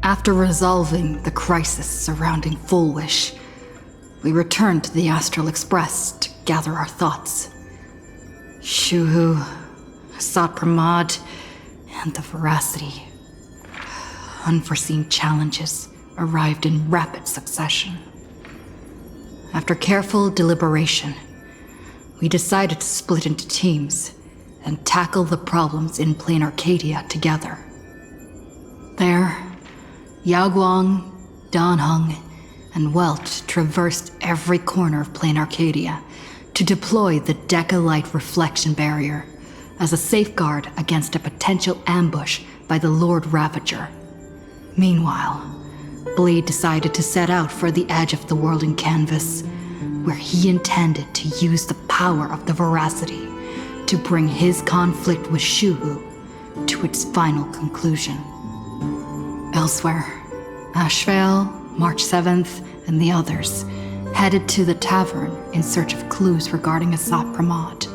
After resolving the crisis surrounding Full Wish, we returned to the Astral Express to gather our thoughts. Shuhu, Sat Pramod, and the Veracity. Unforeseen challenges arrived in rapid succession. After careful deliberation, we decided to split into teams and tackle the problems in Plain Arcadia together. There, Yaoguang, Danheng, and Welt traversed every corner of Plain Arcadia to deploy the Decalite reflection barrier as a safeguard against a potential ambush by the Lord Ravager. Meanwhile, Blade decided to set out for the edge of the world in canvas, where he intended to use the power of the Veracity to bring his conflict with Shuhu to its final conclusion. Elsewhere, Ashvale, March 7th, and the others headed to the tavern in search of clues regarding Asat Pramod.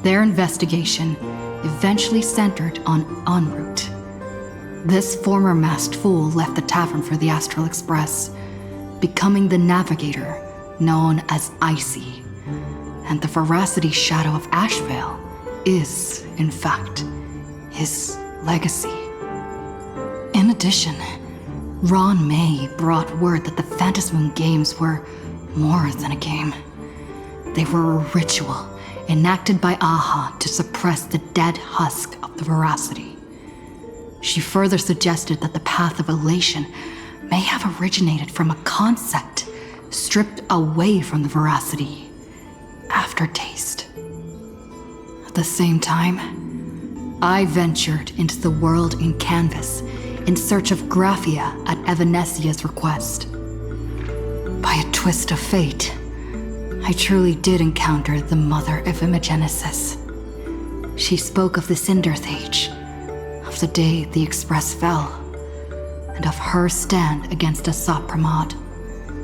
Their investigation eventually centered on en route. This former masked fool left the tavern for the Astral Express, becoming the navigator known as Icy, and the Veracity shadow of Ashvale is, in fact, his legacy. In addition, Ron May brought word that the Phantasmoon games were more than a game. They were a ritual enacted by Aha to suppress the dead husk of the Veracity. She further suggested that the path of elation may have originated from a concept stripped away from the Veracity: aftertaste. At the same time, I ventured into the world in canvas in search of Graphia at Evanesia's request. By a twist of fate, I truly did encounter the mother of Imogenesis. She spoke of the Cinderthage, of the day the Express fell, and of her stand against Asat Pramod,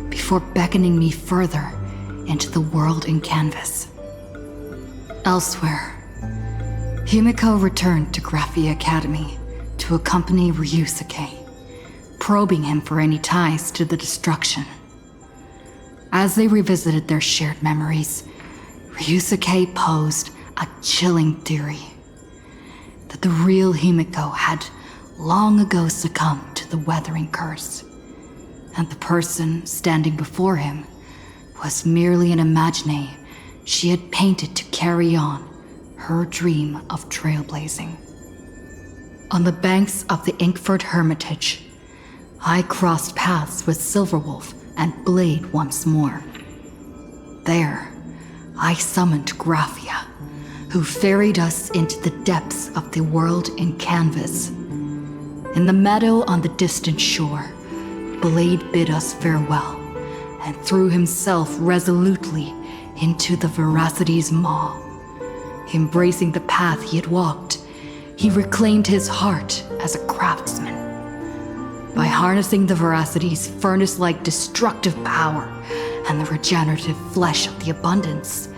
before beckoning me further into the world in canvas. Elsewhere, Himiko returned to Graphia Academy to accompany Ryusuke, probing him for any ties to the destruction. As they revisited their shared memories, Ryusuke posed a chilling theory that the real Himiko had long ago succumbed to the weathering curse, and the person standing before him was merely an imaginary she had painted to carry on her dream of trailblazing. On the banks of the Inkford Hermitage, I crossed paths with Silverwolf and Blade once more. There, I summoned Graphia, who ferried us into the depths of the world in canvas. In the meadow on the distant shore, Blade bid us farewell and threw himself resolutely into the Veracity's maw. Embracing the path he had walked, he reclaimed his heart as a craftsman. By harnessing the Veracity's furnace-like destructive power and the regenerative flesh of the abundance,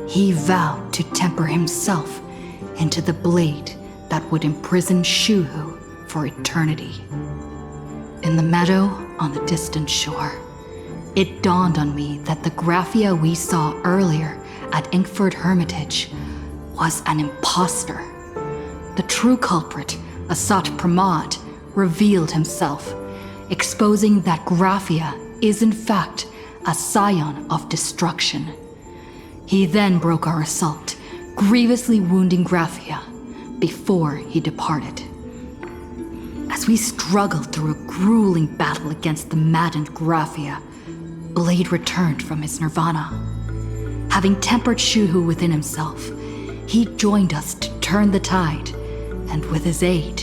he vowed to temper himself into the blade that would imprison Shuhu for eternity. In the meadow on the distant shore, it dawned on me that the Graphia we saw earlier at Inkford Hermitage was an imposter. The true culprit, Asat Pramod, revealed himself, exposing that Graphia is in fact a scion of destruction. He then broke our assault, grievously wounding Graphia before he departed. As we struggled through a grueling battle against the maddened Graphia, Blade returned from his nirvana. Having tempered Shuhu within himself, he joined us to turn the tide, and with his aid,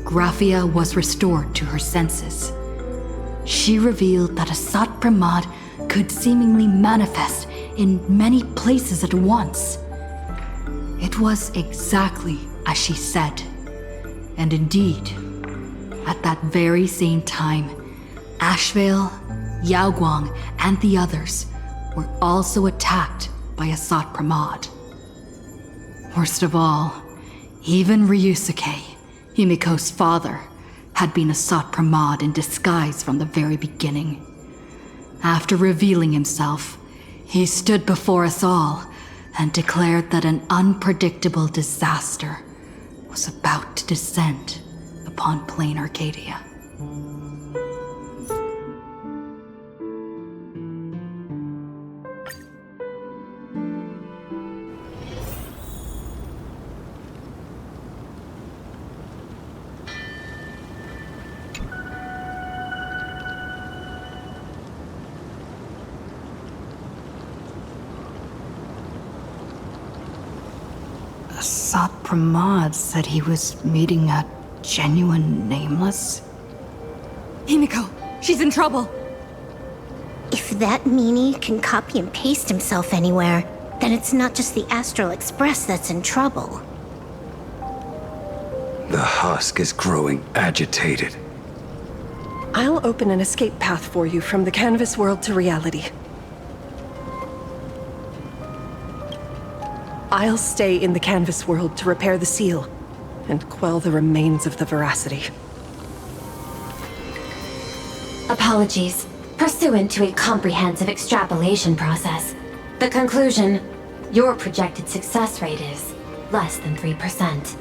Graphia was restored to her senses. She revealed that Asat Pramod could seemingly manifest in many places at once. It was exactly as she said, and indeed, at that very same time, Ashvale, Yaoguang, and the others were also attacked by Asat Pramod. Worst of all, even Ryusuke, Himiko's father, had been a Sot Pramod in disguise from the very beginning. After revealing himself, he stood before us all and declared that an unpredictable disaster was about to descend upon plain Arcadia. Sot Pramod said he was meeting a genuine nameless. Himiko, she's in trouble. If that meanie can copy and paste himself anywhere, then it's not just the Astral Express that's in trouble. The husk is growing agitated. I'll open an escape path for you from the canvas world to reality. I'll stay in the canvas world to repair the seal and quell the remains of the veracity. Apologies. Pursuant to a comprehensive extrapolation process, the conclusion, your projected success rate is less than 3%.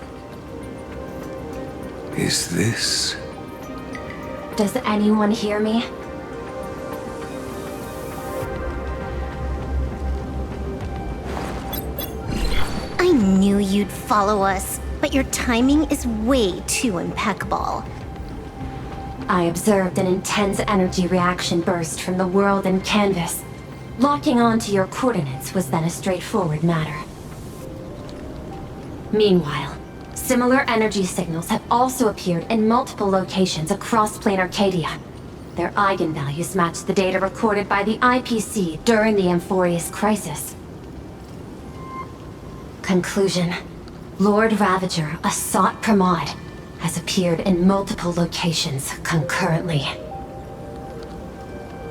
Is this... Does anyone hear me? I knew you'd follow us, but your timing is way too impeccable. I observed an intense energy reaction burst from the world and canvas. Locking onto your coordinates was then a straightforward matter. Meanwhile, similar energy signals have also appeared in multiple locations across Plain Arcadia. Their eigenvalues match the data recorded by the IPC during the Amphorius crisis. Conclusion. Lord Ravager, a Sot Pramod, has appeared in multiple locations concurrently.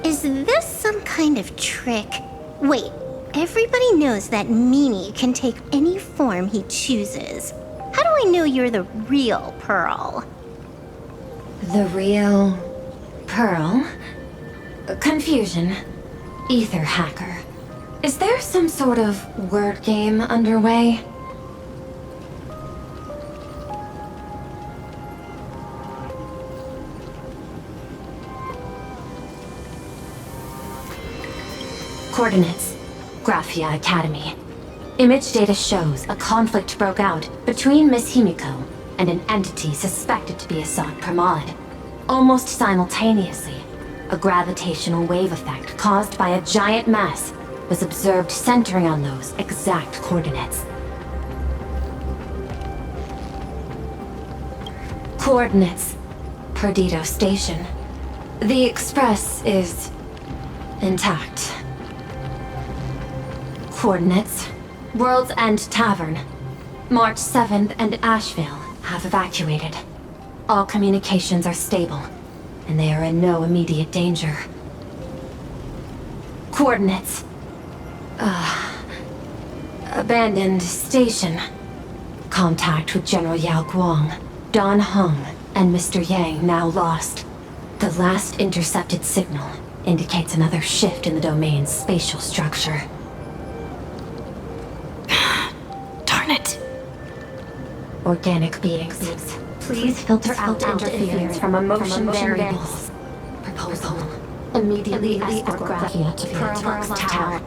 Is this some kind of trick? Wait, everybody knows that meanie can take any form he chooses. How do I know you're the real Pearl? The real... Pearl? Confusion. Ether hacker. Is there some sort of word game underway? Coordinates. Graphia Academy. Image data shows a conflict broke out between Miss Himiko and an entity suspected to be a Sot Pramod. Almost simultaneously, a gravitational wave effect caused by a giant mass was observed centering on those exact coordinates. Coordinates. Perdido Station. The Express is... intact. Coordinates. World's End Tavern. March 7th and Asheville have evacuated. All communications are stable, and they are in no immediate danger. Coordinates. Abandoned station. Contact with General Yao Guang, Don Hung, and Mr. Yang now lost. The last intercepted signal indicates another shift in the domain's spatial structure. Darn it. Organic beings. Please filter out interference from motion variables. Proposal. Immediately escort Graphia to Pearl's Tower.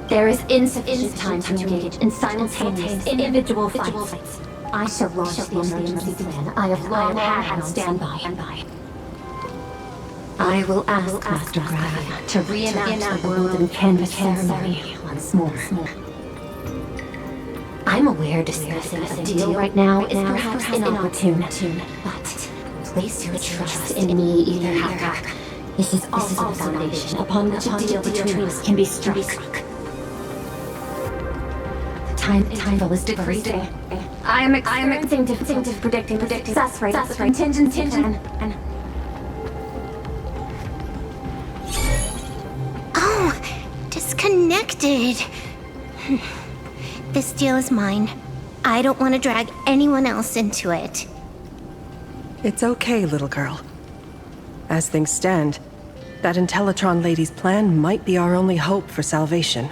There is insufficient time to engage in simultaneous individual fights. I shall launch the emergency plan I have long had on standby. I will ask Master Graphia to reenact the world and canvas ceremony once more. I'm aware discussing a deal right now is perhaps inopportune, but place your trust in me, Ether Hacker. This is also the foundation upon which a deal between us can be struck. Time interval is decreasing. I am experiencing difficulty predicting the success rate of the contingency plan. Oh, disconnected. This deal is mine. I don't want to drag anyone else into it. It's okay, little girl. As things stand, that Intellitron lady's plan might be our only hope for salvation.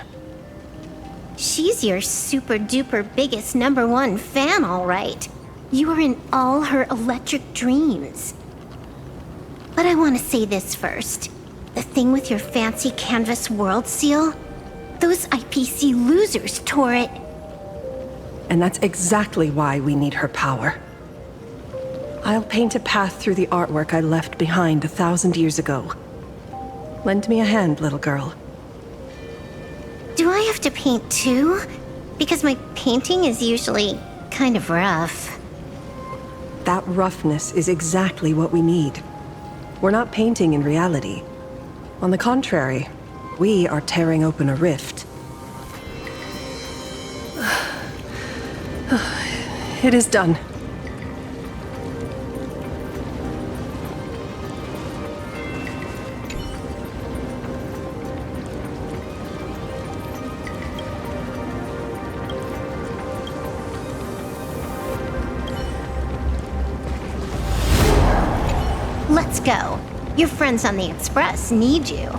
She's your super duper biggest #1 fan, all right. You are in all her electric dreams. But I want to say this first. The thing with your fancy canvas world seal? Those IPC losers tore it. And that's exactly why we need her power. I'll paint a path through the artwork I left behind 1,000 years ago. Lend me a hand, little girl. Do I have to paint too? Because my painting is usually kind of rough. That roughness is exactly what we need. We're not painting in reality. On the contrary, we are tearing open a rift. It is done. Let's go. Your friends on the Express need you.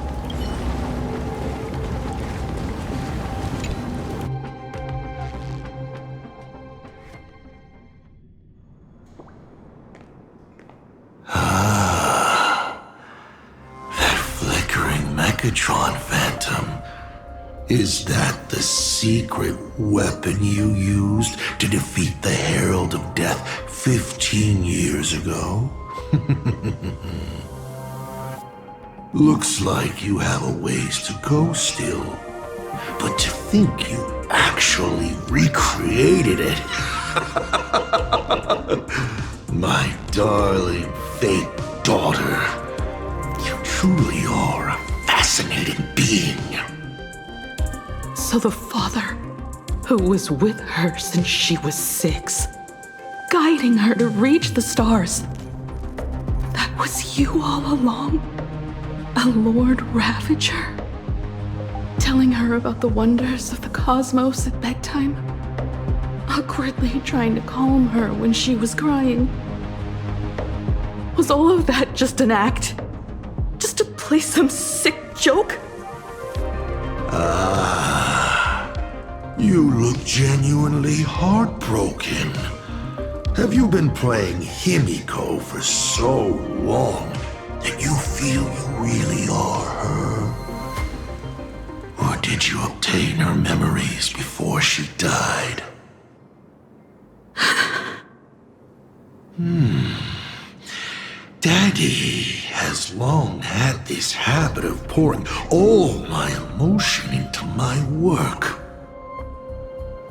That flickering Megatron phantom. Is that the secret weapon you used to defeat the Herald of Death 15 years ago? Looks like you have a ways to go still. But to think you actually recreated it. My darling fake daughter. You truly are a fascinating being. So the father, who was with her since she was 6, guiding her to reach the stars, that was you all along? A Lord Ravager? Telling her about the wonders of the cosmos at bedtime? Awkwardly trying to calm her when she was crying? Was all of that just an act? Just to play some sick joke? You look genuinely heartbroken. Have you been playing Himiko for so long that you feel you really are her? Or did you obtain her memories before she died? Daddy has long had this habit of pouring all my emotion into my work.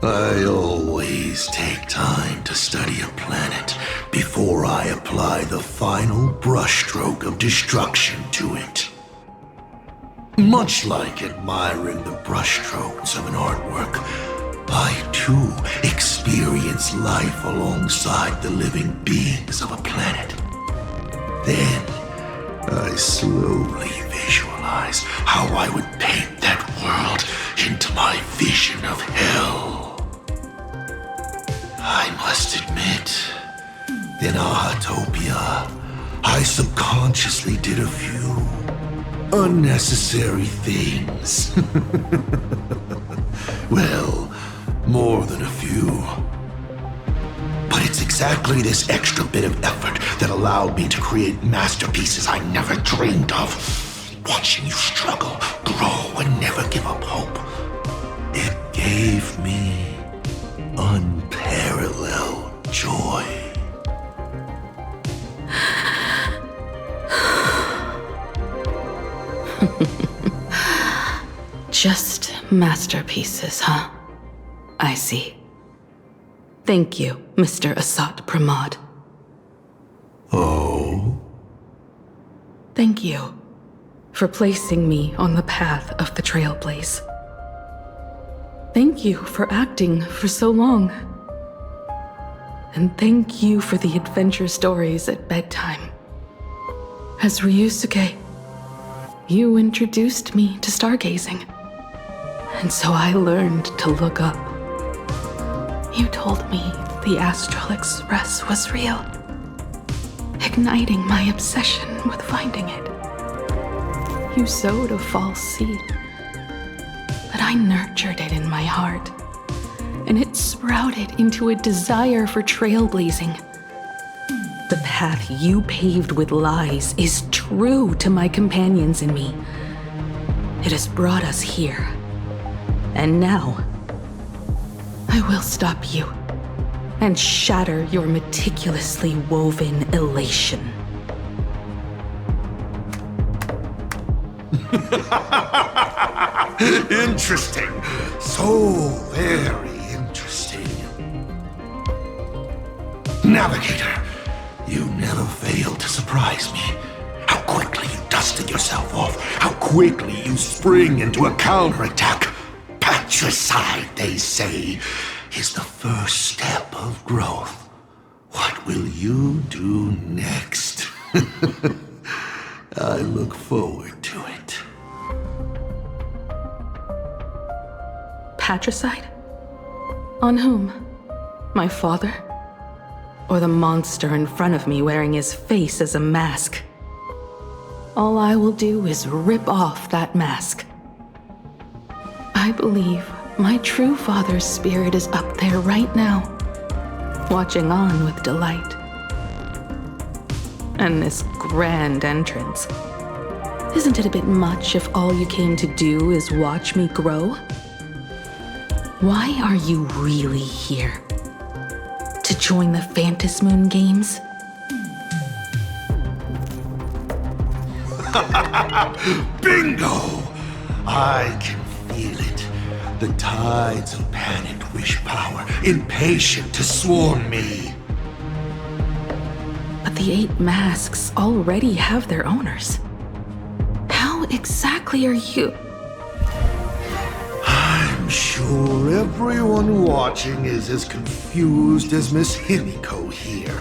I always take time to study a planet before I apply the final brushstroke of destruction to it. Much like admiring the brushstrokes of an artwork, I too experience life alongside the living beings of a planet. Then, I slowly visualize how I would paint that world into my vision of hell. I must admit, in Ahatopia, I subconsciously did a few unnecessary things. Well, more than a few. But it's exactly this extra bit of effort that allowed me to create masterpieces I never dreamed of. Watching you struggle, grow, and never give up hope. It gave me unparalleled joy. Just masterpieces, huh? I see. Thank you, Mr. Asat Pramod. Oh? Thank you for placing me on the path of the Trailblaze. Thank you for acting for so long. And thank you for the adventure stories at bedtime. As Ryusuke, you introduced me to stargazing. And so I learned to look up. You told me the Astral Express was real, igniting my obsession with finding it. You sowed a false seed, but I nurtured it in my heart, and it sprouted into a desire for trailblazing. The path you paved with lies is true to my companions and me. It has brought us here, and now I will stop you and shatter your meticulously woven elation. Interesting. So very interesting. Navigator, you never fail to surprise me. How quickly you dusted yourself off. How quickly you spring into a counterattack. Patricide, they say, is the first step of growth. What will you do next? I look forward to it. Patricide? On whom? My father? Or the monster in front of me wearing his face as a mask? All I will do is rip off that mask. I believe my true father's spirit is up there right now, watching on with delight. And this grand entrance, isn't it a bit much if all you came to do is watch me grow? Why are you really here? To join the Phantasmoon games? Bingo! I can feel it. The tides of panicked wish power, impatient to swarm me. But the 8 masks already have their owners. How exactly are you? I'm sure everyone watching is as confused as Miss Himiko here.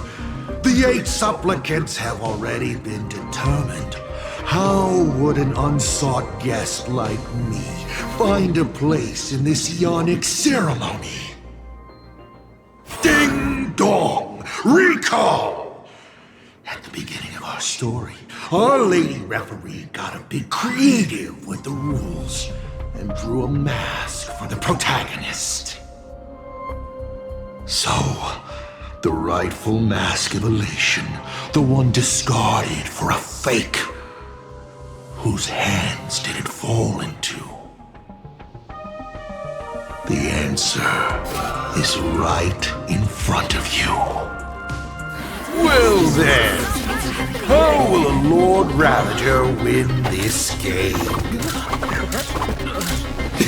The 8 supplicants have already been determined. How would an unsought guest like me find a place in this yonic ceremony? Ding dong! Recall! At the beginning of our story, our lady referee got a bit creative with the rules and drew a mask for the protagonist. So, the rightful mask of elation, the one discarded for a fake. Whose hands did it fall into? The answer is right in front of you. Well then, how will a Lord Ravager win this game?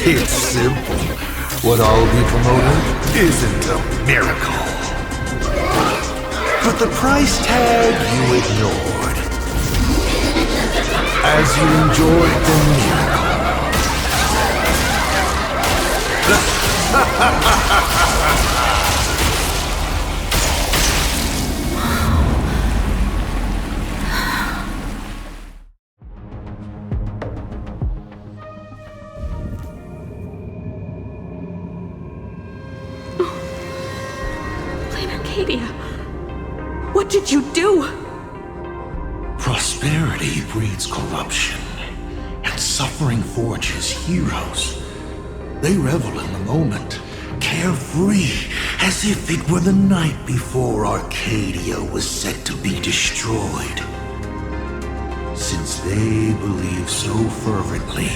It's simple. What I'll be promoting isn't a miracle. But the price tag you ignored. As you enjoyed the miracle. Arcadia, what did you do? Prosperity breeds corruption, and suffering forges heroes. They revel in the moment, carefree, as if it were the night before Arcadia was set to be destroyed. Since they believe so fervently,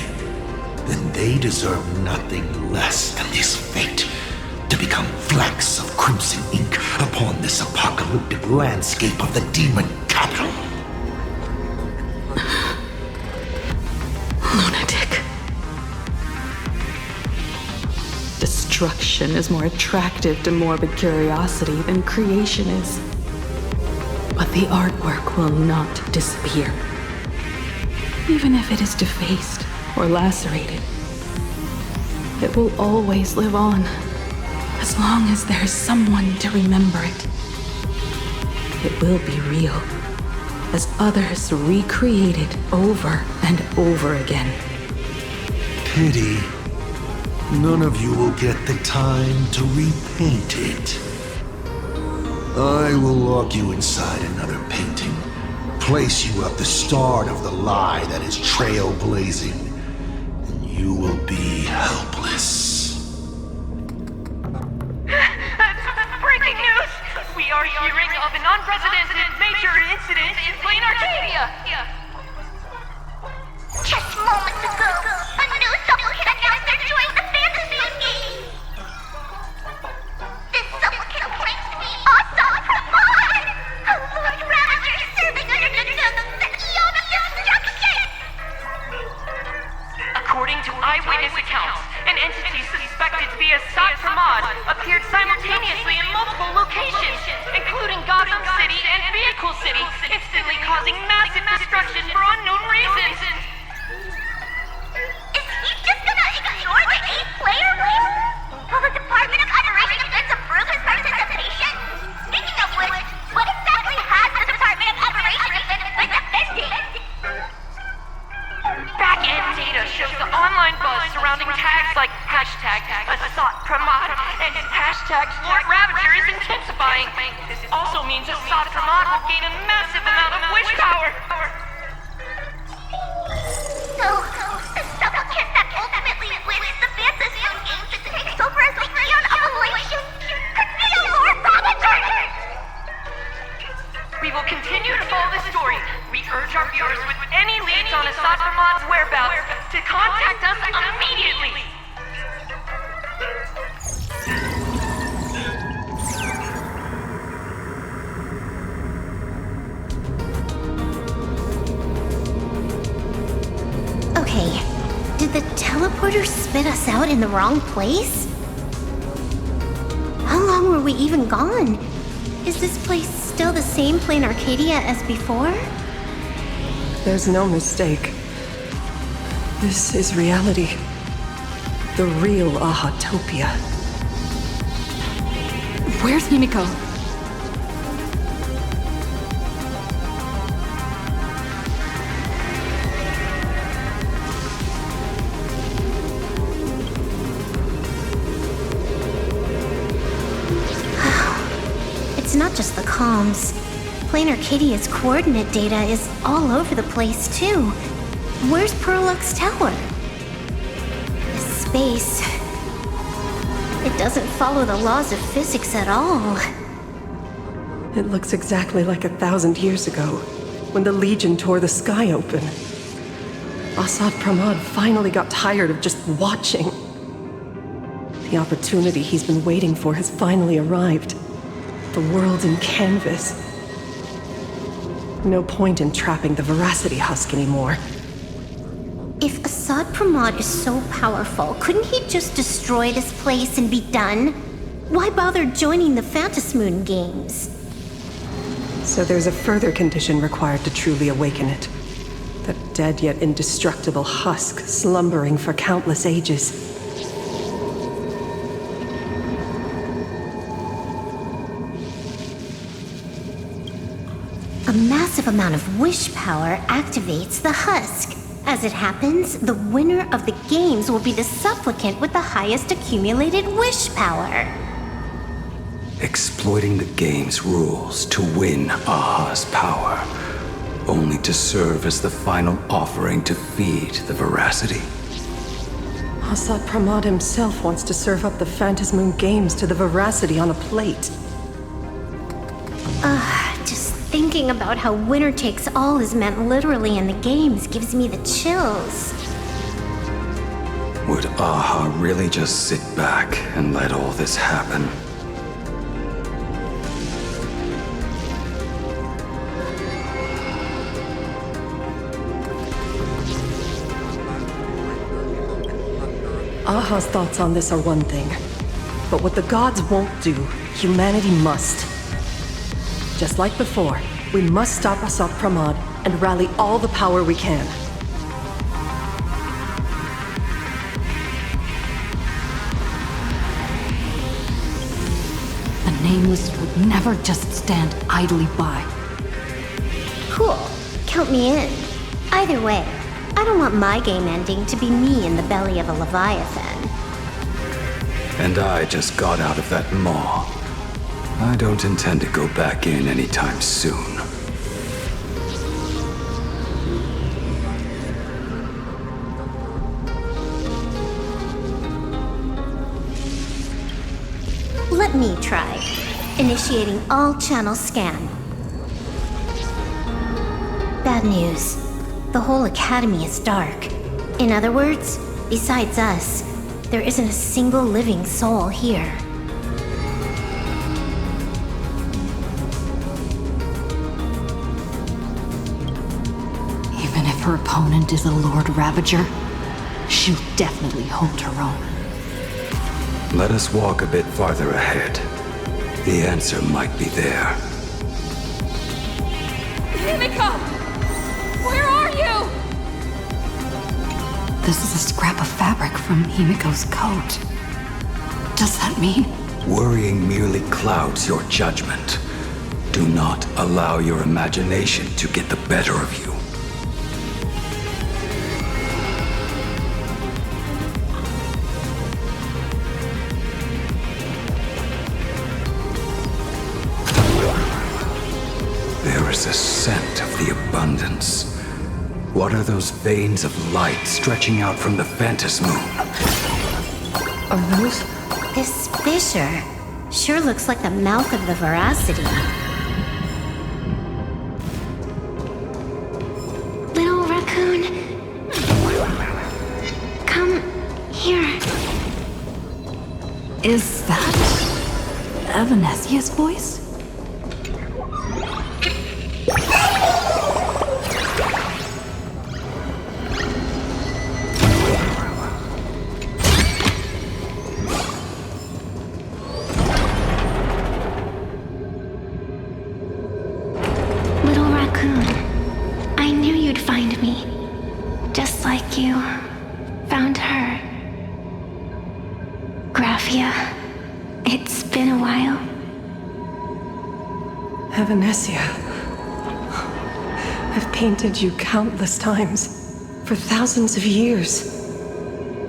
then they deserve nothing less than this fate, to become flecks of crimson ink upon this apocalyptic landscape of the demon capital. Lunatic. Destruction is more attractive to morbid curiosity than creation is. But the artwork will not disappear. Even if it is defaced or lacerated, it will always live on, as long as there is someone to remember it. It will be real, as others recreate it over and over again. Pity. none of you will get the time to repaint it. I will lock you inside another painting, place you at the start of the lie that is trailblazing, and you will be helpless. Breaking news! We are hearing of an unprecedented major incident in Plain Arcadia! Just moments ago, a news supplicant announced they're joining the fantasy game. This supplicant claims to be awesome Pramod, a Lord Ravager serving under the eon of destruction. According to eyewitness accounts, an entity suspected to be a Sot Pramod appeared simultaneously in multiple locations, including Gotham City and Vehicle City, instantly causing massive destruction for unknown reasons. Is he just gonna ignore the 8-player list? Will the Department of Operation Events approve his participation? Speaking of which, what exactly has the Department of Operation Events been defending? Back-end data shows the online buzz surrounding tags like hashtag Assault Pramod and hashtag Lord Ravager is intensifying. This also means Assault Pramod will gain a massive amount of wish power. So, the supplicant that ultimately wins the fantasy games and takes over as the Eon of Elation could be a Lord Ravager! We will continue to follow this story. We urge our viewers with any leads on Assault Pramod's whereabouts to contact us immediately. Okay, did the teleporter spit us out in the wrong place? How long were we even gone? Is this place still the same Plain Arcadia as before? There's no mistake. This is reality. The real Ahatopia. Where's Himiko? It's not just the comms. Plain Arcadia's coordinate data is all over the place, too. Where's Prolux Tower? This space... it doesn't follow the laws of physics at all. It looks exactly like 1,000 years ago, when the Legion tore the sky open. Asad Pramod finally got tired of just watching. The opportunity he's been waiting for has finally arrived. The world in canvas. No point in trapping the Veracity Husk anymore. If Asad Pramod is so powerful, couldn't he just destroy this place and be done? Why bother joining the Phantasmoon games? So there's a further condition required to truly awaken it. That dead yet indestructible husk slumbering for countless ages. A massive amount of wish power activates the husk. As it happens, the winner of the games will be the supplicant with the highest accumulated wish power. Exploiting the game's rules to win Aha's power, only to serve as the final offering to feed the Veracity. Asad Pramod himself wants to serve up the Phantasmoon games to the Veracity on a plate. Just thinking about how winner takes all is meant literally in the games gives me the chills. Would Aha really just sit back and let all this happen? Aha's thoughts on this are one thing, but what the gods won't do, humanity must. Just like before, we must stop Asad Pramod and rally all the power we can. The Nameless would never just stand idly by. Cool. Count me in. Either way, I don't want my game ending to be me in the belly of a Leviathan. And I just got out of that maw. I don't intend to go back in anytime soon. Let me try. Initiating all channel scan. Bad news. The whole academy is dark. In other words, besides us, there isn't a single living soul here. Even if her opponent is a Lord Ravager, she'll definitely hold her own. Let us walk a bit farther ahead. The answer might be there. Himiko! Where are you? This is a scrap of fabric from Himiko's coat. Does that mean? Worrying merely clouds your judgment. Do not allow your imagination to get the better of you. There is a scent of the abundance. What are those veins of light stretching out from the Phantom Moon? Are those? This fissure sure looks like the mouth of the Veracity. Little raccoon, come here. Is that Evanesia's voice? Little raccoon, I knew you'd find me. Just like you found her. Graphia, it's been a while. Evanesia. I've painted you countless times, for thousands of years.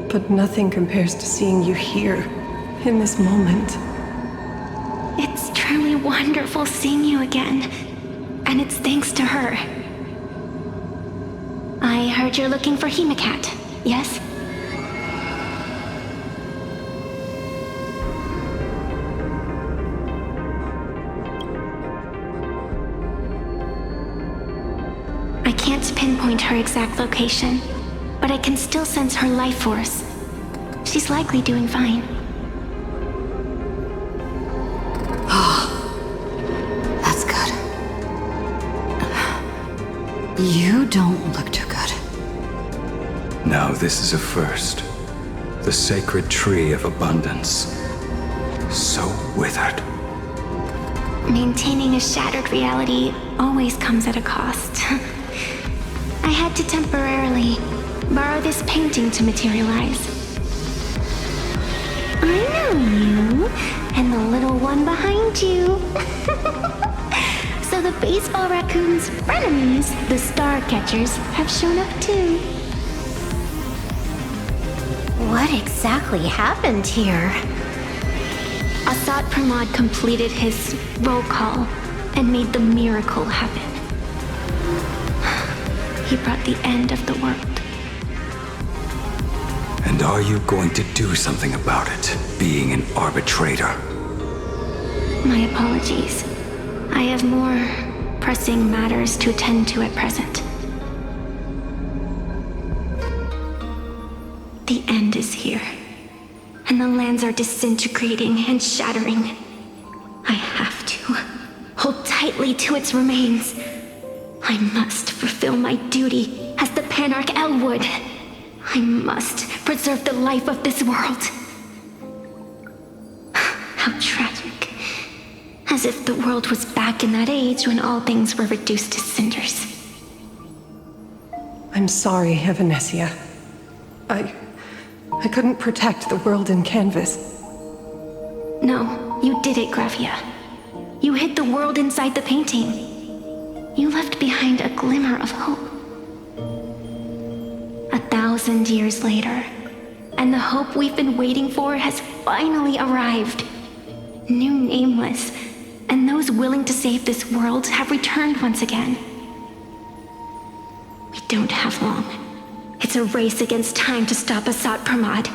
But nothing compares to seeing you here, in this moment. It's truly wonderful seeing you again. And it's thanks to her. I heard you're looking for Hemicat, yes? I can't pinpoint her exact location, but I can still sense her life force. She's likely doing fine. That's good. You don't look too good. Now this is a first. The sacred tree of abundance. So withered. Maintaining a shattered reality always comes at a cost. I had to temporarily borrow this painting to materialize. I know you, and the little one behind you. So the baseball raccoon's frenemies, the star catchers, have shown up too. What exactly happened here? Assad Pramod completed his roll call and made the miracle happen. He brought the end of the world. And are you going to do something about it, being an arbitrator? My apologies. I have more pressing matters to attend to at present. The end is here, and the lands are disintegrating and shattering. I have to hold tightly to its remains. I must fulfill my duty as the Panarch Elwood. I must preserve the life of this world. How tragic. As if the world was back in that age when all things were reduced to cinders. I'm sorry, Evanesia. I couldn't protect the world in canvas. No, you did it, Gravia. You hid the world inside the painting. You left behind a glimmer of hope. 1,000 years later, and the hope we've been waiting for has finally arrived. New Nameless, and those willing to save this world have returned once again. We don't have long. It's a race against time to stop Asat Pramod.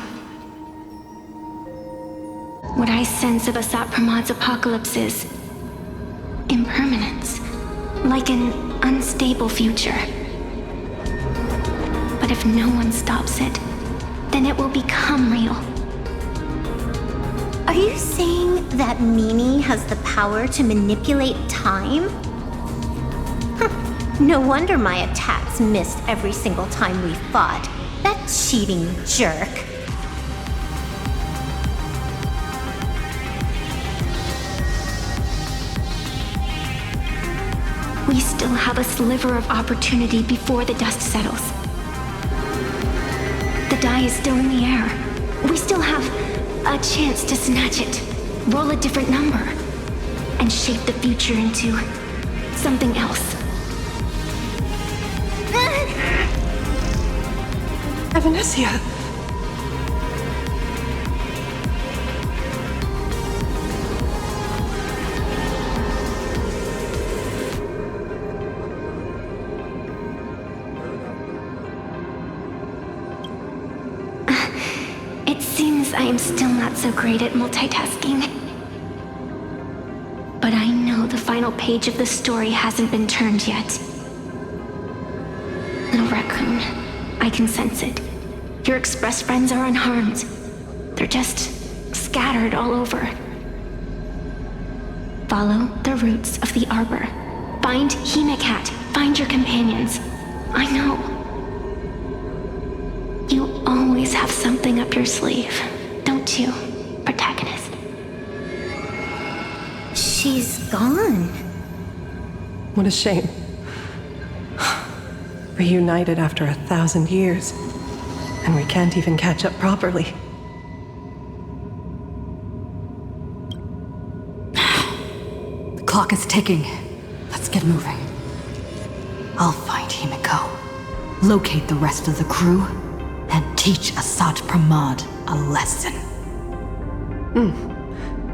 What I sense of Asat Pramad's apocalypse is impermanence, like an unstable future. But if no one stops it, then it will become real. Are you saying that Mimi has the power to manipulate time? No wonder my attacks missed every single time we fought. That cheating jerk. We still have a sliver of opportunity before the dust settles. The die is still in the air. We still have a chance to snatch it, roll a different number, and shape the future into something else. Evanesia! It seems I am still not so great at multitasking. But I know the final page of the story hasn't been turned yet. Little raccoon, I can sense it. Your Express friends are unharmed. They're just scattered all over. Follow the roots of the arbor. Find Hemicat. Find your companions. I know. You always have something up your sleeve, don't you, protagonist? She's gone. What a shame. Reunited after 1,000 years, and we can't even catch up properly. The clock is ticking. Let's get moving. I'll find Himiko, locate the rest of the crew, and teach Asat Pramod a lesson.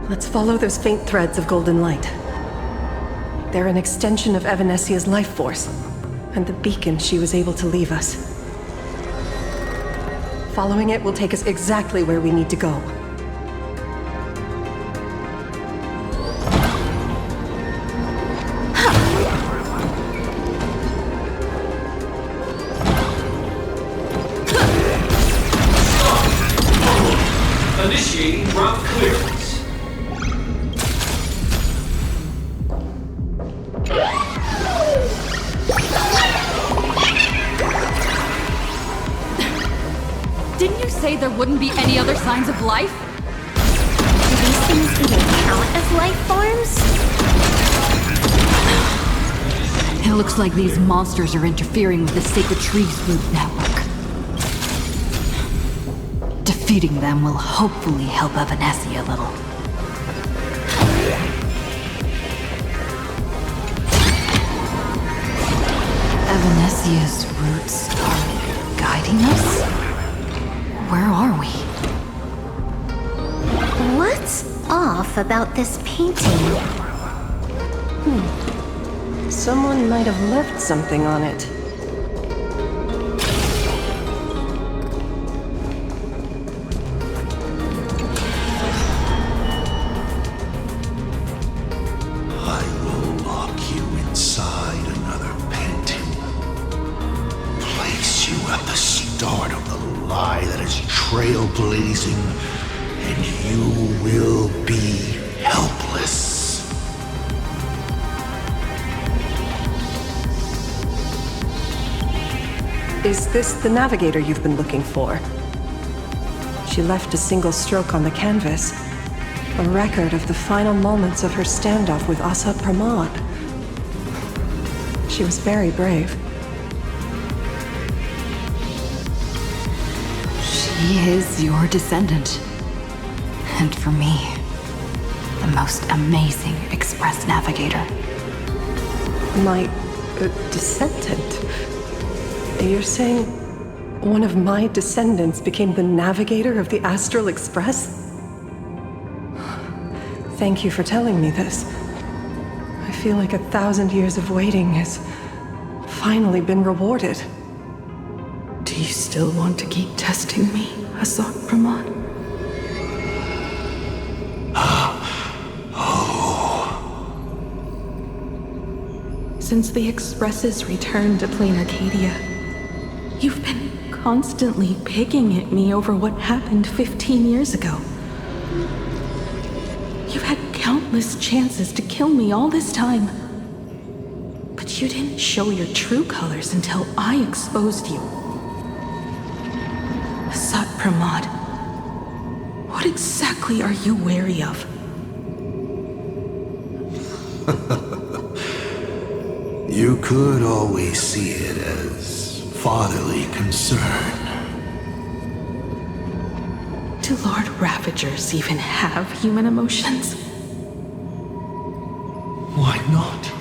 Let's follow those faint threads of golden light. They're an extension of Evanesia's life force, and the beacon she was able to leave us. Following it will take us exactly where we need to go. Initiating route clearance. Didn't you say there wouldn't be any other signs of life? Do these things even count as life forms? It looks like these monsters are interfering with the Sacred Trees root network. Defeating them will hopefully help Evanesia a little. Evanesia's roots are guiding us? Where are we? What's off about this painting? Someone might have left something on it. I will lock you inside another painting. Place you at the start of the lie that is trailblazing, and you will be helpless. Is this the navigator you've been looking for? She left a single stroke on the canvas. A record of the final moments of her standoff with Asat Pramod. She was very brave. She is your descendant. And for me, the most amazing Express navigator. My descendant? You're saying one of my descendants became the navigator of the Astral Express? Thank you for telling me this. I feel like 1,000 years of waiting has finally been rewarded. Do you still want to keep testing me, Asok Pramod? Since the Expresses returned to Plain Arcadia, you've been constantly picking at me over what happened 15 years ago. You've had countless chances to kill me all this time. But you didn't show your true colors until I exposed you. Asok Pramod, what exactly are you wary of? You could always see it as fatherly concern. Do Lord Ravagers even have human emotions? Why not?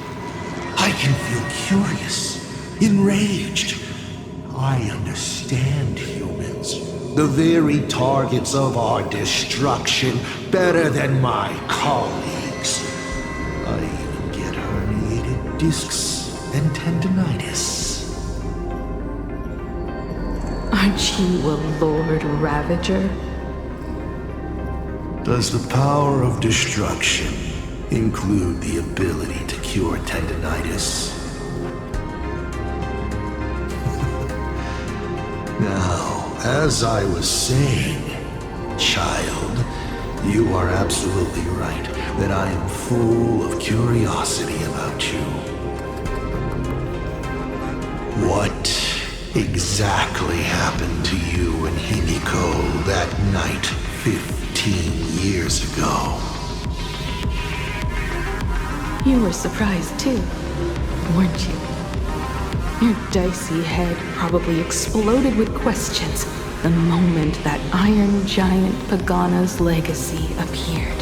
I can feel curious, enraged. I understand humans, the very targets of our destruction, better than my colleagues. I even get herniated discs and tendinitis. Aren't you a Lord Ravager? Does the power of destruction include the ability to cure tendinitis? Now, as I was saying, child, you are absolutely right that I am full of curiosity about you. What exactly happened to you and Himiko that night 15 years ago? You were surprised too, weren't you? Your dicey head probably exploded with questions the moment that Iron Giant Pagana's legacy appeared.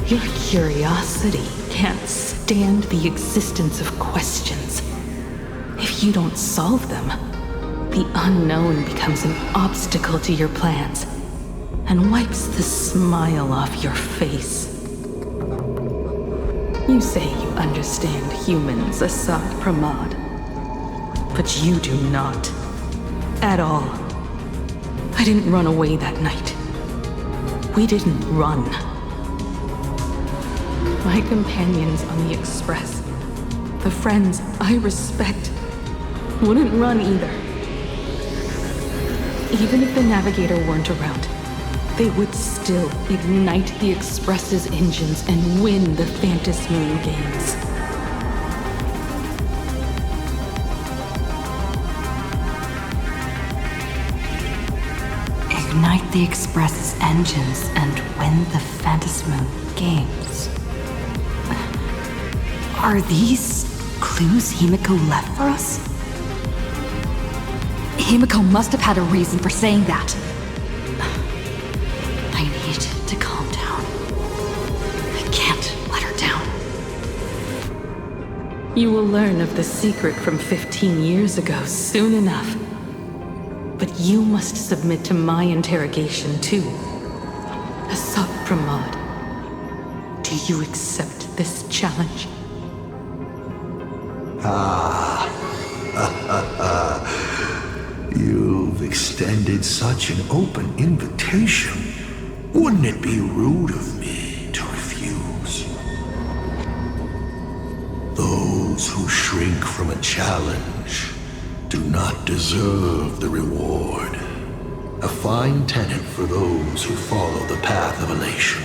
Your curiosity can't stand the existence of questions. If you don't solve them, the unknown becomes an obstacle to your plans and wipes the smile off your face. You say you understand humans, Asok Pramod, but you do not. At all. I didn't run away that night. We didn't run. My companions on the Express, the friends I respect, wouldn't run either. Even if the Navigator weren't around, they would still ignite the Express's engines and win the Phantom Moon games. Ignite the Express's engines and win the Phantom Moon games. Are these clues Himiko left for us? Himiko must have had a reason for saying that. I need to calm down. I can't let her down. You will learn of the secret from 15 years ago soon enough. But you must submit to my interrogation too. Asok Pramod, do you accept this challenge? You've extended such an open invitation. Wouldn't it be rude of me to refuse? Those who shrink from a challenge do not deserve the reward. A fine tenet for those who follow the path of elation.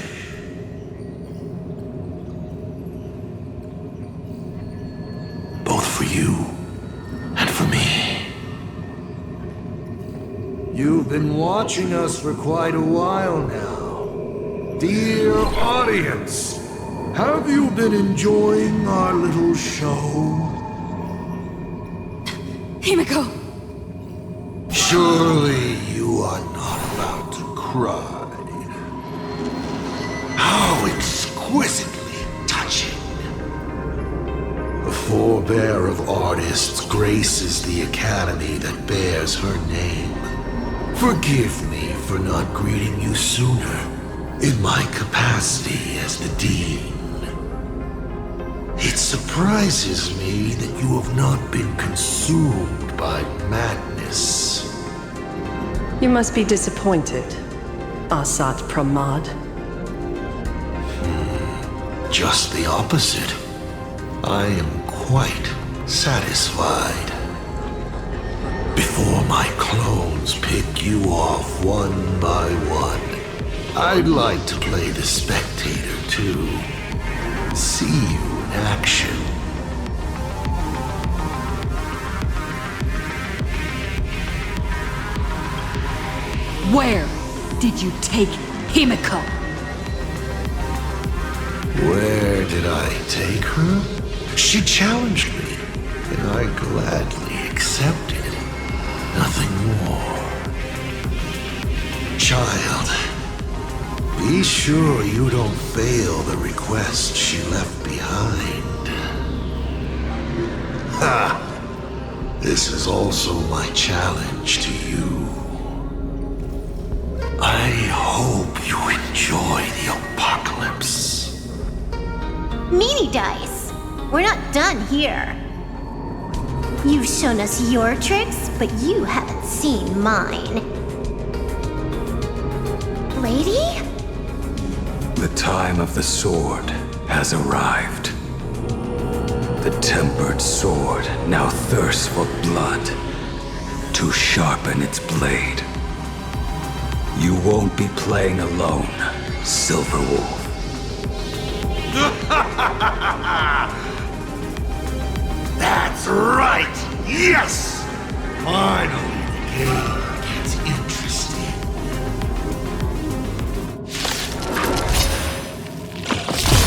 Both for you and for me. You've been watching us for quite a while now. Dear audience, have you been enjoying our little show? Himiko! Surely you are not about to cry. How exquisitely forebear of artists graces the academy that bears her name. Forgive me for not greeting you sooner, in my capacity as the Dean. It surprises me that you have not been consumed by madness. You must be disappointed, Asat Pramad. Just the opposite. I am quite satisfied. Before my clones pick you off one by one, I'd like to play the spectator too. See you in action. Where did you take Himiko? Where did I take her? She challenged me, and I gladly accepted. Nothing more. Child, be sure you don't fail the request she left behind. Ha! This is also my challenge to you. I hope you enjoy the apocalypse. Meanie Dice! We're not done here. You've shown us your tricks, but you haven't seen mine. Lady? The time of the sword has arrived. The tempered sword now thirsts for blood to sharpen its blade. You won't be playing alone, Silverwolf. That's right! Yes! Finally, the game gets interesting.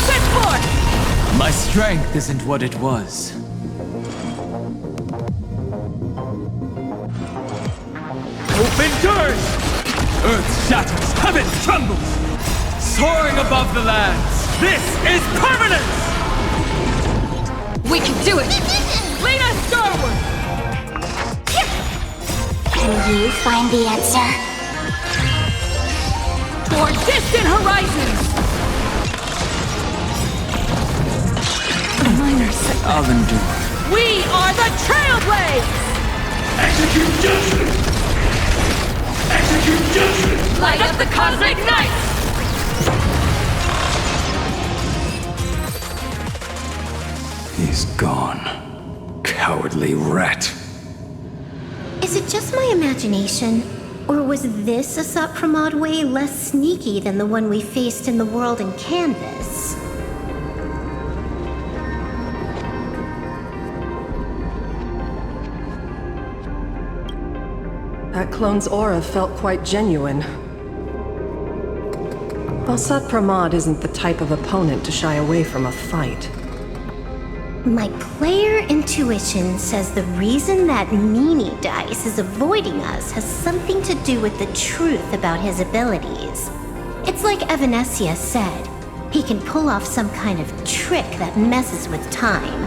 Set forth! My strength isn't what it was. Open doors! Earth shatters, heaven trembles! Soaring above the lands, this is permanence! We can do it! Lead us starward! Can you find the answer? Toward distant horizons! A minor setback. I'll endure. We are the Trailblades! Execute judgment! Execute judgment! Light up the cosmic night! He's gone. Cowardly rat. Is it just my imagination? Or was this Asat Pramad way less sneaky than the one we faced in the world in Canvas? That clone's aura felt quite genuine. Asat Pramad isn't the type of opponent to shy away from a fight. My player intuition says the reason that Meanie Dice is avoiding us has something to do with the truth about his abilities. It's like Evanescia said, he can pull off some kind of trick that messes with time.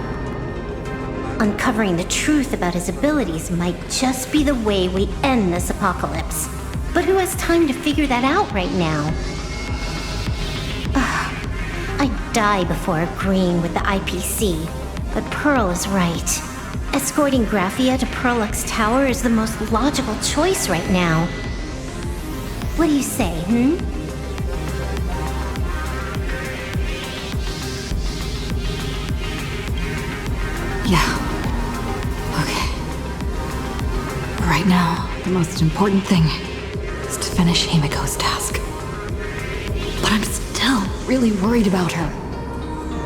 Uncovering the truth about his abilities might just be the way we end this apocalypse. But who has time to figure that out right now? I'd die before agreeing with the IPC. But Pearl is right. Escorting Graphia to Perlux Tower is the most logical choice right now. What do you say, Yeah. Okay. Right now, the most important thing is to finish Himiko's task. But I'm still really worried about her.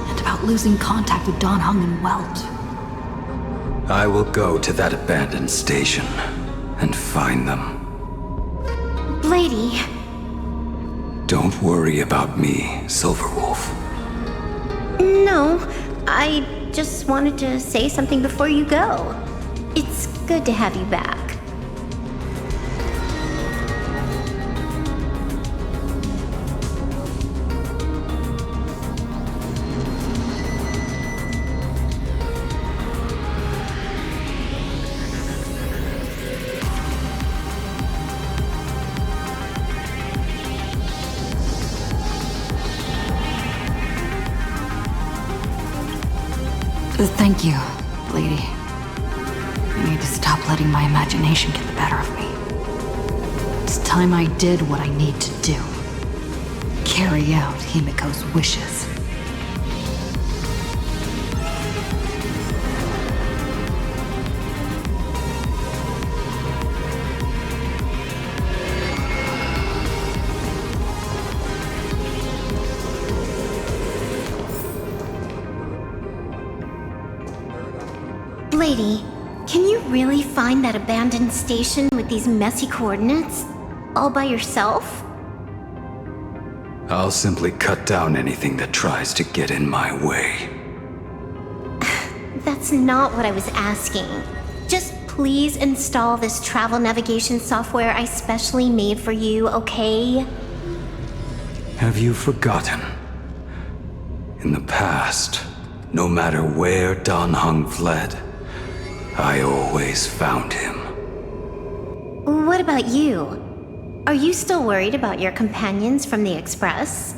And about losing contact with Don Hung and Welt. I will go to that abandoned station and find them. Lady? Don't worry about me, Silverwolf. No, I just wanted to say something before you go. It's good to have you back. Thank you, lady. I need to stop letting my imagination get the better of me. It's time I did what I need to do. Carry out Himiko's wishes. Lady, can you really find that abandoned station with these messy coordinates? All by yourself? I'll simply cut down anything that tries to get in my way. That's not what I was asking. Just please install this travel navigation software I specially made for you, okay? Have you forgotten? In the past, no matter where Dan Heng fled, I always found him. What about you? Are you still worried about your companions from the Express?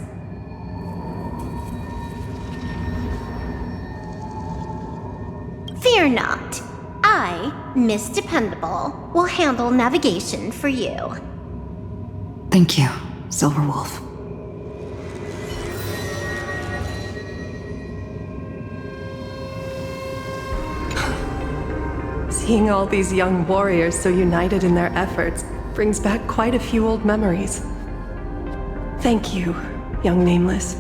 Fear not. I, Miss Dependable, will handle navigation for you. Thank you, Silverwolf. Seeing all these young warriors so united in their efforts brings back quite a few old memories. Thank you, young Nameless.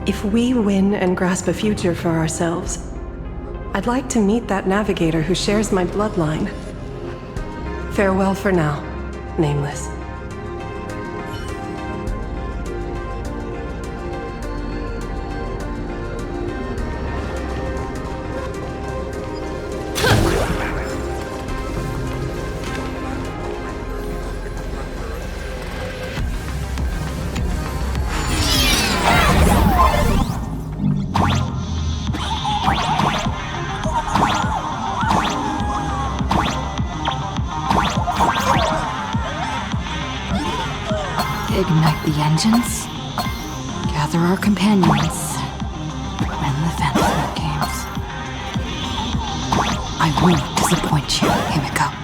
If we win and grasp a future for ourselves, I'd like to meet that navigator who shares my bloodline. Farewell for now, Nameless. Ignite the engines, gather our companions, win the fantasy games. I won't disappoint you, Himiko.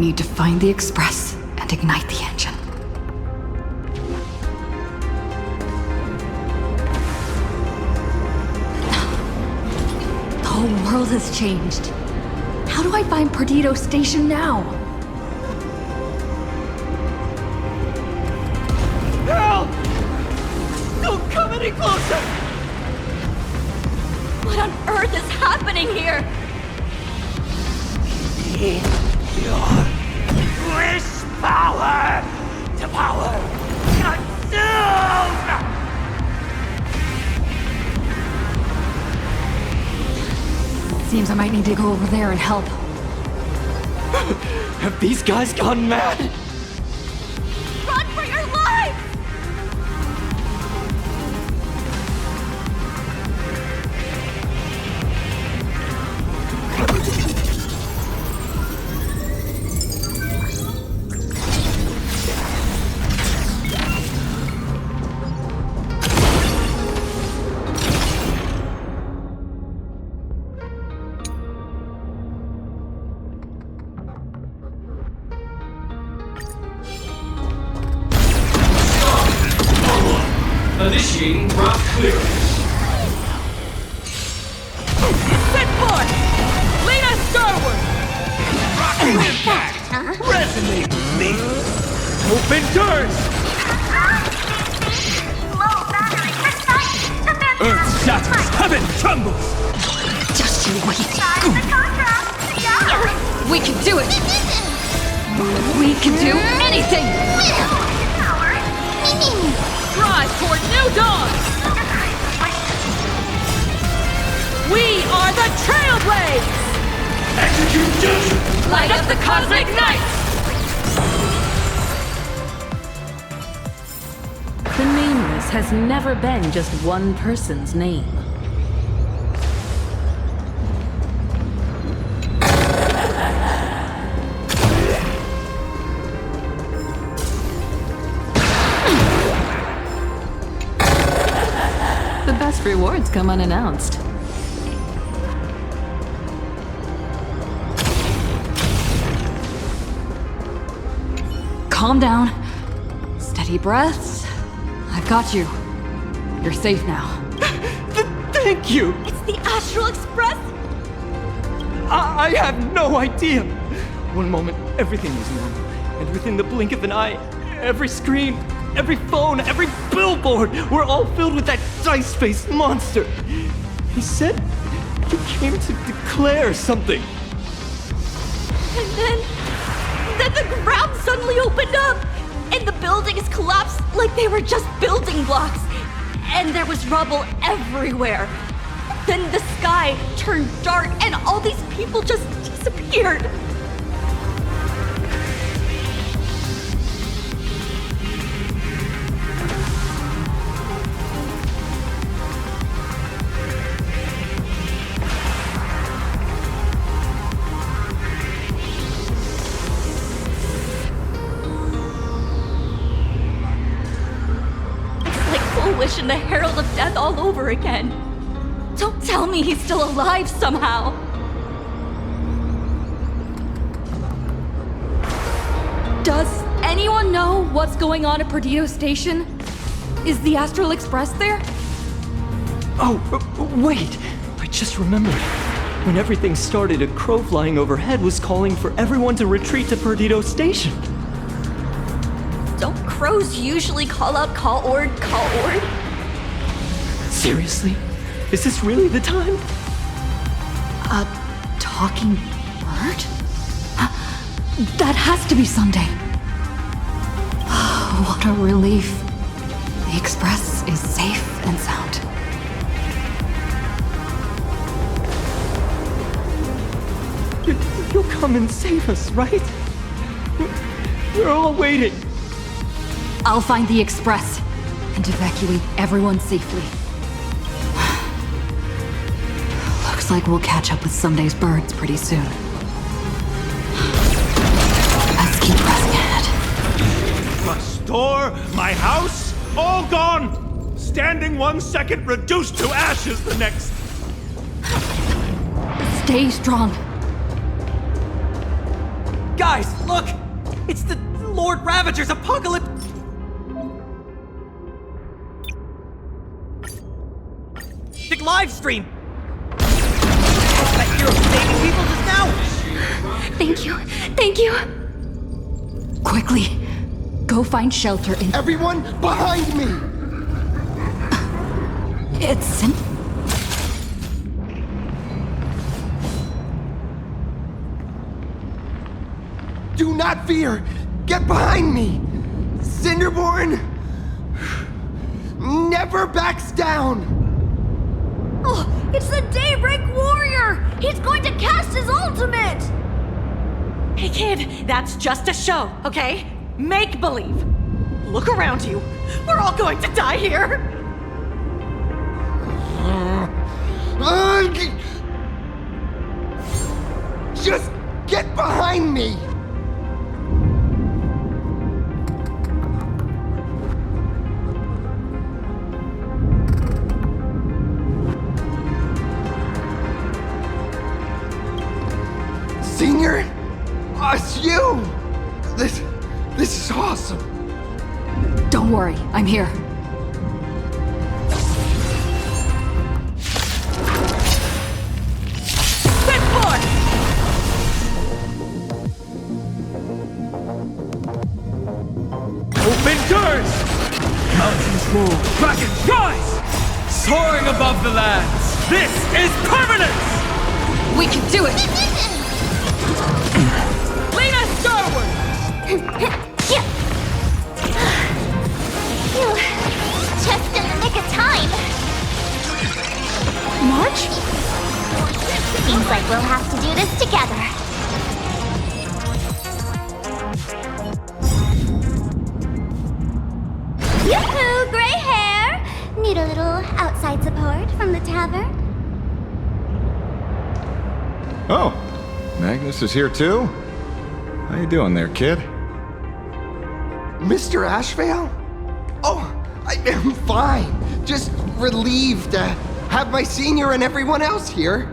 need to find the Express and ignite the engine. The whole world has changed. How do I find Perdido Station now? Help! Don't come any closer! What on earth is happening here? Your wish power to power consume! Seems I might need to go over there and help. Have these guys gone mad? Run for your life! Initiating route clearance. Set forth! Lead us starward! Rocky impact! Resonate with me! Open doors! Low battery precise. Earth shatters, heaven trembles! Just you wait. The contrast. Yeah. We can do it! We can do anything! Power. Drive toward new dawn! We are the Trailblades! Execute judgment! Light up the cosmic night! The Nameless has never been just one person's name. The best rewards come unannounced. Calm down. Steady breaths. I've got you. You're safe now. Thank you! It's the Astral Express! I have no idea! One moment, everything was normal. And within the blink of an eye, every screen, every phone, every billboard were all filled with that dice-faced monster. He said you came to declare something. And then the ground suddenly opened up! And the buildings collapsed like they were just building blocks! And there was rubble everywhere! Then the sky turned dark and all these people just disappeared! Wish and the Herald of Death all over again. Don't tell me he's still alive somehow. Does anyone know what's going on at Perdido Station? Is the Astral Express there? Oh, wait! I just remembered. When everything started, a crow flying overhead was calling for everyone to retreat to Perdido Station. Don't crows usually call out call ord, call ord? Seriously? Is this really the time? A talking bird? That has to be Sunday. What a relief. The Express is safe and sound. You'll come and save us, right? We're all waiting. I'll find the Express and evacuate everyone safely. Looks like we'll catch up with Sunday's birds pretty soon. Let's keep pressing ahead. My store, my house, all gone! Standing 1 second, reduced to ashes the next. Stay strong. Guys, look! It's the Lord Ravager's apocalypse. Live stream. That hero saving people just now. Thank you. Thank you. Quickly, go find shelter in. Everyone, behind me! It's in. Do not fear! Get behind me! Cinderborn never backs down! Oh, it's the Daybreak Warrior! He's going to cast his ultimate! Hey kid, that's just a show, okay? Make believe. Look around you. We're all going to die here! Just get behind me! Senior? It's you! This is awesome! Don't worry, I'm here. Set forth! Open doors! Mountains roll, dragons rise! Soaring above the lands! This is permanence! We can do it! Lead us starward! Phew. Just in the nick of time. March? Seems like we'll have to do this together. Yoo-hoo, gray hair! Need a little outside support from the tavern? Oh, Magnus is here too? How you doing there, kid? Mr. Ashvale? Oh, I am fine. Just relieved to have my senior and everyone else here.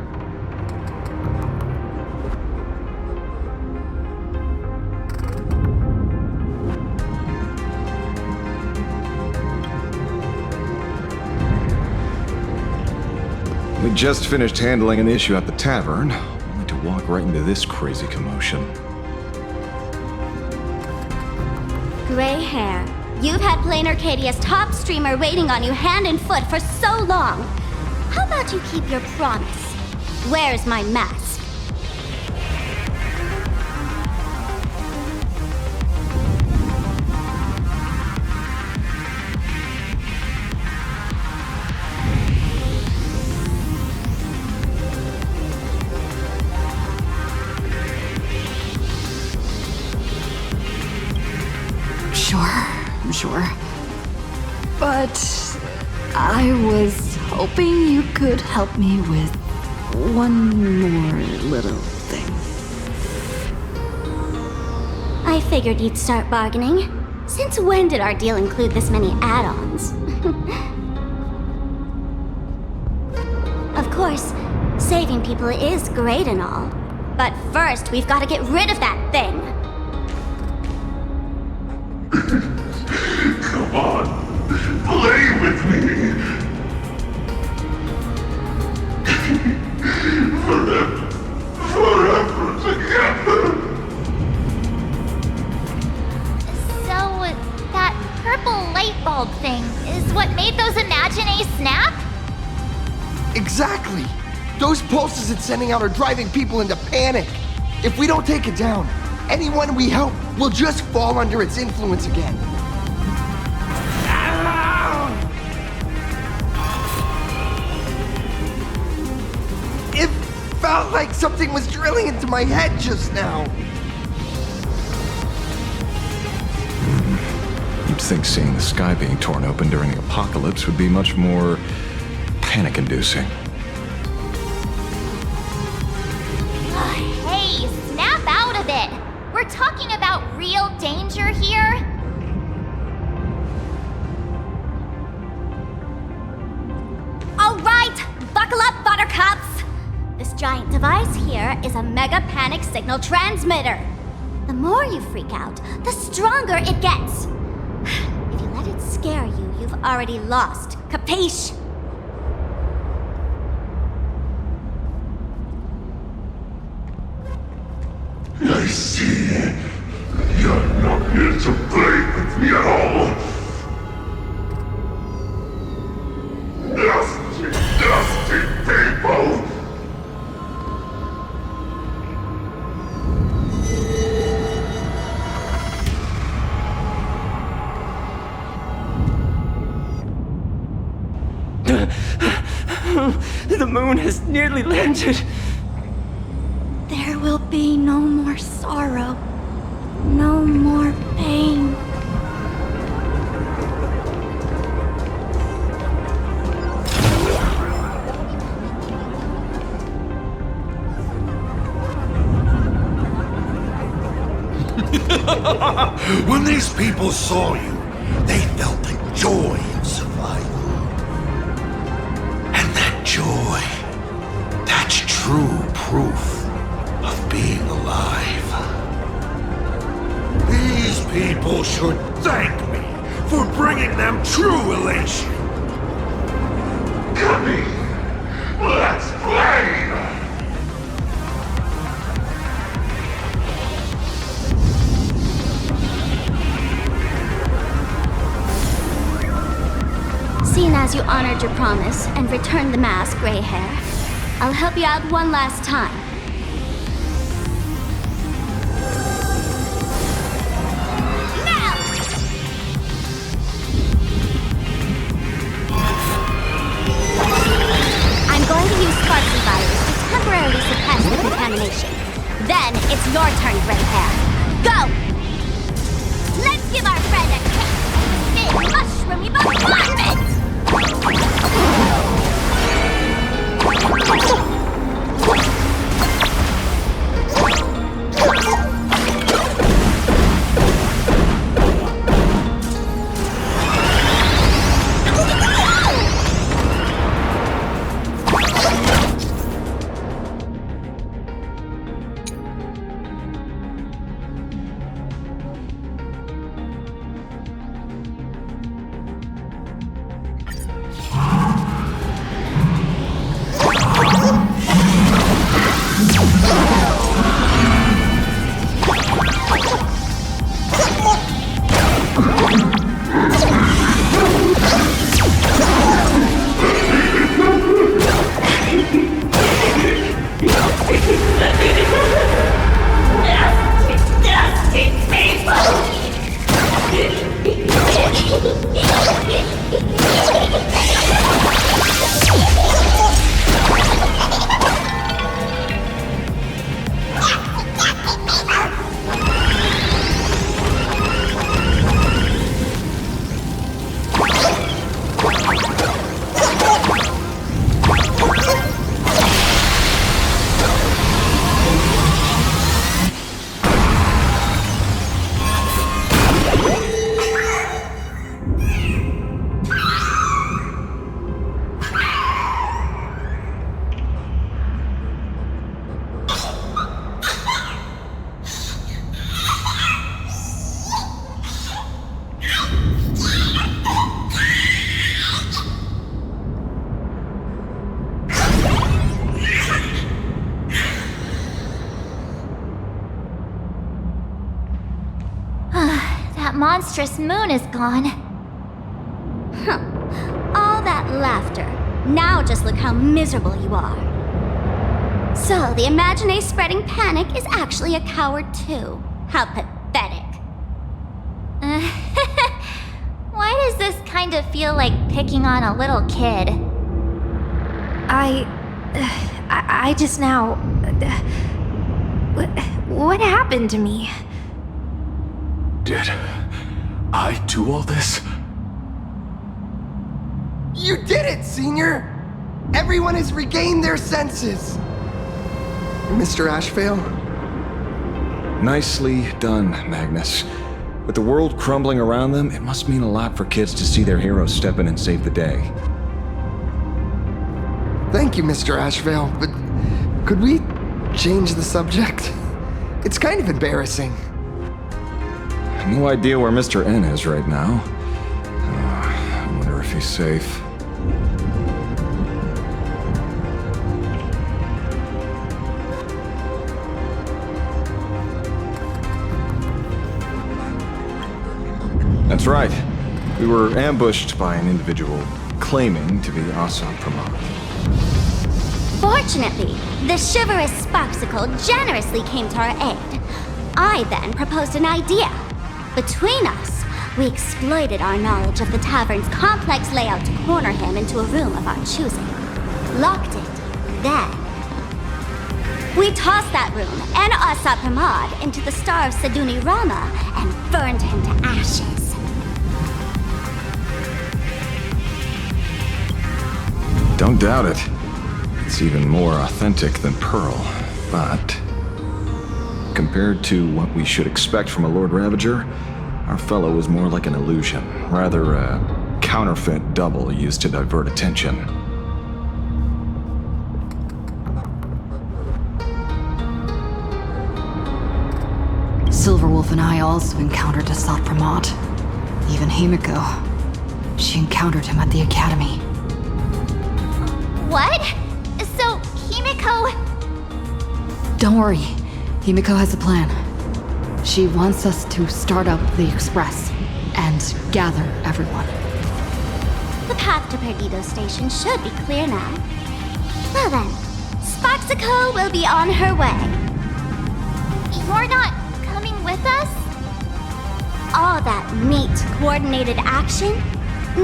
We just finished handling an issue at the tavern, only to walk right into this crazy commotion. Gray hair. You've had Plain Arcadia's top streamer waiting on you hand and foot for so long. How about you keep your promise? Where's my mask? Sure. But I was hoping you could help me with one more little thing. I figured you'd start bargaining. Since when did our deal include this many add-ons? Of course, saving people is great and all. But first, we've got to get rid of that thing. Come on, play with me. Forever together. So, that purple light bulb thing is what made those Imaginae snap? Exactly. Those pulses it's sending out are driving people into panic. If we don't take it down, anyone we help will just fall under its influence again. It felt like something was drilling into my head just now. You'd think seeing the sky being torn open during the apocalypse would be much more panic-inducing. Hey, snap out of it! We're talking about real danger here. All right, buckle up, buttercups! This giant device here is a mega panic signal transmitter. The more you freak out, the stronger it gets. If you let it scare you, you've already lost. Capiche? I see. You're not here to play with me at all. Nasty, nasty people! The moon has nearly landed. There will be no more sorrow. No more pain. When these people saw you, they felt the joy of survival. And that joy, that's true proof of being alive. These people should thank me for bringing them true elation. Come in, let's play! Seeing as you honored your promise and returned the mask, Gray Hair, I'll help you out one last time. Now! I'm going to use Sparks virus to temporarily suppress the contamination. Then it's your turn, Gray Hair. Go! Let's give our friend a taste! Big mushroomy bombardment! Monstrous moon is gone. Huh. All that laughter. Now just look how miserable you are. So, the Imaginé spreading panic is actually a coward too. How pathetic. Why does this kind of feel like picking on a little kid? I just now... What happened to me? Did I do all this? You did it, Senior! Everyone has regained their senses! Mr. Ashvale? Nicely done, Magnus. With the world crumbling around them, it must mean a lot for kids to see their heroes step in and save the day. Thank you, Mr. Ashvale, but could we change the subject? It's kind of embarrassing. No idea where Mr. N is right now. I wonder if he's safe. That's right. We were ambushed by an individual claiming to be Asad Pramod. Fortunately, the chivalrous Sparksicle generously came to our aid. I then proposed an idea. Between us, we exploited our knowledge of the tavern's complex layout to corner him into a room of our choosing. Locked it. Then, we tossed that room and Asad Pramod into the star of Saduni Rama and burned him to ashes. Don't doubt it. It's even more authentic than Pearl, but compared to what we should expect from a Lord Ravager, our fellow was more like an illusion, rather a counterfeit double used to divert attention. Silverwolf and I also encountered Asad Pramod. Even Himiko. She encountered him at the academy. What? So, Himiko... Don't worry. Himiko has a plan. She wants us to start up the Express and gather everyone. The path to Perdido Station should be clear now. Well then, Sparksicle will be on her way. You're not coming with us? All that neat, coordinated action?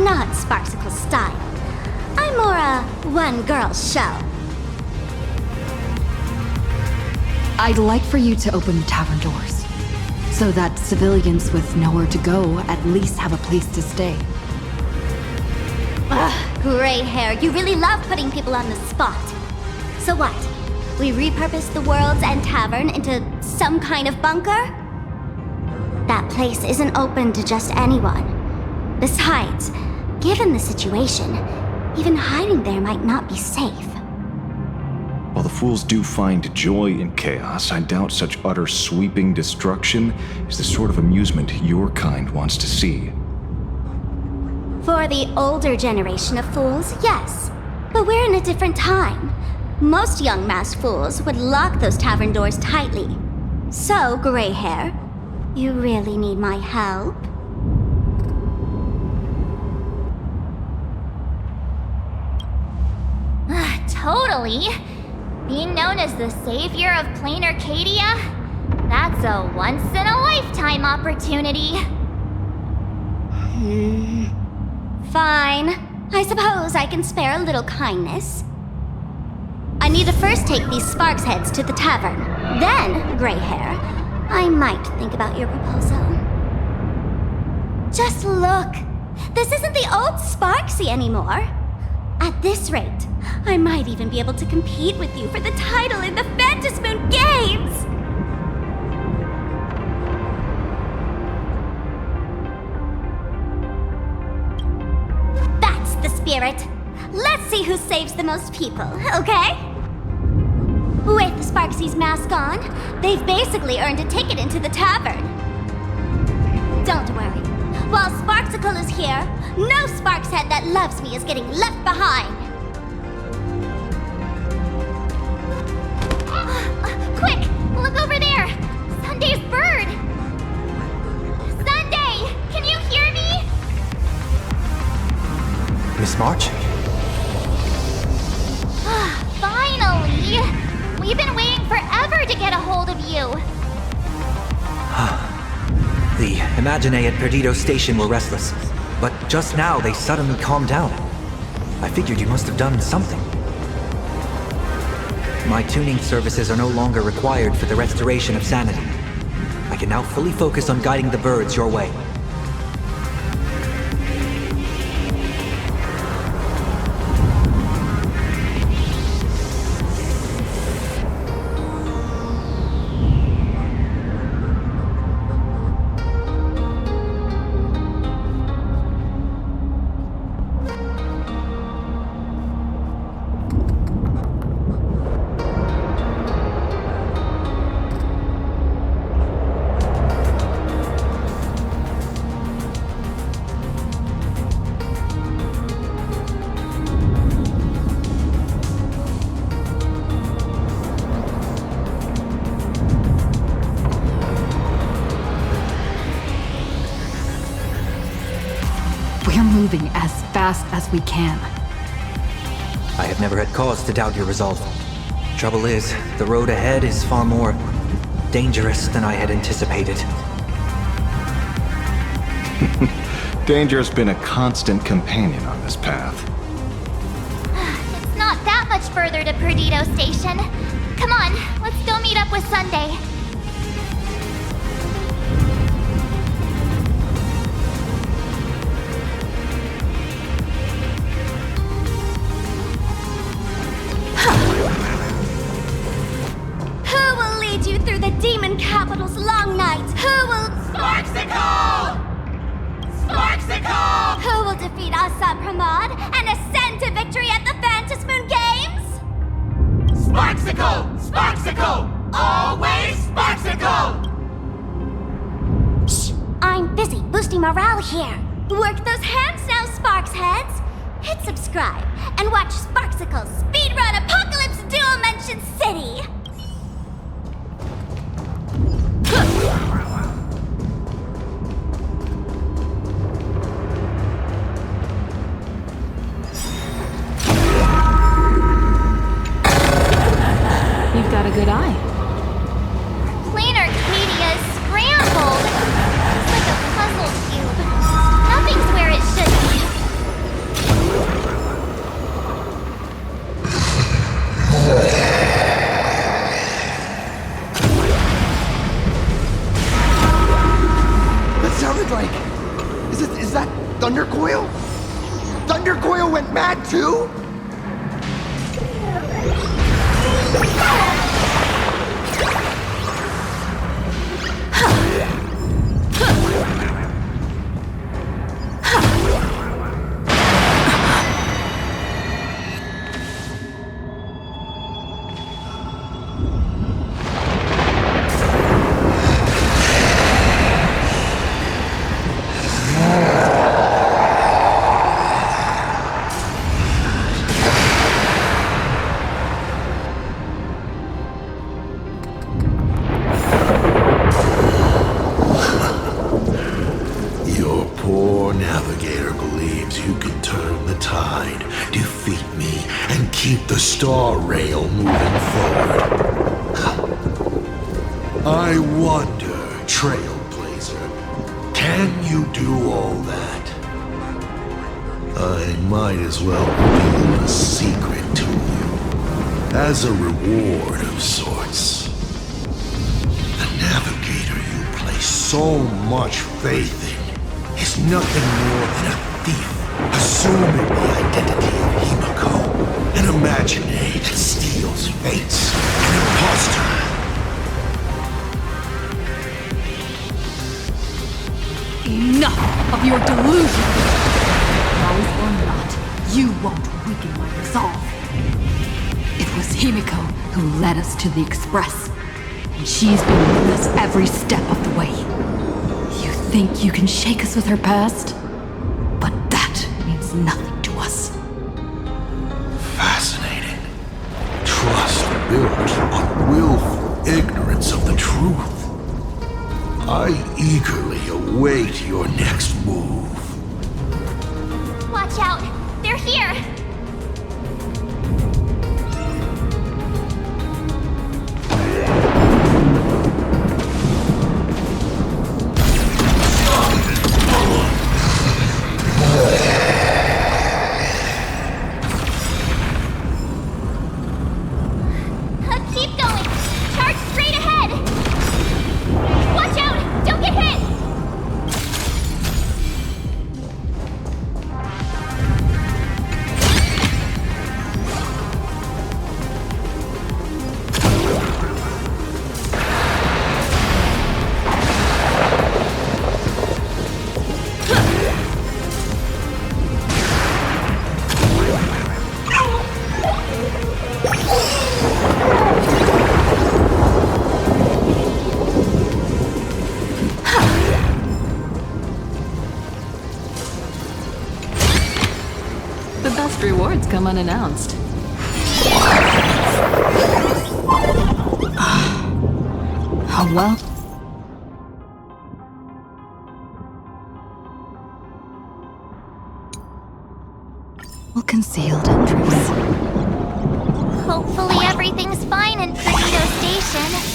Not Sparksicle style. I'm more a one-girl show. I'd like for you to open the tavern doors, so that civilians with nowhere to go at least have a place to stay. Ugh, gray hair, you really love putting people on the spot. So what? We repurpose the World's End Tavern into some kind of bunker? That place isn't open to just anyone. Besides, given the situation, even hiding there might not be safe. While the fools do find joy in chaos, I doubt such utter sweeping destruction is the sort of amusement your kind wants to see. For the older generation of fools, yes. But we're in a different time. Most young masked fools would lock those tavern doors tightly. So, gray hair, you really need my help? Totally. Being known as the savior of plain Arcadia? That's a once-in-a-lifetime opportunity. Fine. I suppose I can spare a little kindness. I need to first take these Sparks heads to the tavern. Then, gray hair, I might think about your proposal. Just look. This isn't the old Sparksy anymore. At this rate, I might even be able to compete with you for the title in the Phantasmoon Games! That's the spirit! Let's see who saves the most people, okay? With Sparksy's mask on, they've basically earned a ticket into the tavern. Don't worry. While Sparksicle is here, no Sparkshead that loves me is getting left behind. Quick! Look over there! Sunday's bird! Sunday! Can you hear me? Miss March? Finally! We've been waiting forever to get a hold of you. The Imaginae at Perdido Station were restless, but just now they suddenly calmed down. I figured you must have done something. My tuning services are no longer required for the restoration of sanity. I can now fully focus on guiding the birds your way. fast as we can. I have never had cause to doubt your resolve. Trouble is, the road ahead is far more dangerous than I had anticipated. Danger's been a constant companion on this path. It's not that much further to Perdido Station. Come on, let's go meet up with Sunday. Who will lead you through the demon capital's long night? Who will... Sparksicle! Sparksicle! Who will defeat Assad Pramod and ascend to victory at the Phantasmoon Games? Sparksicle! Sparksicle! Always Sparksicle! Shh! I'm busy boosting morale here. Work those hands now, Sparks heads. Hit subscribe and watch Sparksicle speedrun Apocalypse Dual Mention City. You've got a good eye. Planar Arcadia is scrambled. It's like a puzzle cube. Nothing's where it should be. That sounded like... Is that Thundercoil? Thundercoil went mad too? Your poor navigator believes you can turn the tide, defeat me, and keep the star rail moving forward. I wonder, Trailblazer, can you do all that? I might as well reveal a secret to you, as a reward of sorts. The navigator you place so much faith in is nothing more than a thief assuming the identity of Himiko, an imaginary that steals fates, an imposter. Enough of your delusion! Rise or not, you won't weaken my resolve. It was Himiko who led us to the Express, and she's been with us every step of the way. You think you can shake us with her past? But that means nothing to us. Fascinating. Trust built on willful ignorance of the truth. I eagerly await your next move. Watch out! They're here! Keep going! Charge straight ahead! Watch out! Don't get hit! The best rewards come unannounced. Oh well. concealed entrance. Hopefully everything's fine in Perdido Station.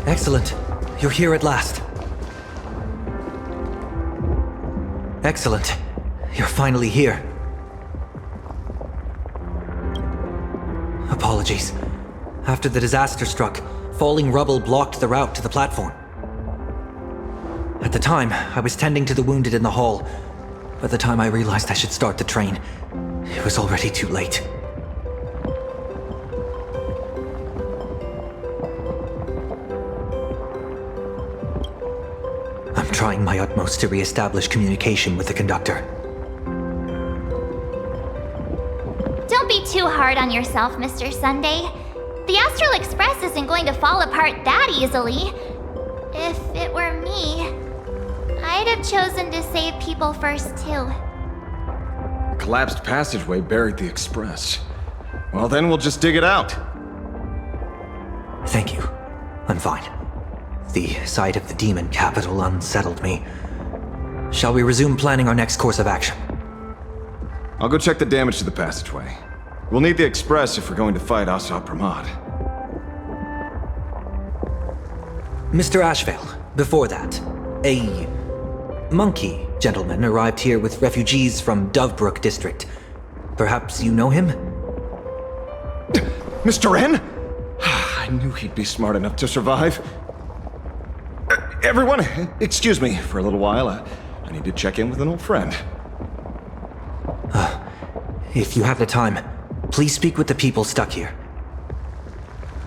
Excellent. You're here at last. Excellent. You're finally here. Apologies. After the disaster struck, falling rubble blocked the route to the platform. At the time, I was tending to the wounded in the hall. By the time I realized I should start the train, it was already too late. I'm trying my utmost to re-establish communication with the conductor. Don't be too hard on yourself, Mr. Sunday. The Astral Express isn't going to fall apart that easily. If it were me, I'd have chosen to save people first, too. The collapsed passageway buried the Express. Well, then we'll just dig it out. Thank you. I'm fine. The sight of the demon capital unsettled me. Shall we resume planning our next course of action? I'll go check the damage to the passageway. We'll need the Express if we're going to fight Asa Pramod. Mr. Ashvale, before that, a monkey gentleman arrived here with refugees from Dovebrook District. Perhaps you know him? Mr. N? I knew he'd be smart enough to survive. Everyone, excuse me for a little while. I need to check in with an old friend. If you have the time, please speak with the people stuck here.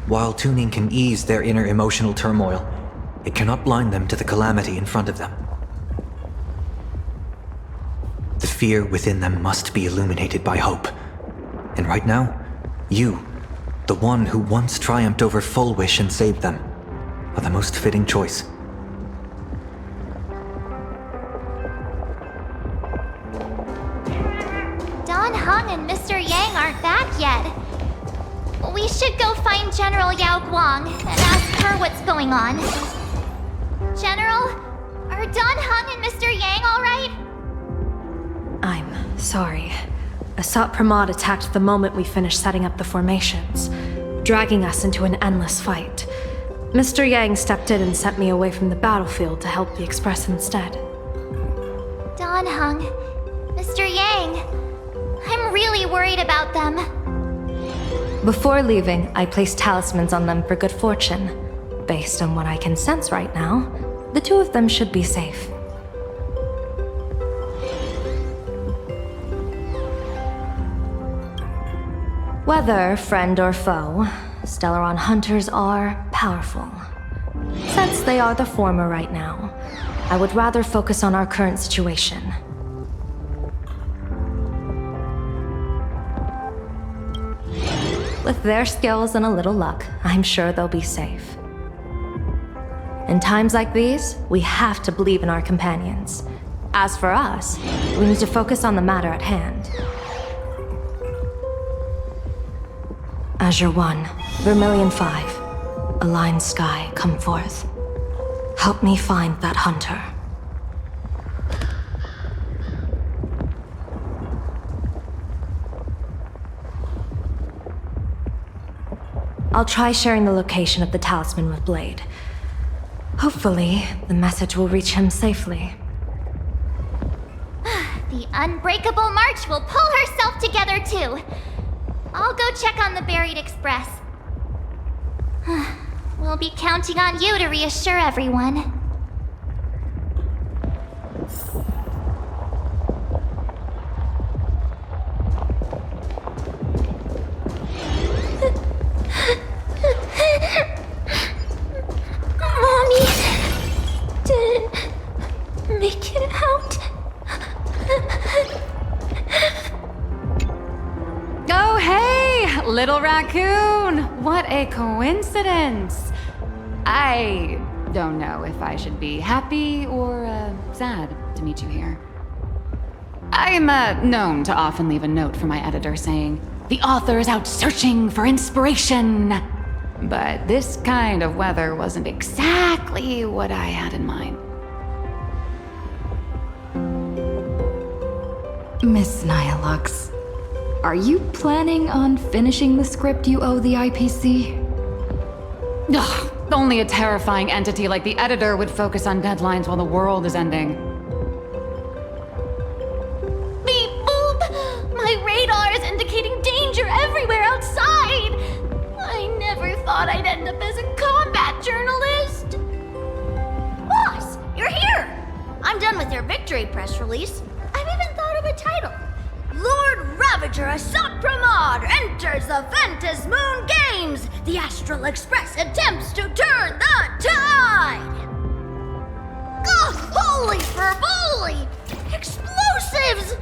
While tuning can ease their inner emotional turmoil, it cannot blind them to the calamity in front of them. The fear within them must be illuminated by hope. And right now, you, the one who once triumphed over Full Wish and saved them, are the most fitting choice. Don Hung and Mr. Yang aren't back yet. We should go find General Yao Guang and ask her what's going on. General, are Don Hung and Mr. Yang all right? I'm sorry. Asat Pramod attacked the moment we finished setting up the formations, dragging us into an endless fight. Mr. Yang stepped in and sent me away from the battlefield to help the Express instead. Don Hung, Mr. Yang, I'm really worried about them. Before leaving, I placed talismans on them for good fortune. Based on what I can sense right now, the two of them should be safe. Whether friend or foe, Stellaron hunters are powerful. Since they are the former right now, I would rather focus on our current situation. With their skills and a little luck, I'm sure they'll be safe. In times like these, we have to believe in our companions. As for us, we need to focus on the matter at hand. Measure 1, Vermilion 5. Aligned sky, come forth. Help me find that hunter. I'll try sharing the location of the talisman with Blade. Hopefully, the message will reach him safely. The Unbreakable March will pull herself together too. I'll go check on the buried express. We'll be counting on you to reassure everyone. Mommy didn't make it out. Oh, hey, little raccoon! What a coincidence! I don't know if I should be happy or sad to meet you here. I'm known to often leave a note for my editor saying, "The author is out searching for inspiration." But this kind of weather wasn't exactly what I had in mind. Miss Nihilux, are you planning on finishing the script you owe the IPC? Ugh, only a terrifying entity like the editor would focus on deadlines while the world is ending. Beep boop! My radar is indicating danger everywhere outside! I never thought I'd end up as a combat journalist! Boss, you're here! I'm done with your victory press release. I've even thought of a title. Lord Ravager Assault Pramod enters the Ventus Moon Games! The Astral Express attempts to turn the tide! Oh, holy fervoli! Explosives!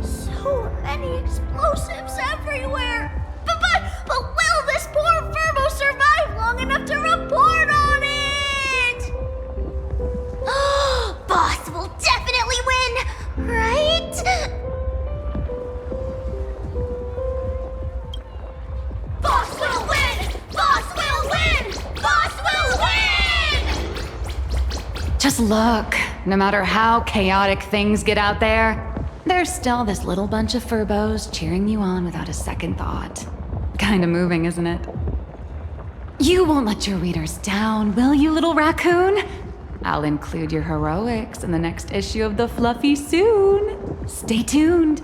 So many explosives everywhere! But will this poor Verbo survive long enough to report on it? Boss will definitely win, right? Boss will win! Boss will win! Boss will win! Just look, no matter how chaotic things get out there, there's still this little bunch of furbos cheering you on without a second thought. Kinda moving, isn't it? You won't let your readers down, will you, little raccoon? I'll include your heroics in the next issue of The Fluffy soon. Stay tuned.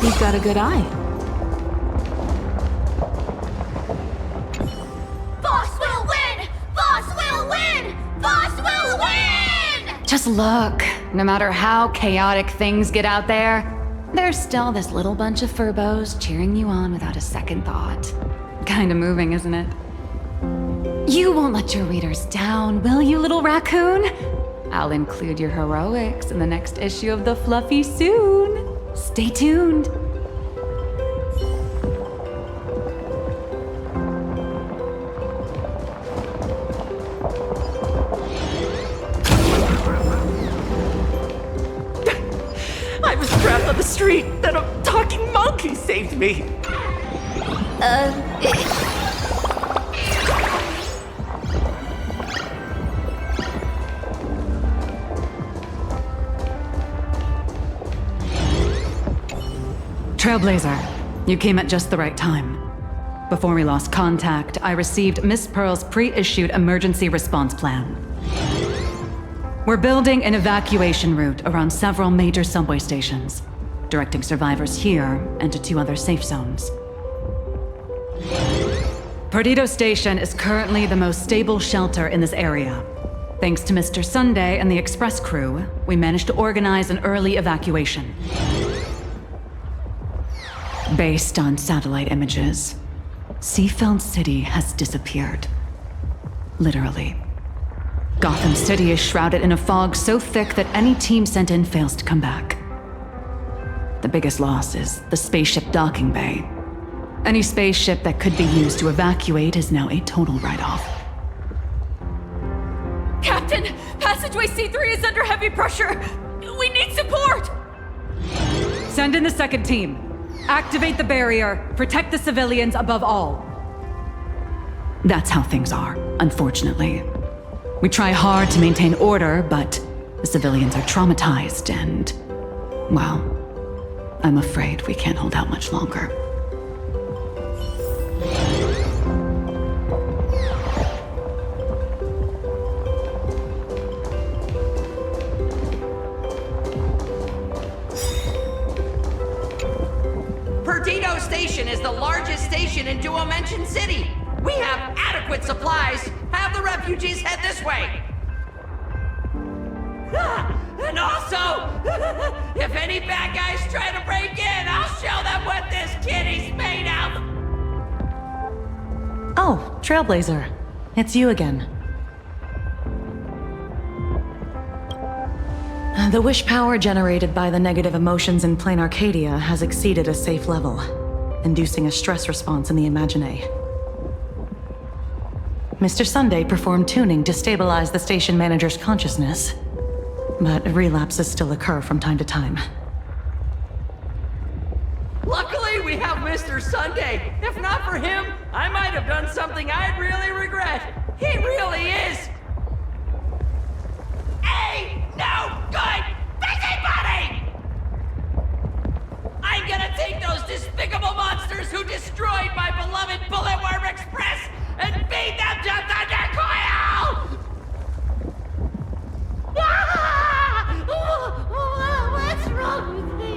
You've got a good eye. Boss will win! Boss will win! Boss will win! Just look, no matter how chaotic things get out there, there's still this little bunch of furbos cheering you on without a second thought. Kinda moving, isn't it? You won't let your readers down, will you, little raccoon? I'll include your heroics in the next issue of The Fluffy soon. Stay tuned. I was trapped on the street, then a talking monkey saved me. Trailblazer, you came at just the right time. Before we lost contact, I received Miss Pearl's pre-issued emergency response plan. We're building an evacuation route around several major subway stations, directing survivors here and to 2 other safe zones. Perdido Station is currently the most stable shelter in this area. Thanks to Mr. Sunday and the express crew, we managed to organize an early evacuation. Based on satellite images, Seafeld City has disappeared. Literally. Gotham City is shrouded in a fog so thick that any team sent in fails to come back. The biggest loss is the spaceship docking bay. Any spaceship that could be used to evacuate is now a total write-off. Captain, passageway C3 is under heavy pressure. We need support! Send in the second team. Activate the barrier. Protect the civilians above all. That's how things are, unfortunately. We try hard to maintain order, but the civilians are traumatized and, well, I'm afraid we can't hold out much longer. Perdido Station is the largest station in Dual-Mention City. We have adequate supplies. Have the refugees head this way. And also, if any bad guys try to break in, I'll show them what this kitty's made of. Oh, Trailblazer. It's you again. The wish power generated by the negative emotions in Plane Arcadia has exceeded a safe level, inducing a stress response in the Imagine. Mr. Sunday performed tuning to stabilize the station manager's consciousness, but relapses still occur from time to time. Luckily, we have Mr. Sunday. If not for him, I might have done something I'd really regret. He really is a no good busybody! I'm gonna take those despicable monsters who destroyed my beloved Bulletworm Express and feed them to Thundercoil! What's wrong with me?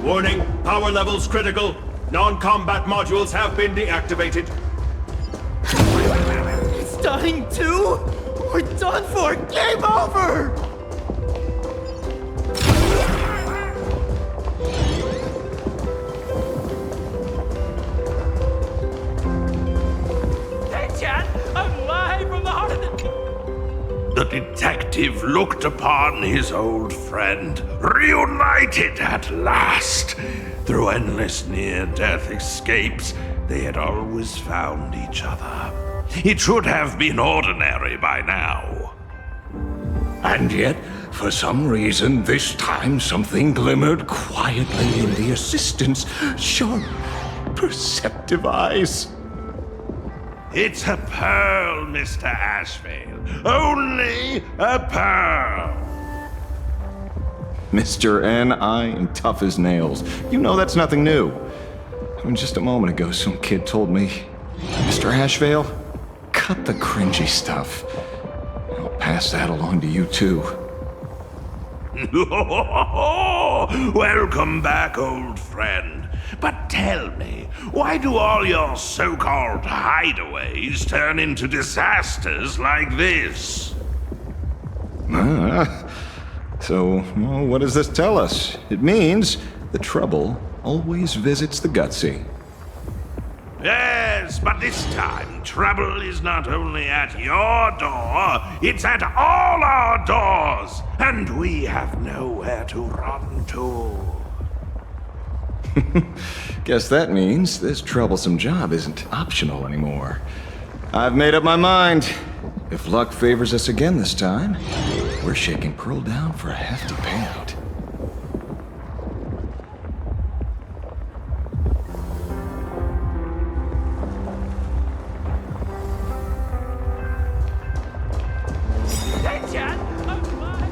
Warning, power levels critical. Non-combat modules have been deactivated. It's dying too? We're done for! Game over! Hey, Chad! I'm live from the heart of The detective looked upon his old friend, reunited at last. Through endless near-death escapes, they had always found each other. It should have been ordinary by now. And yet, for some reason, this time something glimmered quietly in the assistant's sharp, perceptive eyes. It's a pearl, Mr. Ashvale. Only a pearl. Mr. N, I am tough as nails. You know that's nothing new. I mean, just a moment ago, some kid told me, Mr. Ashvale, cut the cringy stuff. I'll pass that along to you, too. Welcome back, old friend. But tell me, why do all your so-called hideaways turn into disasters like this? So, well, what does this tell us? It means the trouble always visits the gutsy. Yes, but this time, trouble is not only at your door, it's at all our doors, and we have nowhere to run to. Guess that means this troublesome job isn't optional anymore. I've made up my mind. If luck favors us again this time, we're shaking Pearl down for a hefty payout. Hey, Chad! I'm live!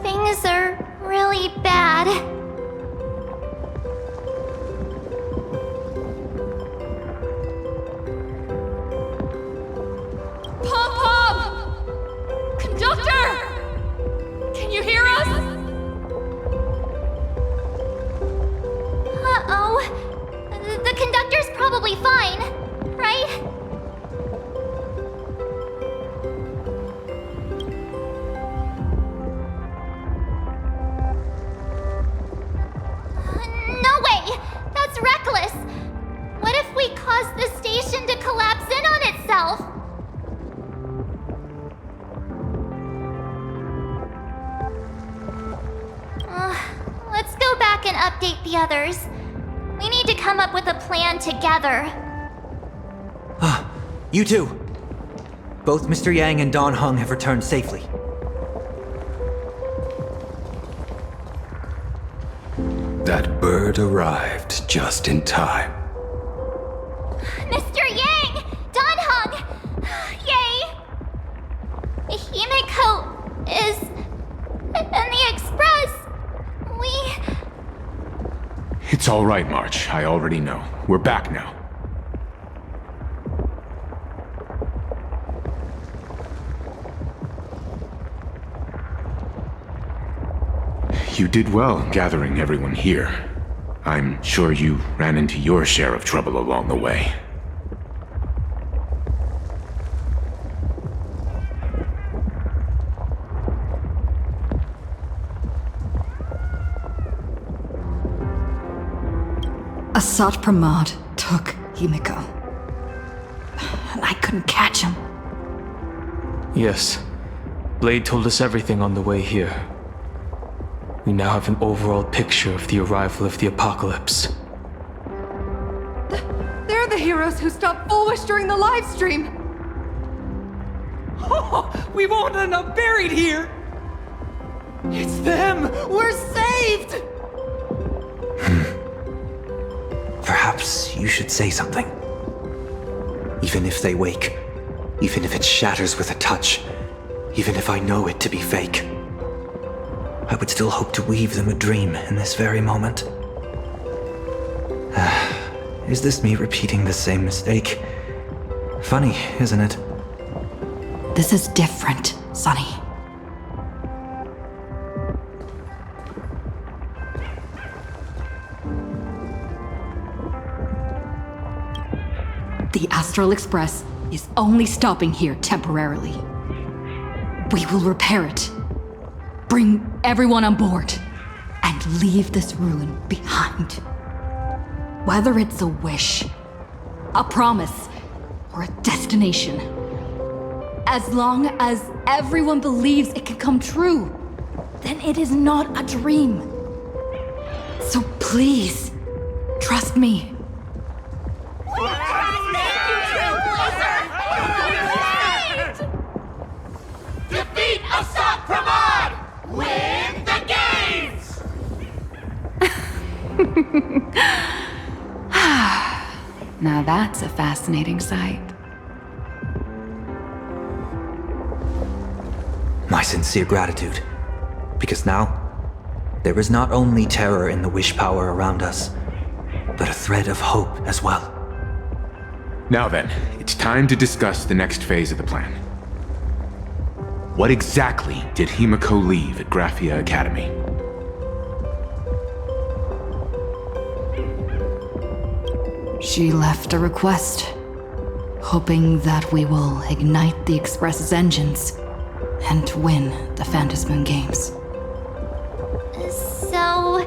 Things probably fine, right? No way! That's reckless! What if we cause the station to collapse in on itself? Let's go back and update the others. We need to come up with a plan together. You two! Both Mr. Yang and Don Hung have returned safely. That bird arrived just in time. Mr. Yang! Don Hung! Yay! Himiko is... in the Express! It's all right, March. I already know. We're back now. You did well gathering everyone here. I'm sure you ran into your share of trouble along the way. Asat Pramod took Himiko. And I couldn't catch him. Yes. Blade told us everything on the way here. We now have an overall picture of the arrival of the apocalypse. They're the heroes who stopped Fulwish during the live stream. Oh, we won't end up buried here! It's them! We're saved! Perhaps you should say something. Even if they wake, even if it shatters with a touch, even if I know it to be fake, I would still hope to weave them a dream in this very moment. Is this me repeating the same mistake? Funny, isn't it? This is different, Sonny. The Astral Express is only stopping here temporarily. We will repair it, bring everyone on board, and leave this ruin behind. Whether it's a wish, a promise, or a destination, as long as everyone believes it can come true, then it is not a dream. So please, trust me. Defeat Asat Pramod! Win the games! Now that's a fascinating sight. My sincere gratitude. Because now, there is not only terror in the wish power around us, but a thread of hope as well. Now then, it's time to discuss the next phase of the plan. What exactly did Himiko leave at Graphia Academy? She left a request, hoping that we will ignite the Express's engines and win the Phantasmoon Games. So,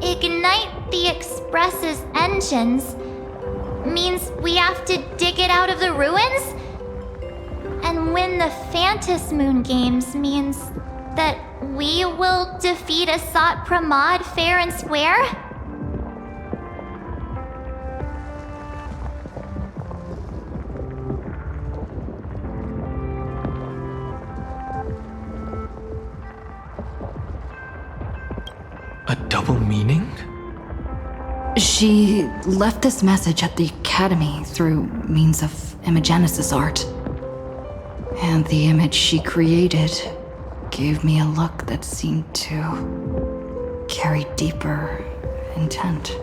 ignite the Express's engines means we have to dig it out of the ruins? And win the Phantasmoon Games means that we will defeat Asat Pramod fair and square? A double meaning? She left this message at the Academy through means of Imogenesis art. And the image she created gave me a look that seemed to carry deeper intent.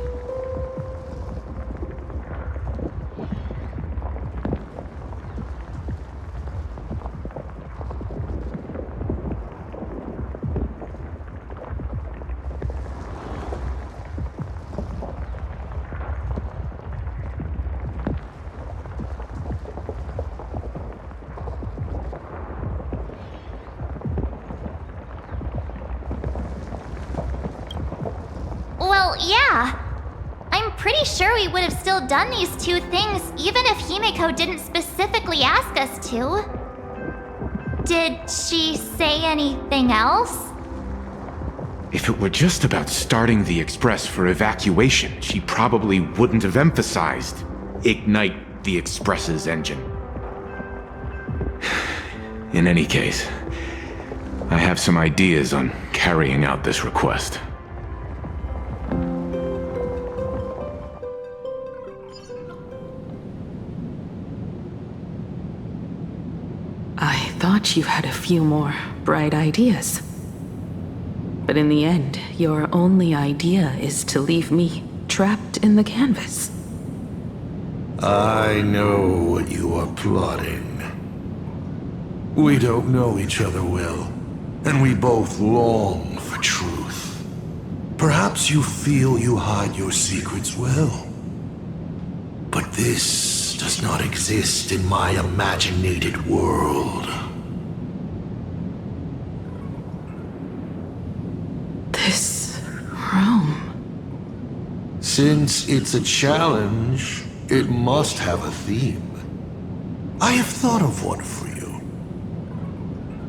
Well, yeah. I'm pretty sure we would have still done these two things even if Himiko didn't specifically ask us to. Did she say anything else? If it were just about starting the Express for evacuation, she probably wouldn't have emphasized ignite the Express's engine. In any case, I have some ideas on carrying out this request. I thought you had a few more bright ideas. But in the end, your only idea is to leave me trapped in the canvas. I know what you are plotting. We don't know each other well, and we both long for truth. Perhaps you feel you hide your secrets well. But this does not exist in my imaginated world. This room. Since it's a challenge, it must have a theme. I have thought of one for you.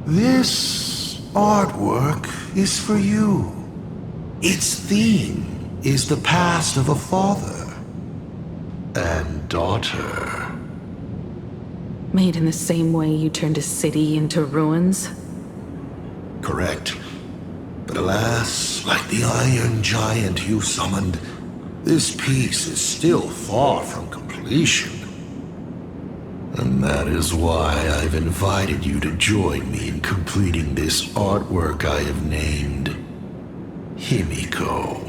This artwork is for you. Its theme is the past of a father and daughter. Made in the same way you turned a city into ruins? Correct. But alas, like the iron giant you summoned, this piece is still far from completion. And that is why I've invited you to join me in completing this artwork I have named Himiko.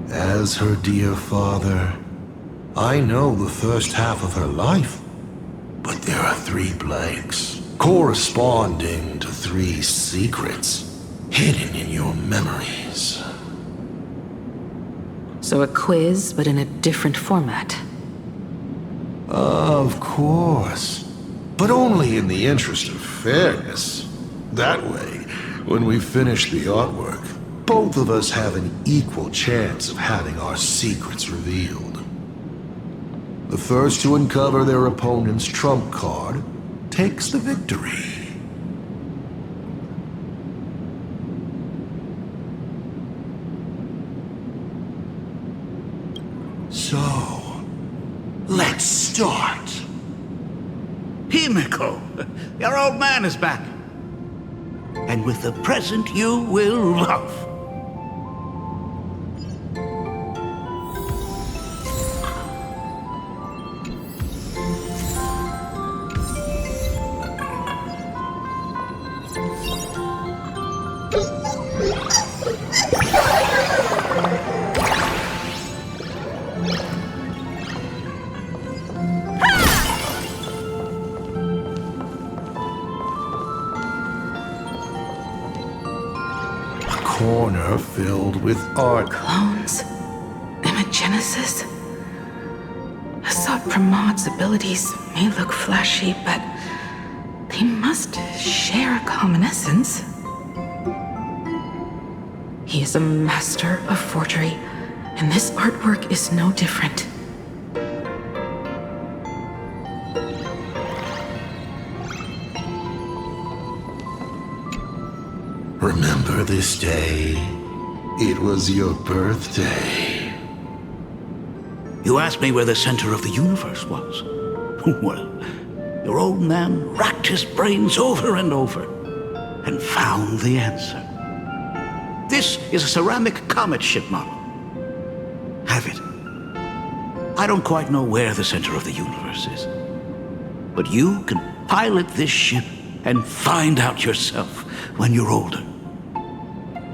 As her dear father, I know the first half of her life, but there are 3 blanks, corresponding to 3 secrets hidden in your memories. So a quiz, but in a different format. Of course. But only in the interest of fairness. That way, when we finish the artwork, both of us have an equal chance of having our secrets revealed. The first to uncover their opponent's trump card takes the victory. So, let's start. Himiko, your old man is back. And with the present you will love. Corner filled with art. Clones? Imagenesis? Assault Pramod's abilities may look flashy, but they must share a common essence. He is a master of forgery, and this artwork is no different. Remember this day? It was your birthday. You asked me where the center of the universe was. Well, your old man racked his brains over and over and found the answer. This is a ceramic comet ship model. Have it. I don't quite know where the center of the universe is, but you can pilot this ship and find out yourself when you're older.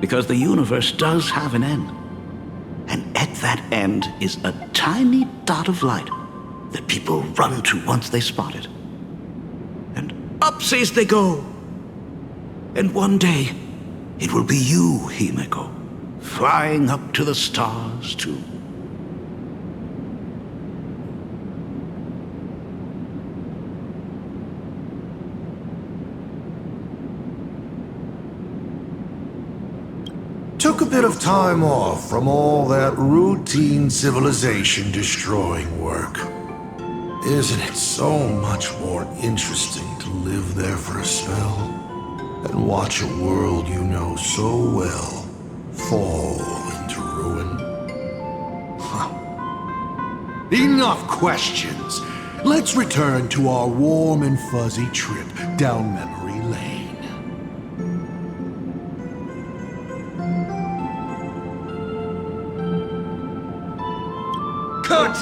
Because the universe does have an end. And at that end is a tiny dot of light that people run to once they spot it. And upsies they go. And one day, it will be you, Himiko, flying up to the stars too. took a bit of time off from all that routine civilization-destroying work. Isn't it so much more interesting to live there for a spell and watch a world you know so well fall into ruin? Huh. Enough questions. Let's return to our warm and fuzzy trip down memory lane. Cut!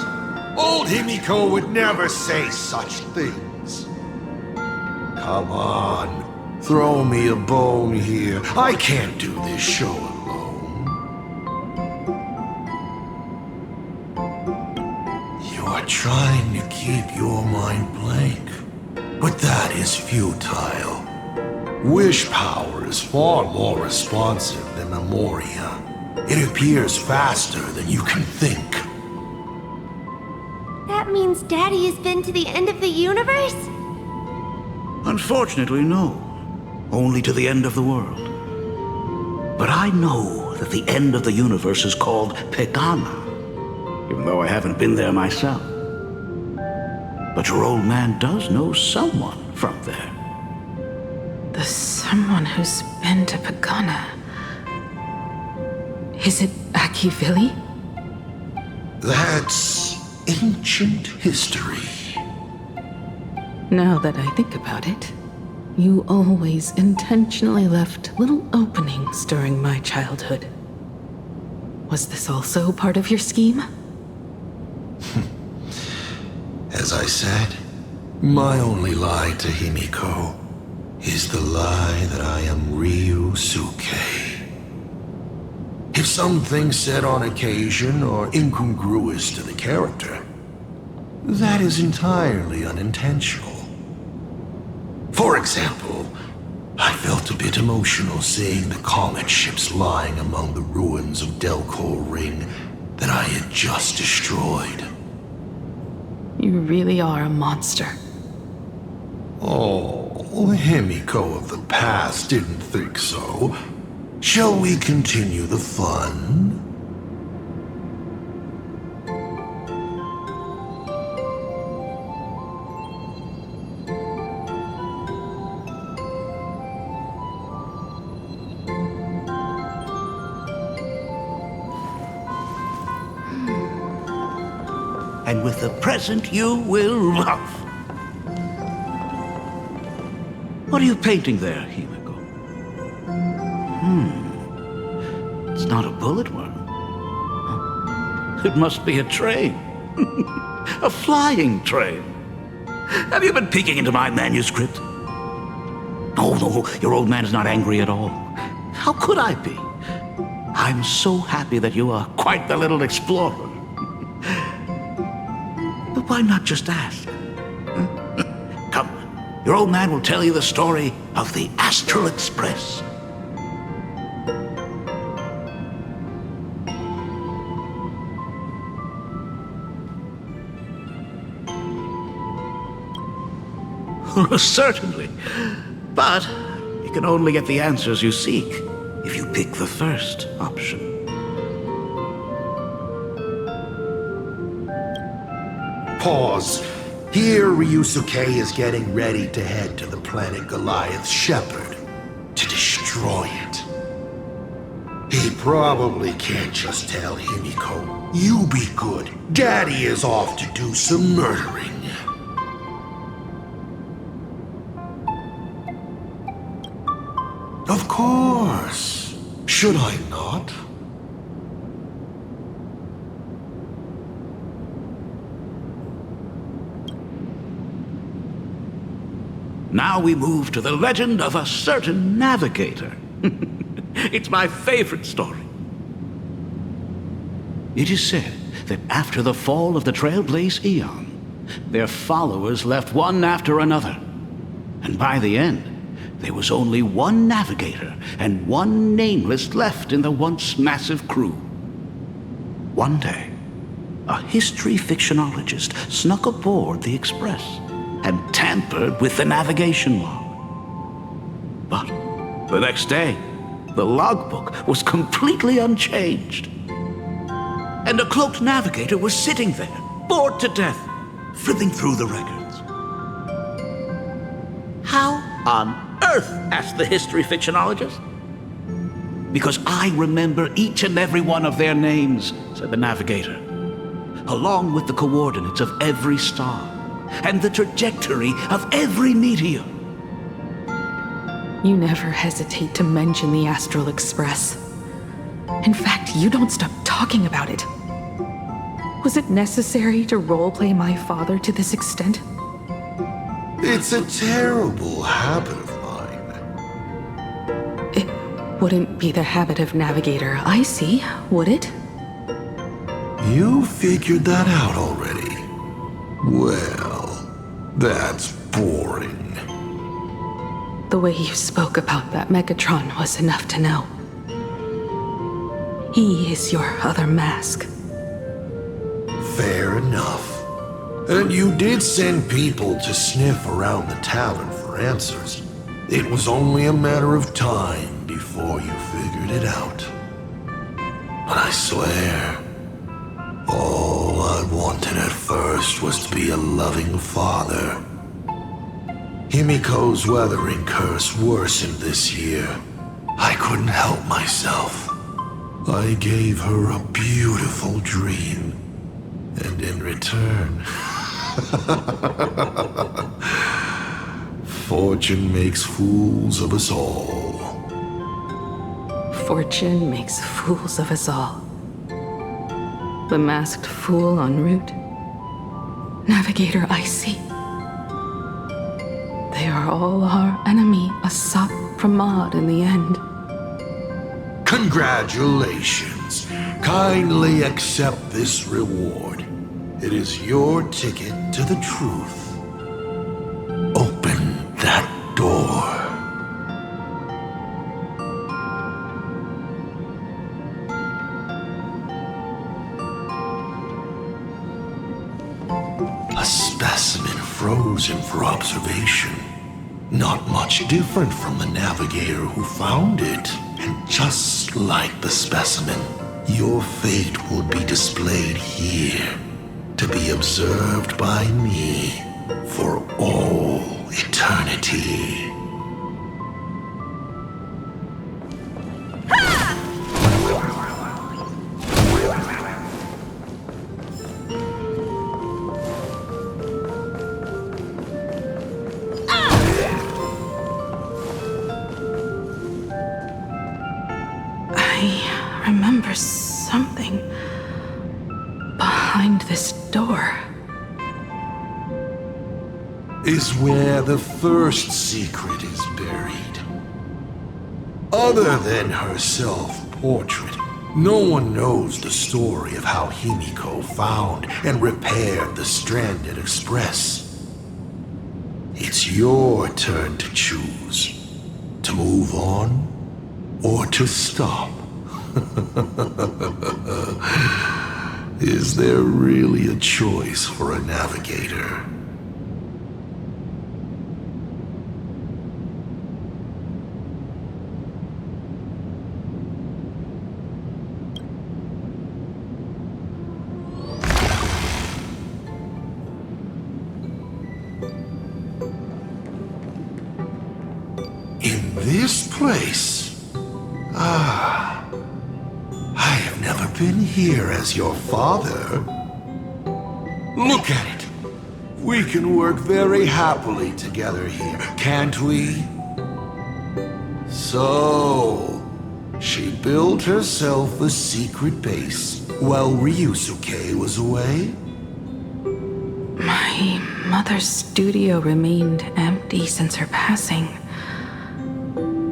Old Himiko would never say such things. Come on, throw me a bone here. I can't do this show alone. You are trying to keep your mind blank, but that is futile. Wish power is far more responsive than Memoria. It appears faster than you can think. That means Daddy has been to the end of the universe? Unfortunately, no. Only to the end of the world. But I know that the end of the universe is called Pegana, even though I haven't been there myself. But your old man does know someone from there. The someone who's been to Pagana. Is it Akivili? That's ancient history. Now that I think about it, you always intentionally left little openings during my childhood. Was this also part of your scheme? As I said, my only lie to Himiko is the lie that I am Ryusuke. If something said on occasion are incongruous to the character, that is entirely unintentional. For example, I felt a bit emotional seeing the comet ships lying among the ruins of Delcor Ring that I had just destroyed. You really are a monster. Oh, Himiko of the past didn't think so. Shall we continue the fun? And with the present you will love. What are you painting there, Himiko? It's not a bullet wound. It must be a train. A flying train. Have you been peeking into my manuscript? No, your old man is not angry at all. How could I be? I'm so happy that you are quite the little explorer. But why not just ask? Come, your old man will tell you the story of the Astral Express. Certainly. But you can only get the answers you seek if you pick the first option. Pause. Here, Ryusuke is getting ready to head to the planet Goliath's Shepherd to destroy it. He probably can't just tell Himiko, "You be good. Daddy is off to do some murdering." Of course. Should I not? Now we move to the legend of a certain navigator. It's my favorite story. It is said that after the fall of the Trailblaze Eon, their followers left one after another. And by the end, there was only one navigator and one nameless left in the once massive crew. One day, a history fictionologist snuck aboard the Express and tampered with the navigation log. But the next day, The logbook was completely unchanged. And a cloaked navigator was sitting there, bored to death, flipping through the records. How on earth? Asked the history fictionologist. Because I remember each and every one of their names, said the navigator, along with the coordinates of every star and the trajectory of every meteor. You never hesitate to mention the Astral Express. In fact, you don't stop talking about it. Was it necessary to roleplay my father to this extent? It's a terrible habit of mine. It wouldn't be the habit of Navigator Icy, would it? You figured that out already. Well, that's boring. The way you spoke about that Megatron was enough to know. He is your other mask. Fair enough. And you did send people to sniff around the tavern for answers. It was only a matter of time before you figured it out. But I swear, all I wanted at first was to be a loving father. Himiko's weathering curse worsened this year. I couldn't help myself. I gave her a beautiful dream. And in return, fortune makes fools of us all. Fortune makes fools of us all. The masked fool en route. Navigator Icy. They are all our enemy, Asap Pramod in the end. Congratulations. Kindly accept this reward. It is your ticket to the truth. Open that door. A specimen frozen for observation. Not much different from the navigator who found it. And just like the specimen, your fate will be displayed here, to be observed by me for all eternity. I remember something behind this door. Is where the first secret is buried. Other than her self-portrait, no one knows the story of how Himiko found and repaired the stranded express. It's your turn to choose. To move on or to stop. Is there really a choice for a navigator? In this place? I have never been here as your father. Look at it. We can work very happily together here, can't we? So, she built herself a secret base while Ryusuke was away? My mother's studio remained empty since her passing.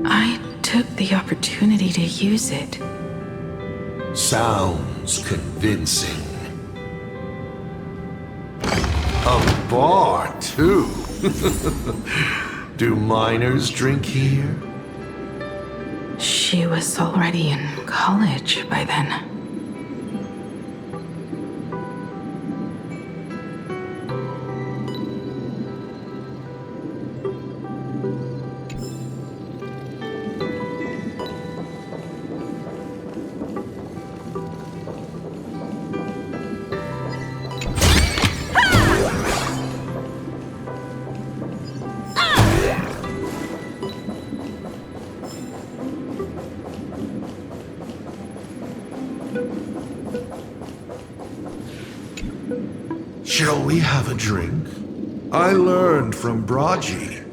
I took the opportunity to use it. Sounds convincing. A bar, too. Do minors drink here? She was already in college by then. Shall we have a drink? I learned from Braji.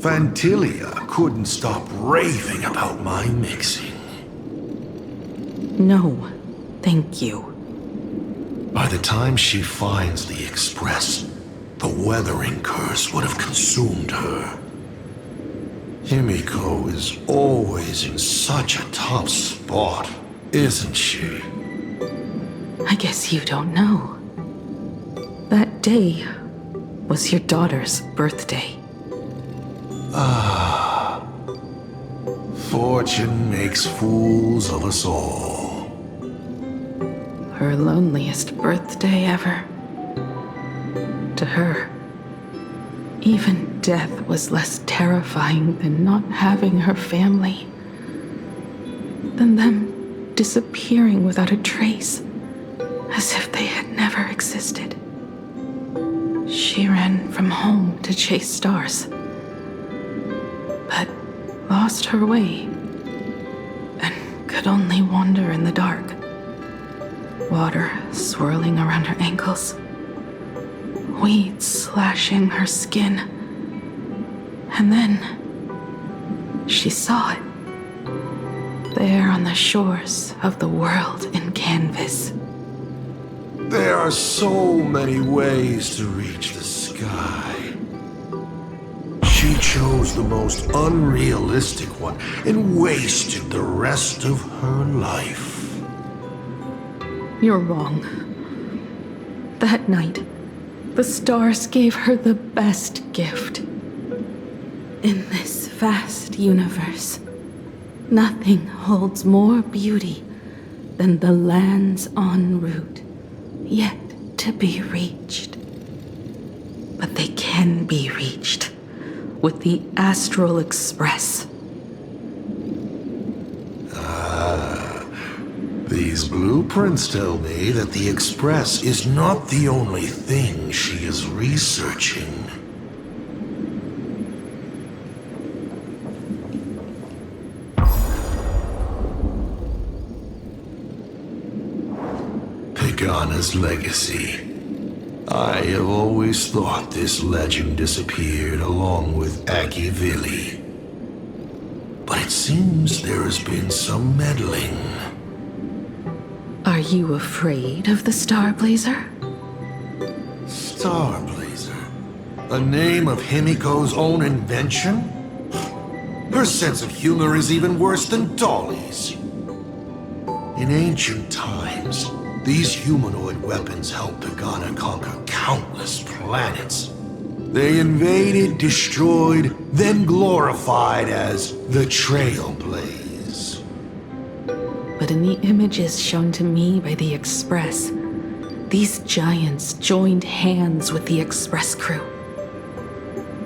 Fantilia couldn't stop raving about my mixing. No, thank you. By the time she finds the Express, the weathering curse would have consumed her. Himiko is always in such a top spot, isn't she? I guess you don't know. That day was your daughter's birthday. Ah. Fortune makes fools of us all. Her loneliest birthday ever. To her, even death was less terrifying than not having her family. Than them disappearing without a trace, as if they had never existed. She ran from home to chase stars, but lost her way and could only wander in the dark. Water swirling around her ankles, weeds slashing her skin, and then she saw it, there on the shores of the world in canvas. There are so many ways to reach the sky. She chose the most unrealistic one and wasted the rest of her life. You're wrong. That night, the stars gave her the best gift. In this vast universe, nothing holds more beauty than the lands en route, yet to be reached. But they can be reached with the Astral Express. These blueprints tell me that the Express is not the only thing she is researching. Pagana's legacy. I have always thought this legend disappeared along with Akivili. But it seems there has been some meddling. Are you afraid of the Starblazer? Starblazer? A name of Himiko's own invention? Her sense of humor is even worse than Dolly's. In ancient times, these humanoid weapons helped Pagana conquer countless planets. They invaded, destroyed, then glorified as the Trailblaze. But in the images shown to me by the Express, these giants joined hands with the Express crew.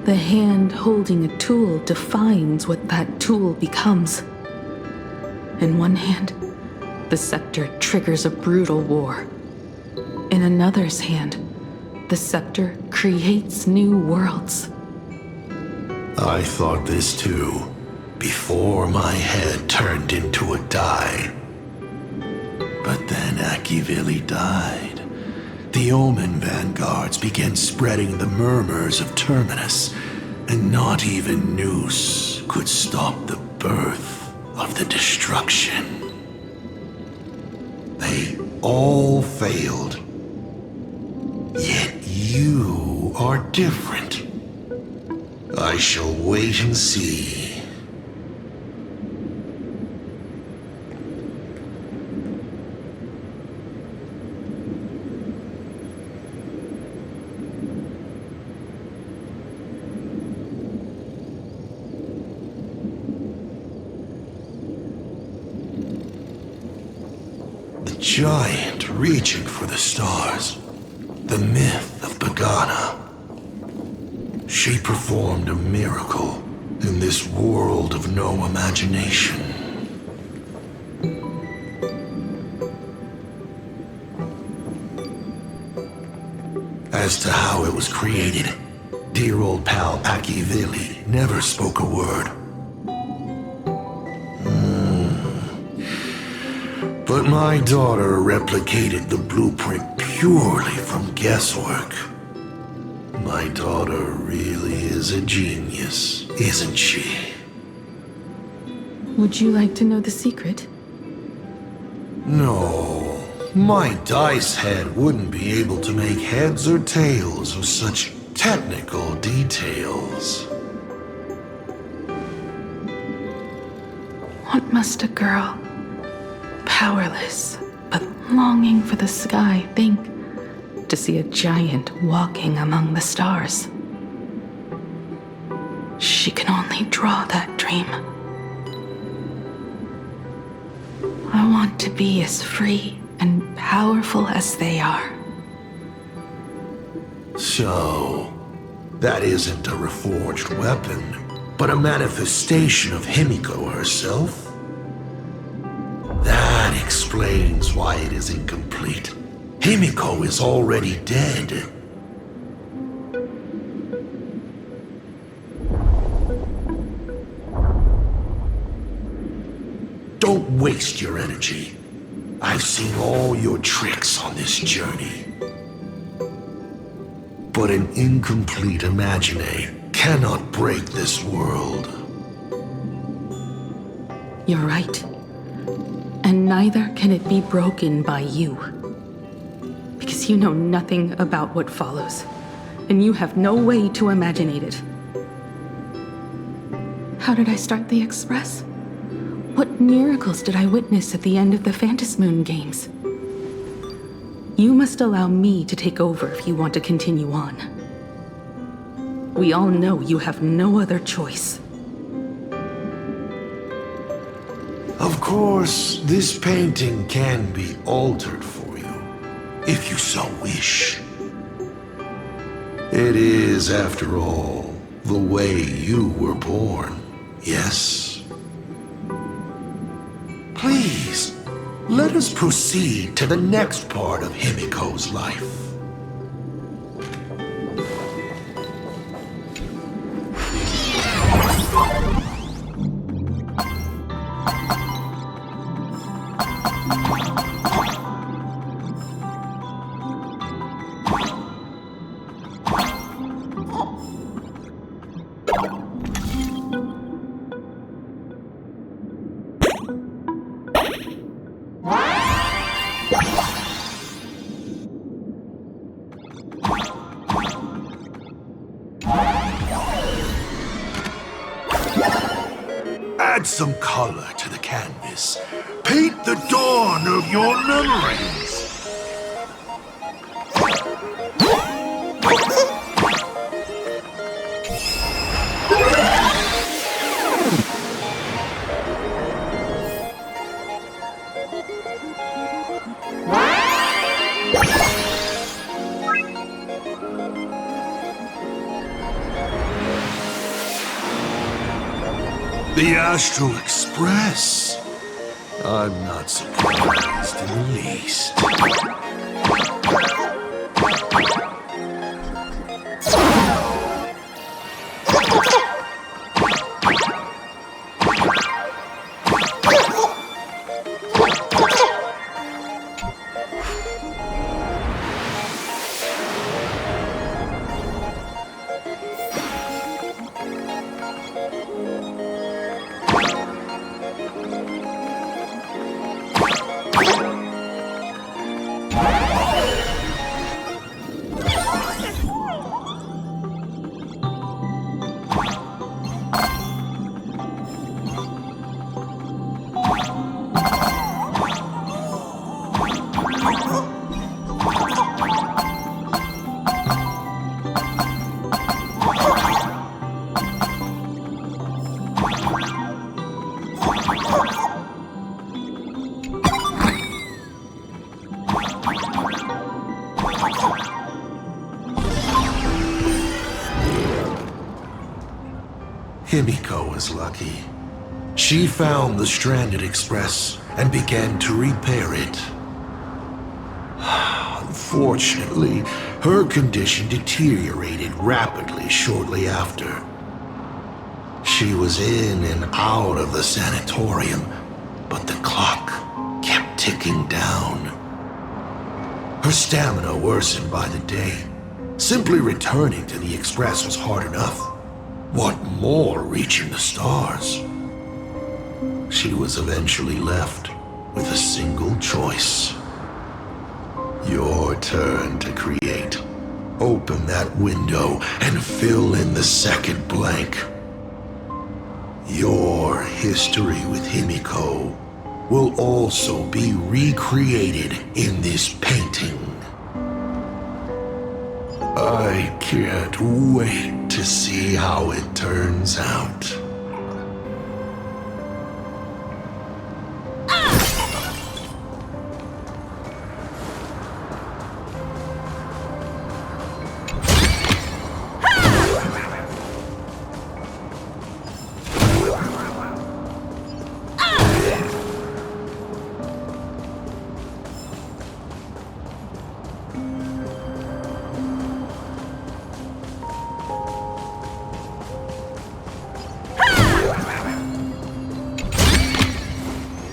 The hand holding a tool defines what that tool becomes. In one hand, the scepter triggers a brutal war. In another's hand, the scepter creates new worlds. I thought this too, before my head turned into a die. But then Akivili died. The Omen vanguards began spreading the murmurs of Terminus, and not even Noose could stop the birth of the destruction. They all failed. Yet you are different. I shall wait and see. Giant reaching for the stars. The myth of Pagana. She performed a miracle in this world of no imagination. As to how it was created, dear old pal Akivili never spoke a word. But my daughter replicated the blueprint purely from guesswork. My daughter really is a genius, isn't she? Would you like to know the secret? No, my dice head wouldn't be able to make heads or tails of such technical details. What must a girl, powerless but longing for the sky, think to see a giant walking among the stars? She can only draw that dream. I want to be as free and powerful as they are. So, that isn't a reforged weapon, but a manifestation of Himiko herself? That explains why it is incomplete. Himiko is already dead. Don't waste your energy. I've seen all your tricks on this journey. But an incomplete Imagine cannot break this world. You're right. And neither can it be broken by you. Because you know nothing about what follows, and you have no way to imagine it. How did I start the Express? What miracles did I witness at the end of the Phantasmoon games? You must allow me to take over if you want to continue on. We all know you have no other choice. Of course, this painting can be altered for you, if you so wish. It is, after all, the way you were born, yes? Please, let us proceed to the next part of Himiko's life. Add some color to the canvas. Paint the dawn of your memories. The Astral Express. I'm not surprised in the least. Himiko was lucky. She found the stranded express and began to repair it. Unfortunately, her condition deteriorated rapidly shortly after. She was in and out of the sanatorium, but the clock kept ticking down. Her stamina worsened by the day. Simply returning to the Express was hard enough. What more reaching the stars? She was eventually left with a single choice. Your turn to create. Open that window and fill in the second blank. Your history with Himiko will also be recreated in this painting. I can't wait to see how it turns out.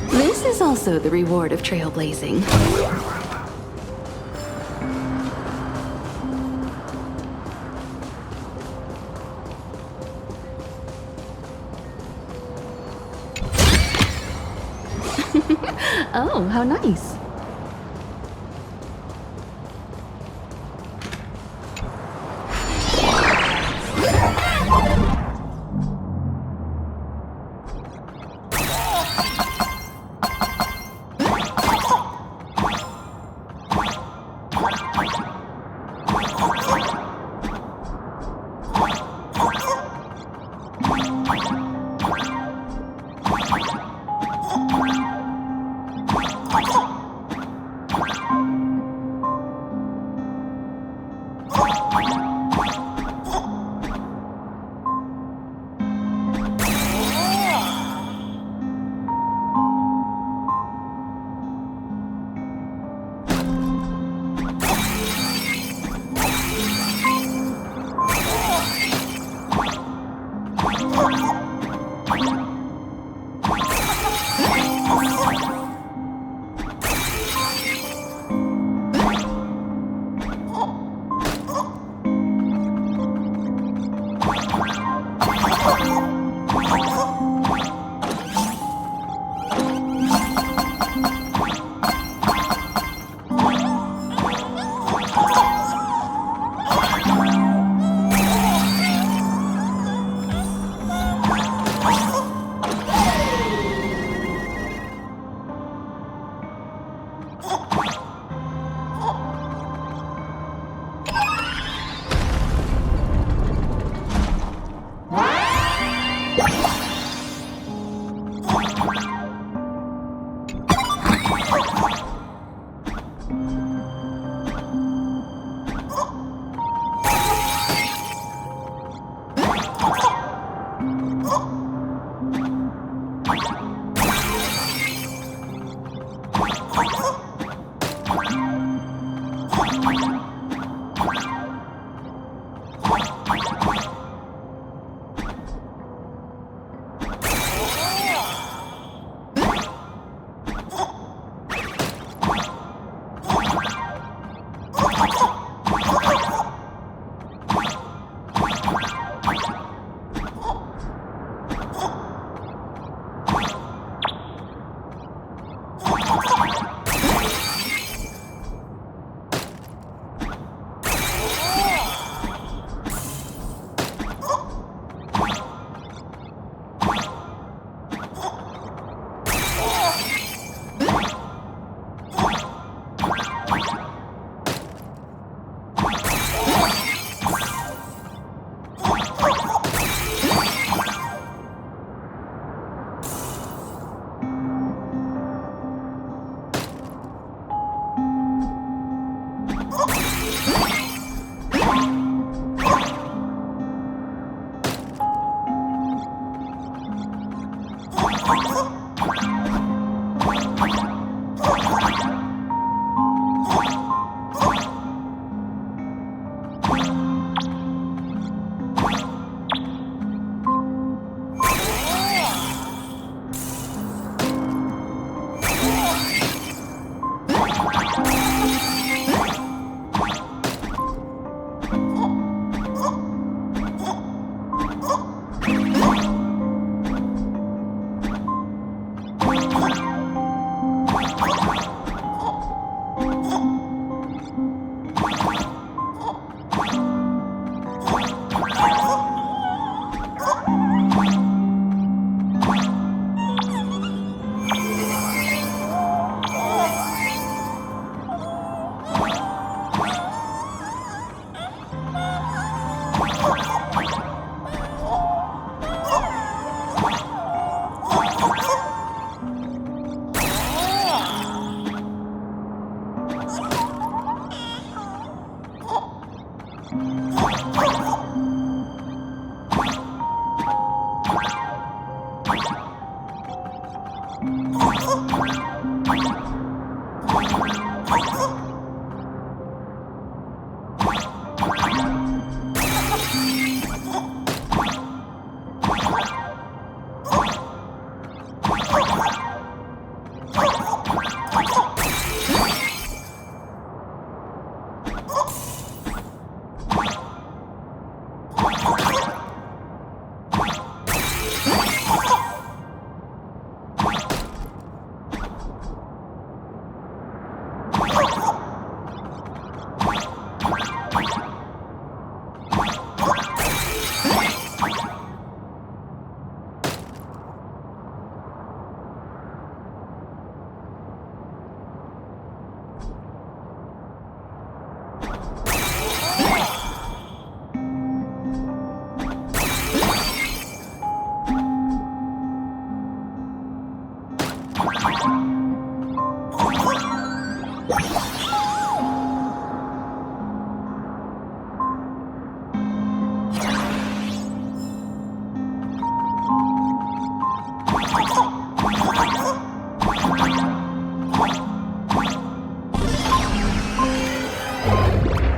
This is also the reward of trailblazing. Oh, how nice.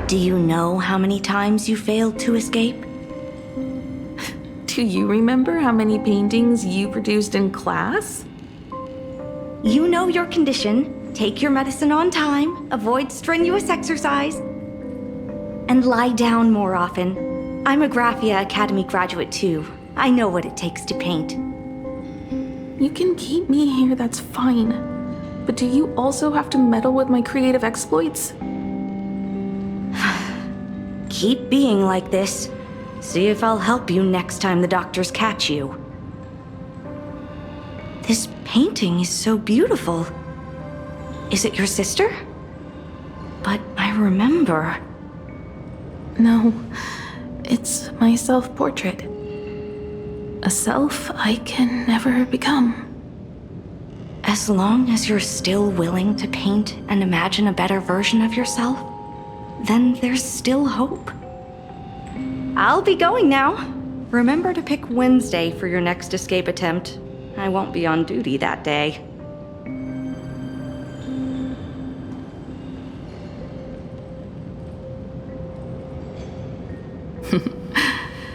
Do you know how many times you failed to escape? Do you remember how many paintings you produced in class? You know your condition. Take your medicine on time, avoid strenuous exercise, and lie down more often. I'm a Graphia Academy graduate too. I know what it takes to paint. You can keep me here, that's fine. But do you also have to meddle with my creative exploits? Keep being like this. See if I'll help you next time the doctors catch you. This painting is so beautiful. Is it your sister? But I remember. No, it's my self-portrait. A self I can never become. As long as you're still willing to paint and imagine a better version of yourself, then there's still hope. I'll be going now. Remember to pick Wednesday for your next escape attempt. I won't be on duty that day.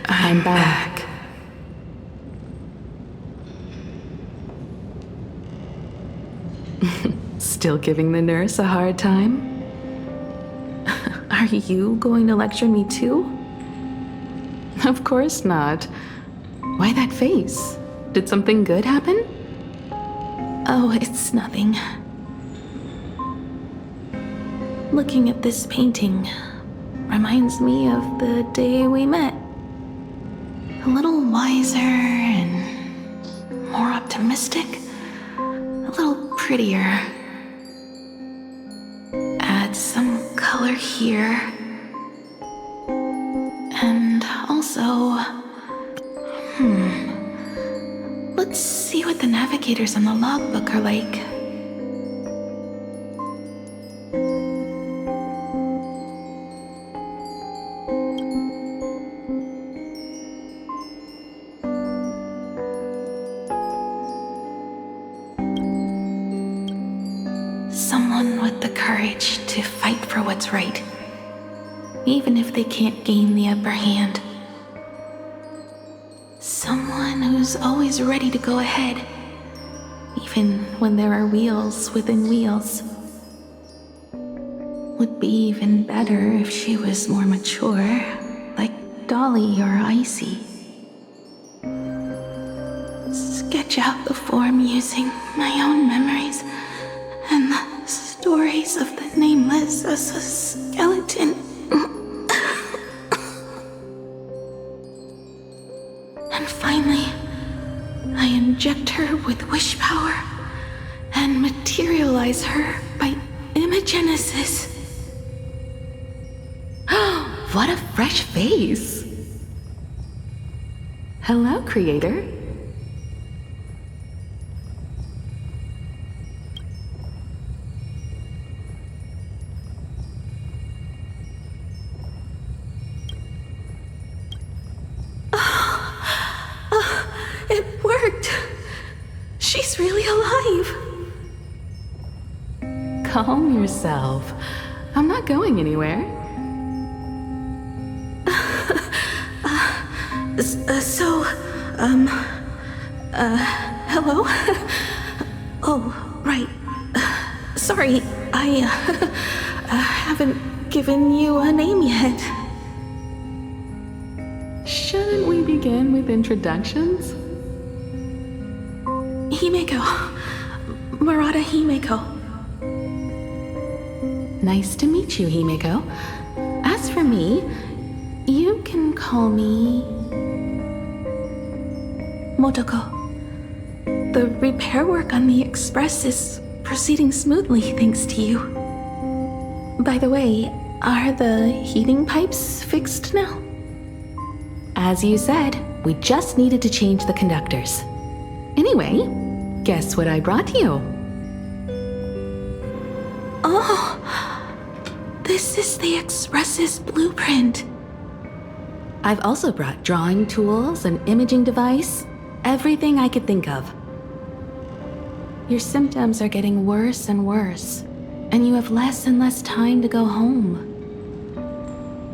I'm back. Still giving the nurse a hard time? Are you going to lecture me too? Of course not. Why that face? Did something good happen? Oh, it's nothing. Looking at this painting reminds me of the day we met. A little wiser and more optimistic. A little prettier. Add some color here. And also... Let's see what the navigators on the logbook are like. Someone with the courage to fight for what's right, even if they can't gain the upper hand. Someone who's always ready to go ahead, even when there are wheels within wheels. Would be even better if she was more mature, like Dolly or Icy. Sketch out the form using my own memories and the stories of the Nameless as a skeleton. button. And finally, I inject her with wish power and materialize her by imagenesis. What a fresh face! Hello, creator. It worked! She's really alive! Calm yourself. I'm not going anywhere. Hello? Oh, right. Sorry, I haven't given you a name yet. Shouldn't we begin with introductions? Himeko. Murata Himeko. Nice to meet you, Himeko. As for me, you can call me Motoko. The repair work on the Express is proceeding smoothly thanks to you. By the way, are the heating pipes fixed now? As you said, we just needed to change the conductors. Anyway, guess what I brought you? Oh, this is the Express's blueprint. I've also brought drawing tools, an imaging device, everything I could think of. Your symptoms are getting worse and worse, and you have less and less time to go home.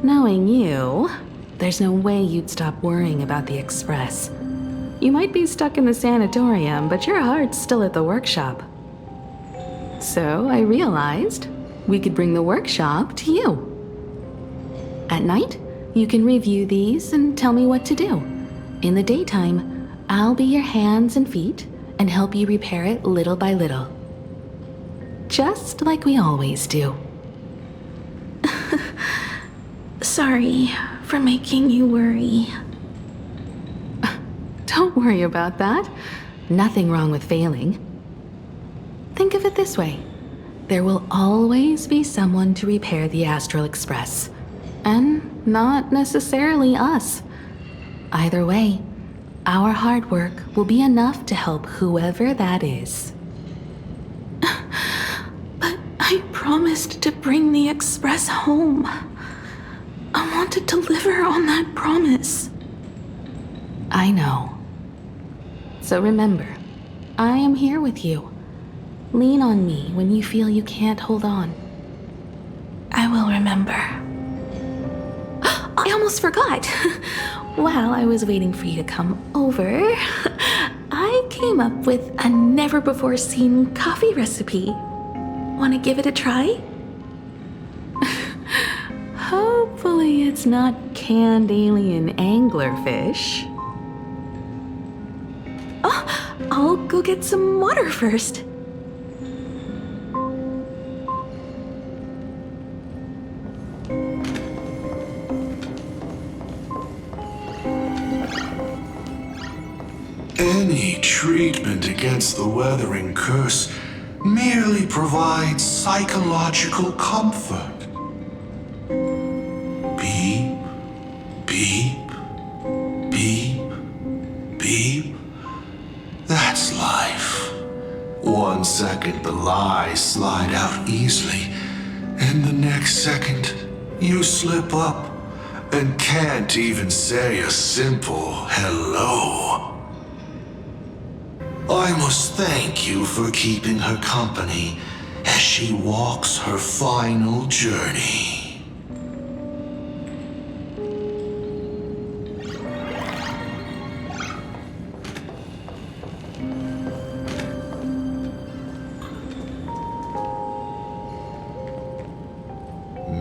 Knowing you, there's no way you'd stop worrying about the Express. You might be stuck in the sanatorium, but your heart's still at the workshop. So I realized we could bring the workshop to you. At night, you can review these and tell me what to do. In the daytime, I'll be your hands and feet and help you repair it little by little. Just like we always do. Sorry for making you worry. Don't worry about that. Nothing wrong with failing. Think of it this way. There will always be someone to repair the Astral Express. And not necessarily us. Either way, our hard work will be enough to help whoever that is. But I promised to bring the Express home. I want to deliver on that promise. I know. So remember, I am here with you. Lean on me when you feel you can't hold on. I will remember. I almost forgot. While I was waiting for you to come over, I came up with a never-before-seen coffee recipe. Want to give it a try? Hopefully it's not canned alien anglerfish. Oh, I'll go get some water first. Any treatment against the weathering curse merely provides psychological comfort. Beep, beep, beep, beep. That's life. 1 second the lies slide out easily, and the next second you slip up and can't even say a simple hello. I must thank you for keeping her company as she walks her final journey.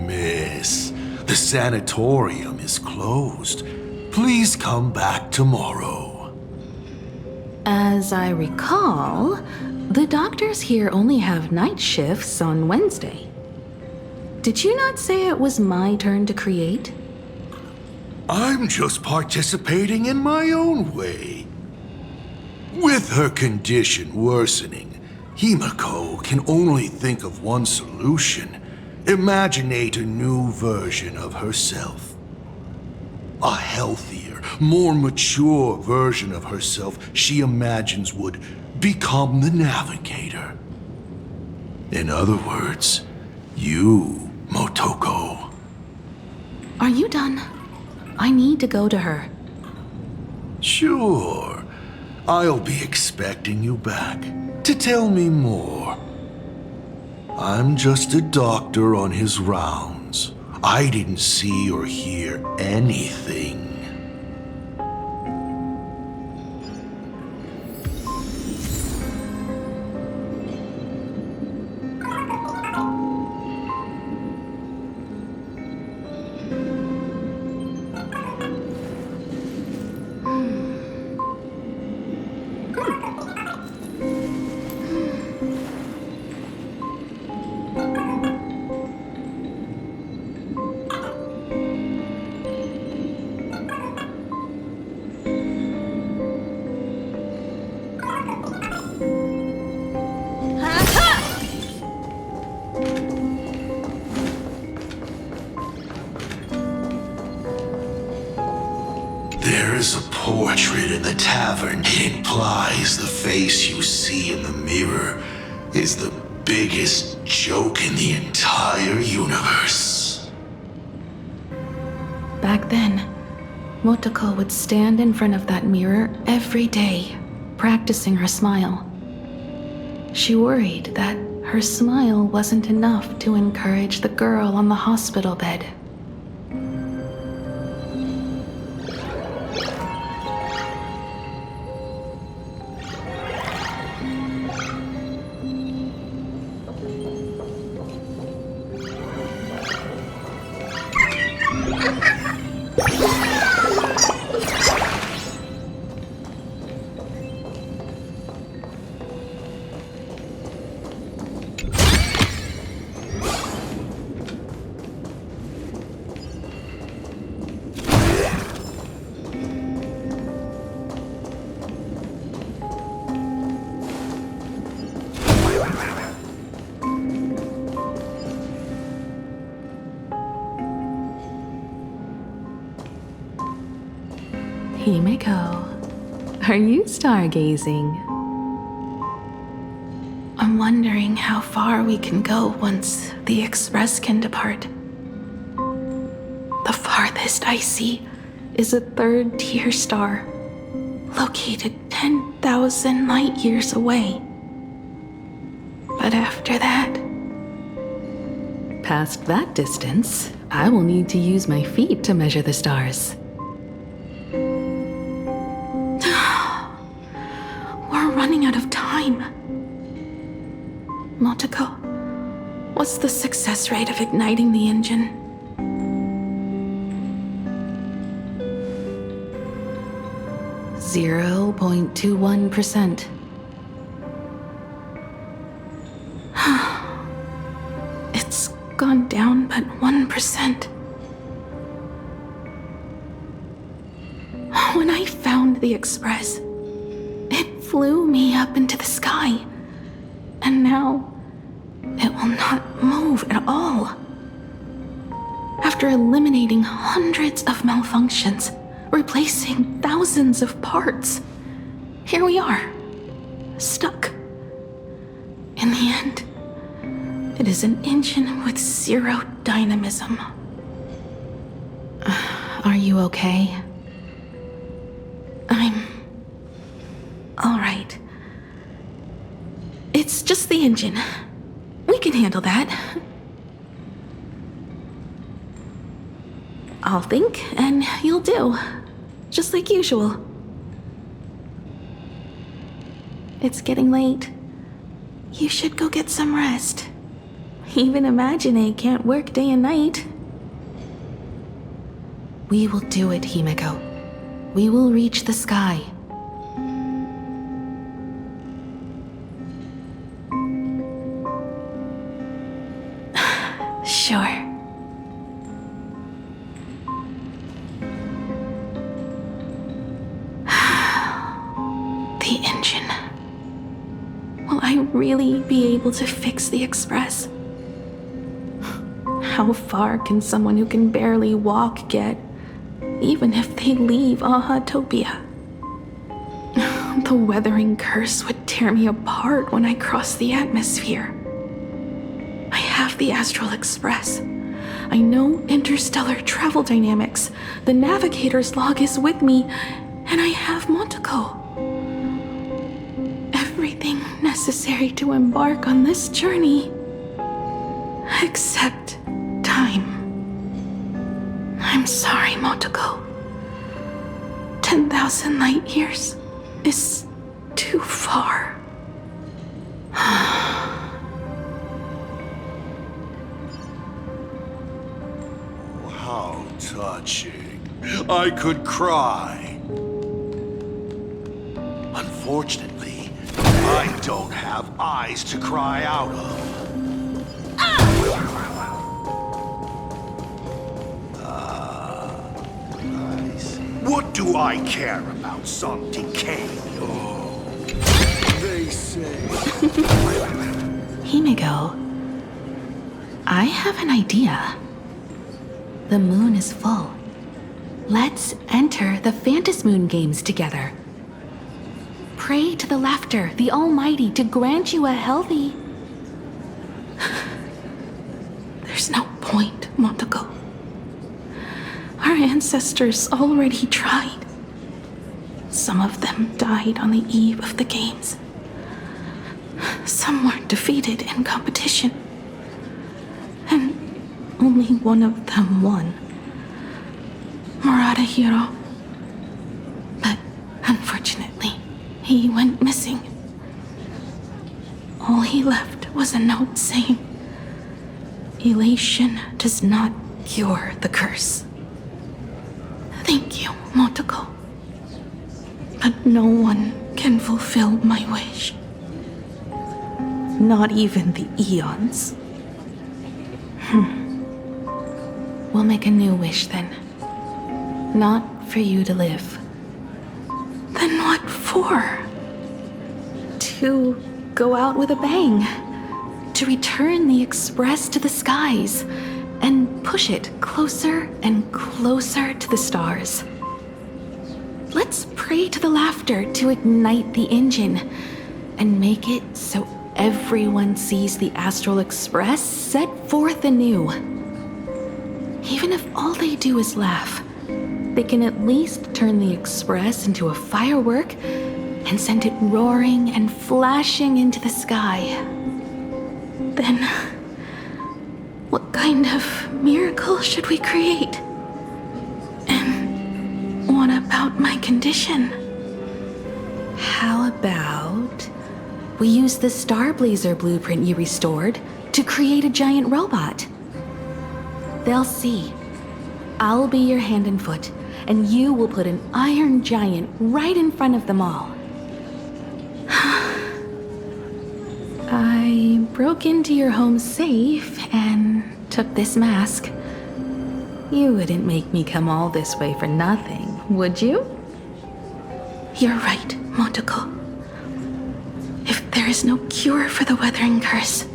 Miss, the sanatorium is closed. Please come back tomorrow. As I recall, the doctors here only have night shifts on Wednesday. Did you not say it was my turn to create? I'm just participating in my own way. With her condition worsening, Himiko can only think of one solution. Imaginate a new version of herself. A healthier, more mature version of herself she imagines would become the Navigator. In other words, you, Motoko. Are you done? I need to go to her. Sure. I'll be expecting you back to tell me more. I'm just a doctor on his rounds. I didn't see or hear anything. There's a portrait in the tavern. It implies the face you see in the mirror is the biggest joke in the entire universe. Back then, Motoko would stand in front of that mirror every day, practicing her smile. She worried that her smile wasn't enough to encourage the girl on the hospital bed. Himiko, are you stargazing? I'm wondering how far we can go once the Express can depart. The farthest I see is a third-tier star, located 10,000 light years away. But after that... Past that distance, I will need to use my feet to measure the stars. We're running out of time. Motoko, what's the success rate of igniting the engine? .21%. It's gone down but 1%. When I found the Express, it flew me up into the sky. And now, it will not move at all. After eliminating hundreds of malfunctions, replacing thousands of parts, here we are, stuck. In the end, it is an engine with zero dynamism. Are you okay? I'm... all right. It's just the engine. We can handle that. I'll think, and you'll do. Just like usual. It's getting late. You should go get some rest. Even Imagine can't work day and night. We will do it, Himiko. We will reach the sky. Sure. really be able to fix the Express? How far can someone who can barely walk get, even if they leave Aha-topia? The weathering curse would tear me apart when I cross the atmosphere. I have the Astral Express. I know interstellar travel dynamics. The navigator's log is with me, and I have Monteko. Everything necessary to embark on this journey, except time. I'm sorry, Monteko. 10,000 light years is too far. How touching. I could cry. Unfortunately, I don't have eyes to cry out of. I see. What do I care about some decay? Oh, they say. Himiko, I have an idea. The moon is full. Let's enter the Phantas Moon games together. Pray to the Laughter, the Almighty, to grant you a healthy... There's no point, Monteko. Our ancestors already tried. Some of them died on the eve of the games. Some were defeated in competition. And only one of them won. Murata Hiro. But unfortunately, he went missing. All he left was a note saying, "Elation does not cure the curse." Thank you, Monteko. But no one can fulfill my wish. Not even the Eons. We'll make a new wish then. Not for you to live. Then what for? To go out with a bang. To return the Express to the skies. And push it closer and closer to the stars. Let's pray to the Laughter to ignite the engine. And make it so everyone sees the Astral Express set forth anew. Even if all they do is laugh, they can at least turn the Express into a firework and send it roaring and flashing into the sky. Then, what kind of miracle should we create? And what about my condition? How about we use the Starblazer blueprint you restored to create a giant robot? They'll see. I'll be your hand and foot, and you will put an iron giant right in front of them all. I broke into your home safe and took this mask. You wouldn't make me come all this way for nothing, would you? You're right, Monteko. If there is no cure for the weathering curse,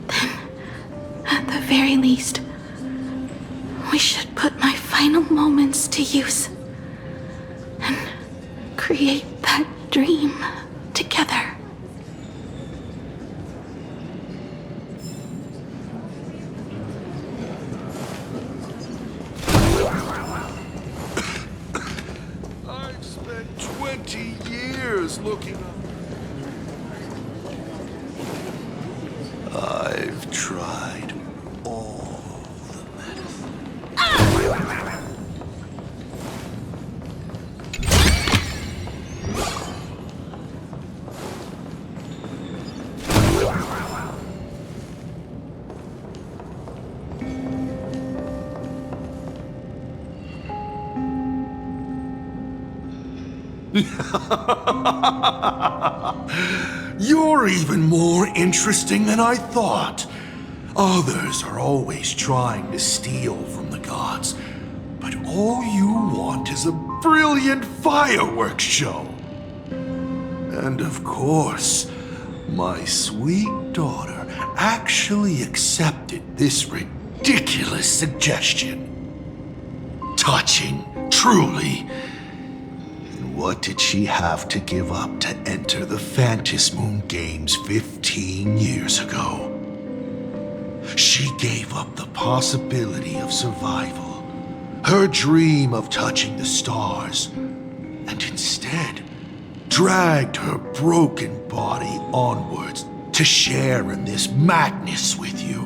then, at the very least, we should put my final moments to use and create that dream together. I've spent 20 years looking up. I've tried all the medicine. You're even more interesting than I thought. Others are always trying to steal from the gods, but all you want is a brilliant fireworks show. And of course, My sweet daughter actually accepted this ridiculous suggestion. Touching, truly. And what did she have to give up to enter the Phantasmoon Games 15 years ago? She gave up the possibility of survival, her dream of touching the stars, and instead dragged her broken body onwards to share in this madness with you.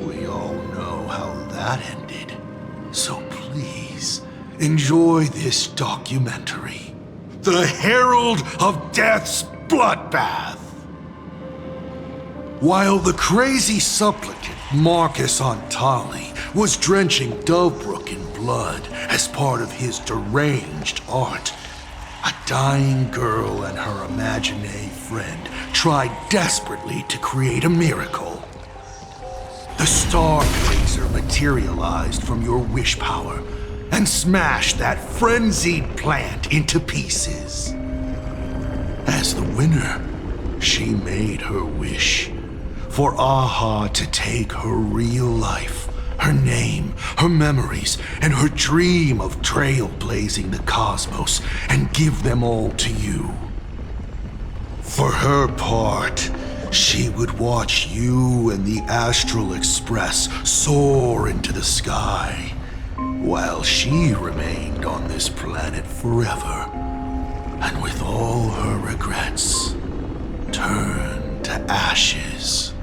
We all know how that ended, so please enjoy this documentary, The Herald of Death's Bloodbath. While the crazy supplicant Marcus Antali was drenching Dovebrook in blood as part of his deranged art, a dying girl and her imaginary friend tried desperately to create a miracle. The star blazer materialized from your wish power and smashed that frenzied plant into pieces. As the winner, she made her wish for Aha to take her real life, her name, her memories, and her dream of trailblazing the cosmos and give them all to you. For her part, she would watch you and the Astral Express soar into the sky, while she remained on this planet forever, and with all her regrets, turned to ashes.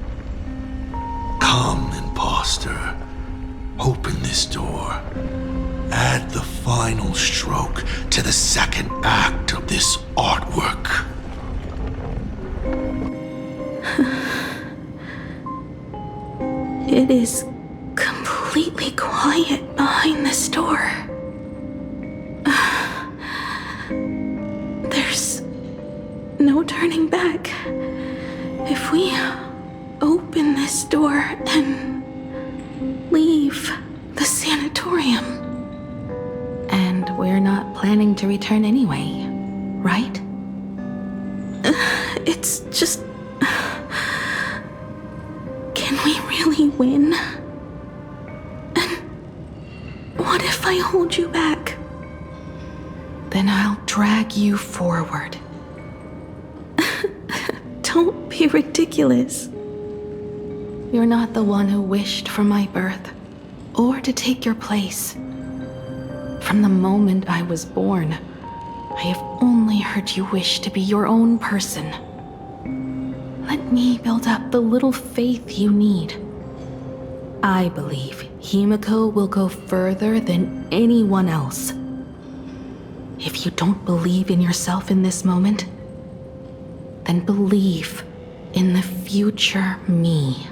Come, imposter. Open this door. Add the final stroke to the second act of this artwork. It is completely quiet behind this door. There's no turning back. If we open this door and leave the sanatorium. And we're not planning to return anyway, right? It's just... Can we really win? And what if I hold you back? Then I'll drag you forward. Don't be ridiculous. You're not the one who wished for my birth, or to take your place. From the moment I was born, I have only heard you wish to be your own person. Let me build up the little faith you need. I believe Himiko will go further than anyone else. If you don't believe in yourself in this moment, then believe in the future me.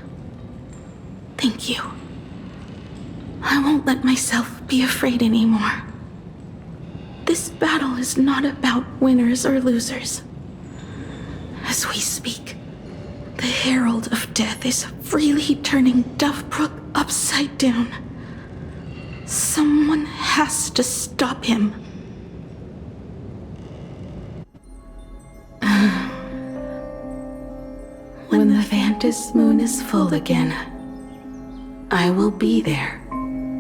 Thank you. I won't let myself be afraid anymore. This battle is not about winners or losers. As we speak, the Herald of Death is freely turning Dovebrook upside down. Someone has to stop him. When the Phantasmoon is full again, I will be there,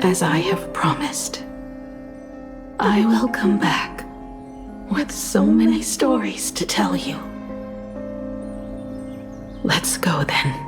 as I have promised. I will come back with so many stories to tell you. Let's go then.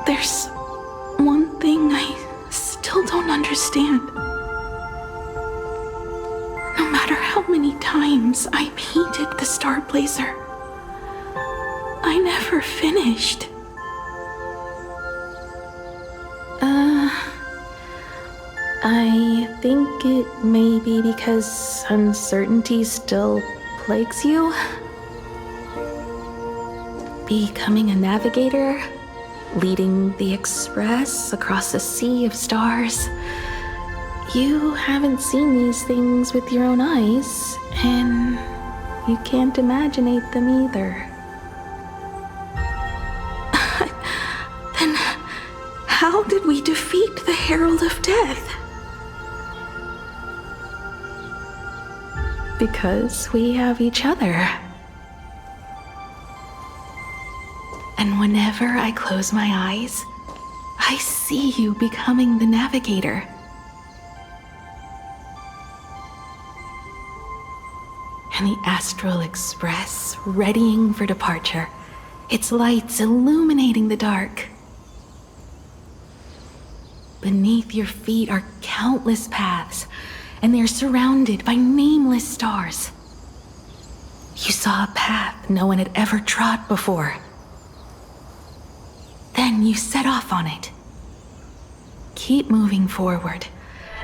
There's one thing I still don't understand. times I painted the Star Blazer. I never finished. I think it may be because uncertainty still plagues you. Becoming a navigator, leading the Express across a sea of stars. You haven't seen these things with your own eyes, and you can't imaginate them either. Then, how did we defeat the Herald of Death? Because we have each other. And whenever I close my eyes, I see you becoming the navigator. And the Astral Express readying for departure, its lights illuminating the dark. Beneath your feet are countless paths, and they are surrounded by nameless stars. You saw a path no one had ever trod before. Then you set off on it. Keep moving forward,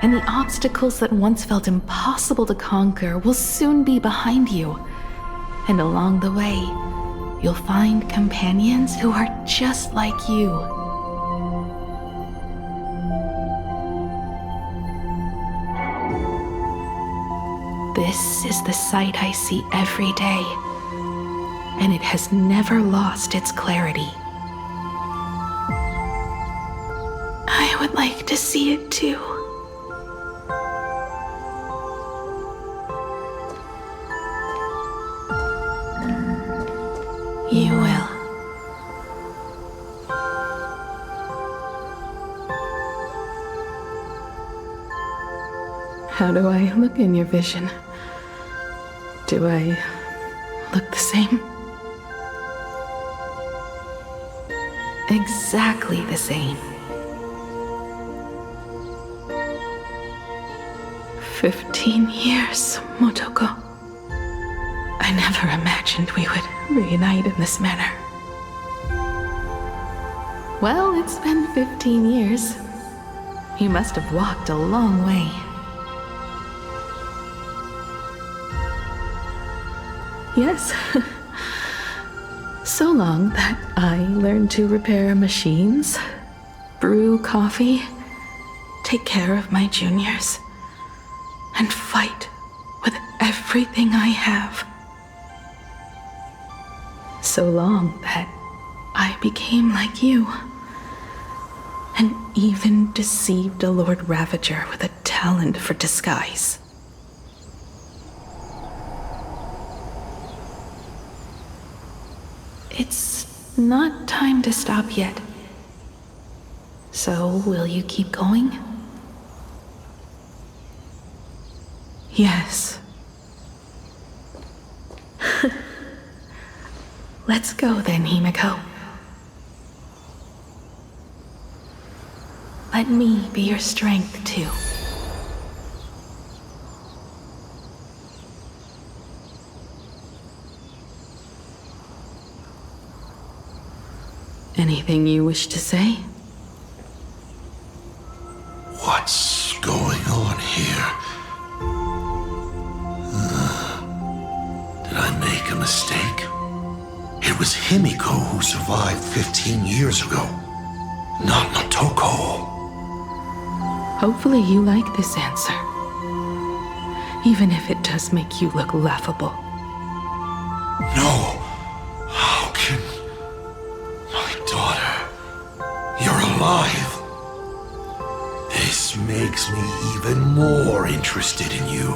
and the obstacles that once felt impossible to conquer will soon be behind you. And along the way, you'll find companions who are just like you. This is the sight I see every day, and it has never lost its clarity. I would like to see it too. You will. How do I look in your vision? Do I look the same? Exactly the same. 15 years, Motoko. I never imagined we would reunite in this manner. Well, it's been 15 years. You must have walked a long way. Yes. So long that I learned to repair machines, brew coffee, take care of my juniors, and fight with everything I have. So long that I became like you, and even deceived a Lord Ravager with a talent for disguise. It's not time to stop yet. So, will you keep going? Yes. Let's go then, Himiko. Let me be your strength, too. Anything you wish to say? What's going on here? Did I make a mistake? It was Himiko who survived 15 years ago, not Motoko. Hopefully you like this answer, even if it does make you look laughable. No. How can... My daughter... You're alive. This makes me even more interested in you.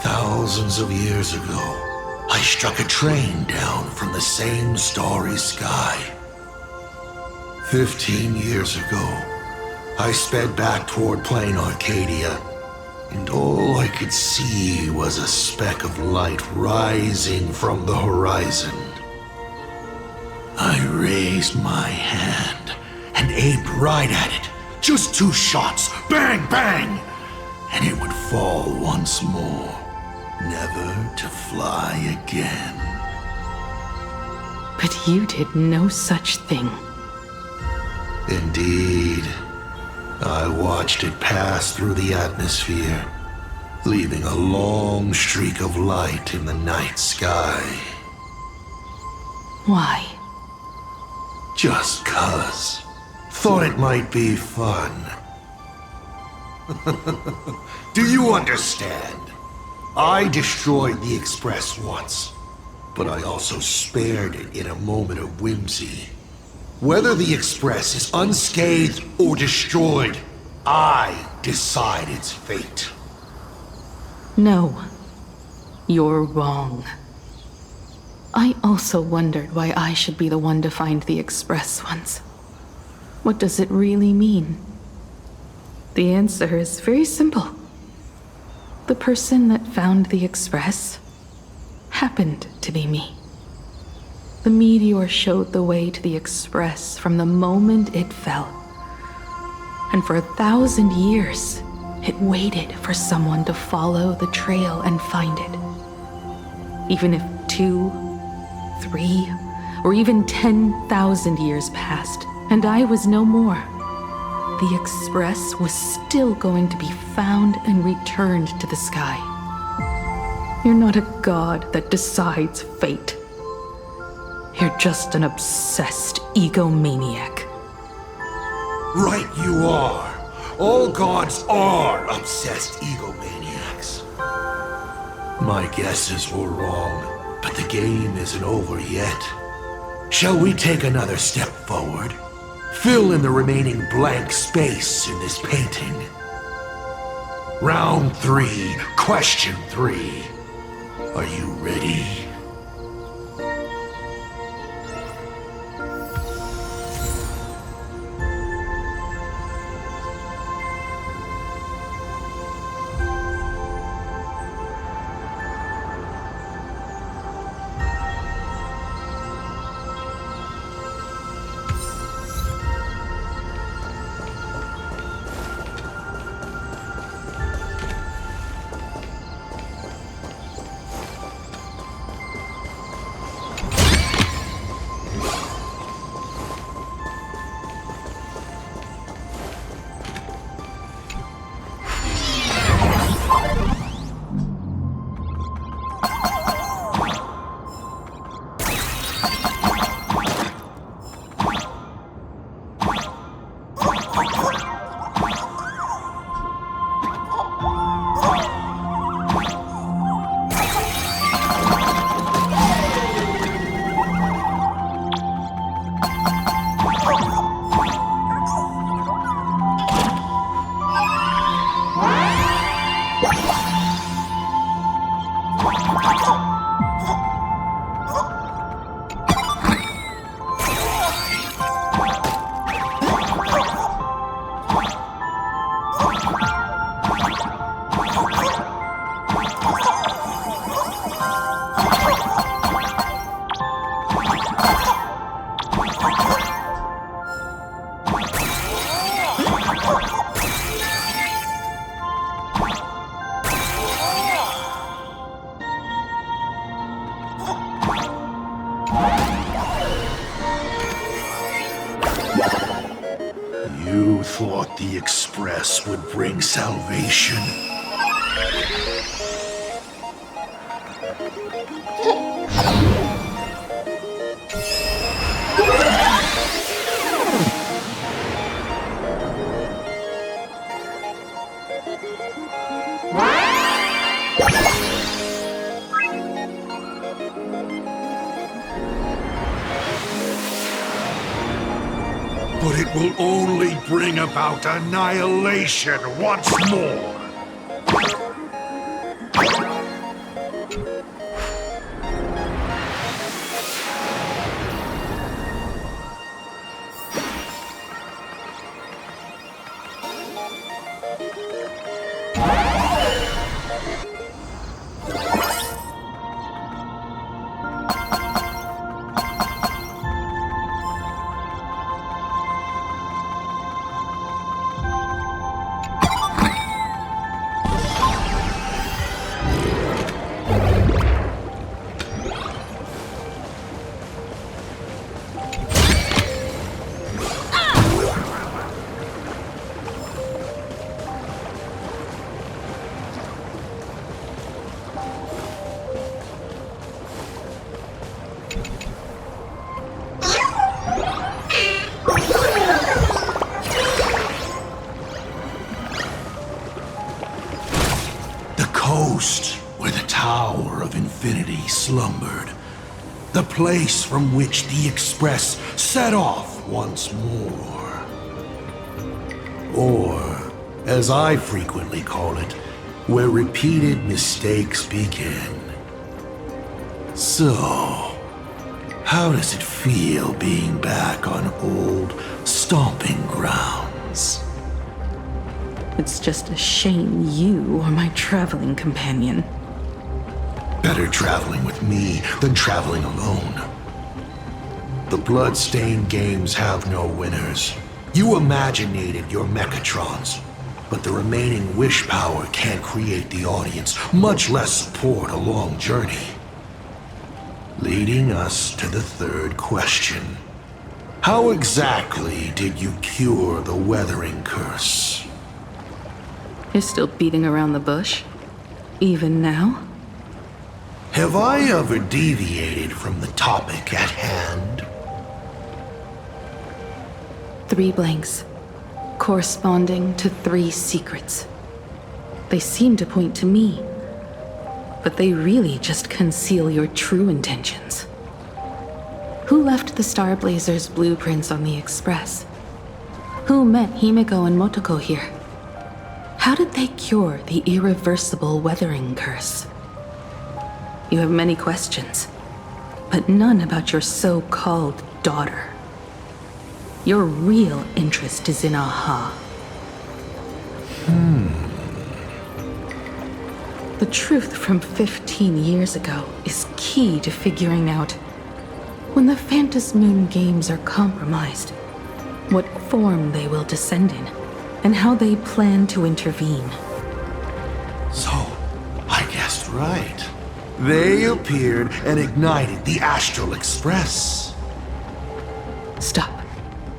Thousands of years ago, I struck a train down from the same starry sky. 15 years ago, I sped back toward plain Arcadia, and all I could see was a speck of light rising from the horizon. I raised my hand and aimed right at it. Just 2 shots, bang, bang! and it would fall once more, never to fly again. But you did no such thing. Indeed. I watched it pass through the atmosphere, leaving a long streak of light in the night sky. Why? Just 'cause. Thought it might be fun. Do you understand? I destroyed the Express once, but I also spared it in a moment of whimsy. Whether the Express is unscathed or destroyed, I decide its fate. No. You're wrong. I also wondered why I should be the one to find the Express once. What does it really mean? The answer is very simple. The person that found the Express happened to be me. The meteor showed the way to the Express from the moment it fell. And for 1,000 years, it waited for someone to follow the trail and find it. Even if 2, 3, or even 10,000 years passed, and I was no more, the Express was still going to be found and returned to the sky. You're not a god that decides fate. You're just an obsessed egomaniac. Right you are. All gods are obsessed egomaniacs. My guesses were wrong, but the game isn't over yet. Shall we take another step forward? Fill in the remaining blank space in this painting. Round 3, question 3. Are you ready? You thought the Express would bring salvation? But it will only bring about annihilation once more. where the Tower of Infinity slumbered. The place from which the Express set off once more. Or, as I frequently call it, where repeated mistakes begin. So, how does it feel being back on old stomping grounds? It's just a shame you are my traveling companion. Better traveling with me than traveling alone. The blood-stained games have no winners. You imaginated your Mechatrons, but the remaining wish power can't create the audience, much less support a long journey. Leading us to the third question. How exactly did you cure the weathering curse? You're still beating around the bush? Even now? Have I ever deviated from the topic at hand? 3 blanks, corresponding to 3 secrets. They seem to point to me, but they really just conceal your true intentions. Who left the Star Blazers' blueprints on the Express? Who met Himiko and Motoko here? How did they cure the irreversible weathering curse? You have many questions, but none about your so-called daughter. Your real interest is in Aha. The truth from 15 years ago is key to figuring out when the Phantasmoon games are compromised, what form they will descend in, and how they plan to intervene. So, I guessed right. They appeared and ignited the Astral Express. Stop.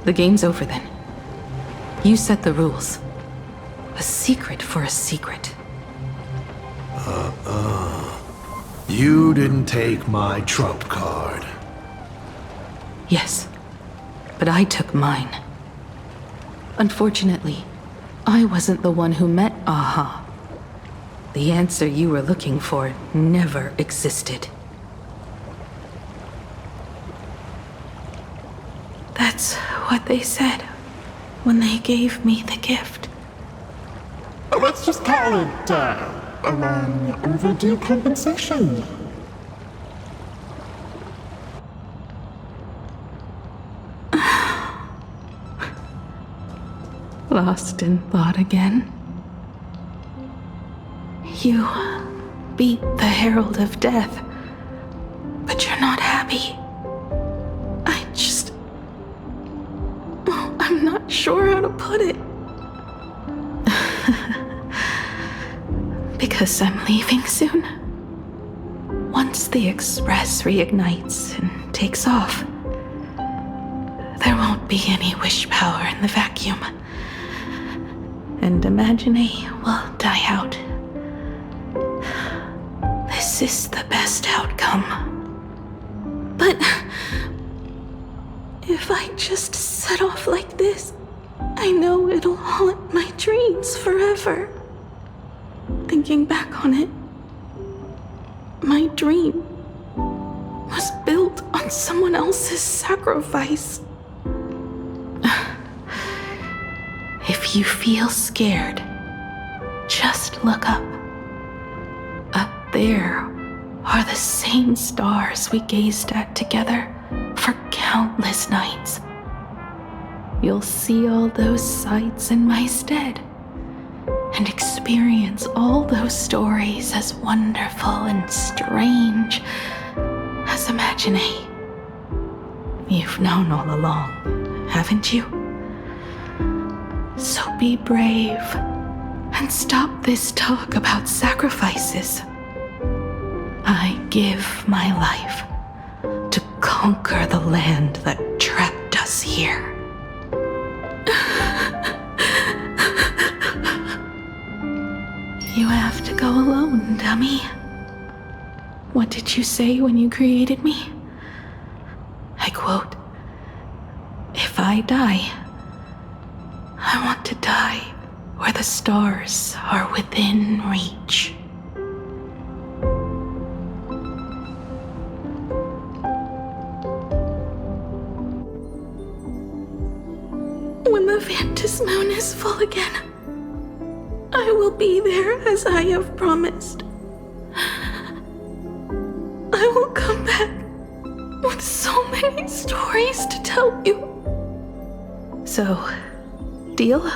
The game's over then. You set the rules. A secret for a secret. You didn't take my trump card. Yes, but I took mine. Unfortunately, I wasn't the one who met Aha. The answer you were looking for never existed. That's what they said when they gave me the gift. Let's just call it, a long overdue compensation. Lost in thought again? You beat the Herald of Death, but you're not happy. I'm not sure how to put it. Because I'm leaving soon. Once the Express reignites and takes off, there won't be any wish power in the vacuum. And Imagine will die out. This is the best outcome. But if I just set off like this, I know it'll haunt my dreams forever. Thinking back on it, my dream was built on someone else's sacrifice. If you feel scared, just look up. Up there are the same stars we gazed at together for countless nights. You'll see all those sights in my stead and experience all those stories as wonderful and strange as Imagine. You've known all along, haven't you? So be brave and stop this talk about sacrifices. I give my life to conquer the land that trapped us here. You have to go alone, dummy. What did you say when you created me? I quote, "If I die, I want to die where the stars are within reach." Vantis moon is full again, I will be there as I have promised. I will come back with so many stories to tell you. So, deal?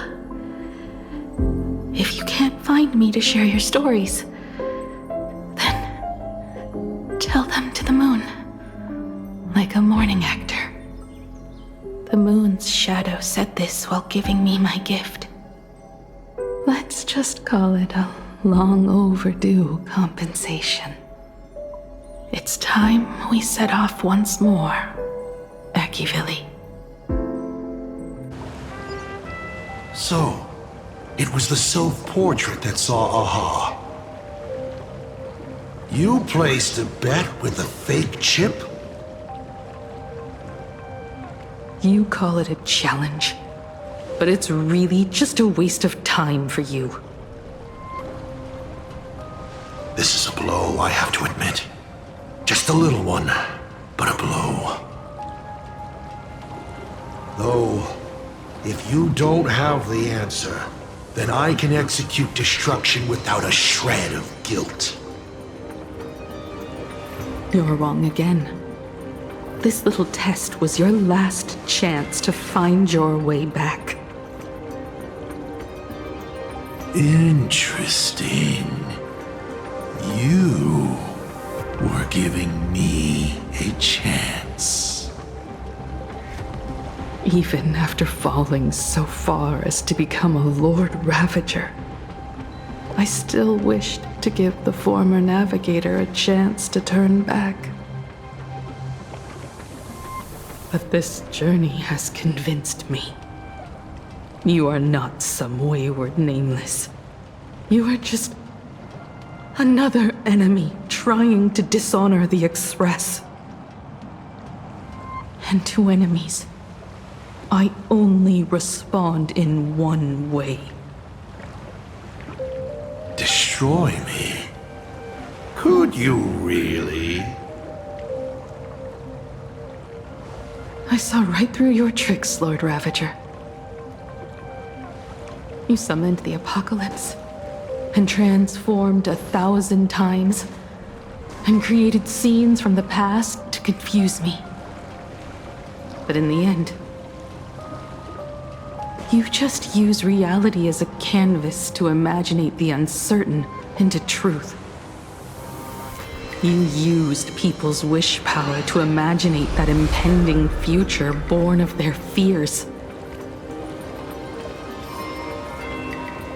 If you can't find me to share your stories, then tell them to the moon, like a mourning actor. The moon's shadow said this while giving me my gift. Let's just call it a long overdue compensation. It's time we set off once more, Akivili. So, it was the self-portrait that saw Aha. You placed a bet with a fake chip? You call it a challenge, but it's really just a waste of time for you. This is a blow, I have to admit. Just a little one, but a blow. Though, if you don't have the answer, then I can execute destruction without a shred of guilt. You're wrong again. This little test was your last chance to find your way back. Interesting. You were giving me a chance. Even after falling so far as to become a Lord Ravager, I still wished to give the former navigator a chance to turn back. But this journey has convinced me. You are not some wayward nameless. You are just another enemy trying to dishonor the Express. And to enemies, I only respond in one way. Destroy me? Could you really? I saw right through your tricks, Lord Ravager. You summoned the apocalypse, and transformed 1,000 times, and created scenes from the past to confuse me. But in the end, you just use reality as a canvas to imaginate the uncertain into truth. You used people's wish power to imaginate that impending future born of their fears.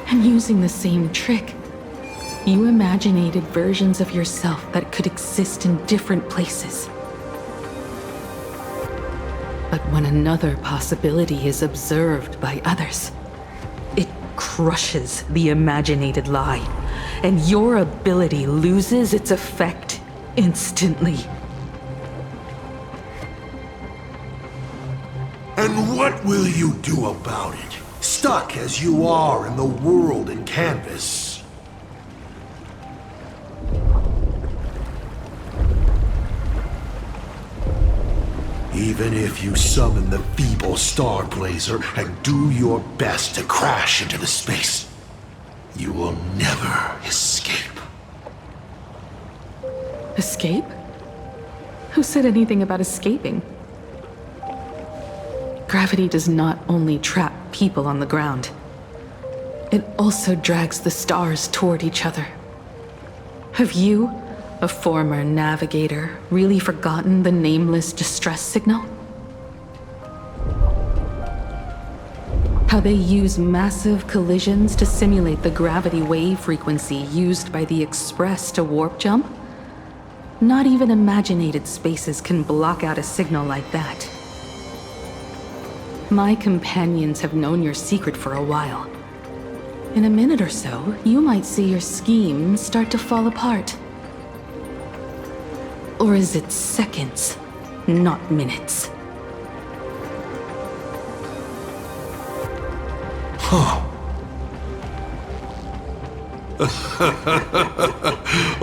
And using the same trick, you imaginated versions of yourself that could exist in different places. But when another possibility is observed by others, it crushes the imaginated lie, and your ability loses its effect instantly. And what will you do about it? Stuck as you are in the world in canvas. Even if you summon the feeble Star Blazer and do your best to crash into the space, you will never escape. Escape? Who said anything about escaping? Gravity does not only trap people on the ground, it also drags the stars toward each other. Have you, a former navigator, really forgotten the nameless distress signal? How they use massive collisions to simulate the gravity wave frequency used by the Express to warp jump? Not even imaginated spaces can block out a signal like that. My companions have known your secret for a while. In a minute or so, you might see your scheme start to fall apart. Or is it seconds, not minutes? Huh.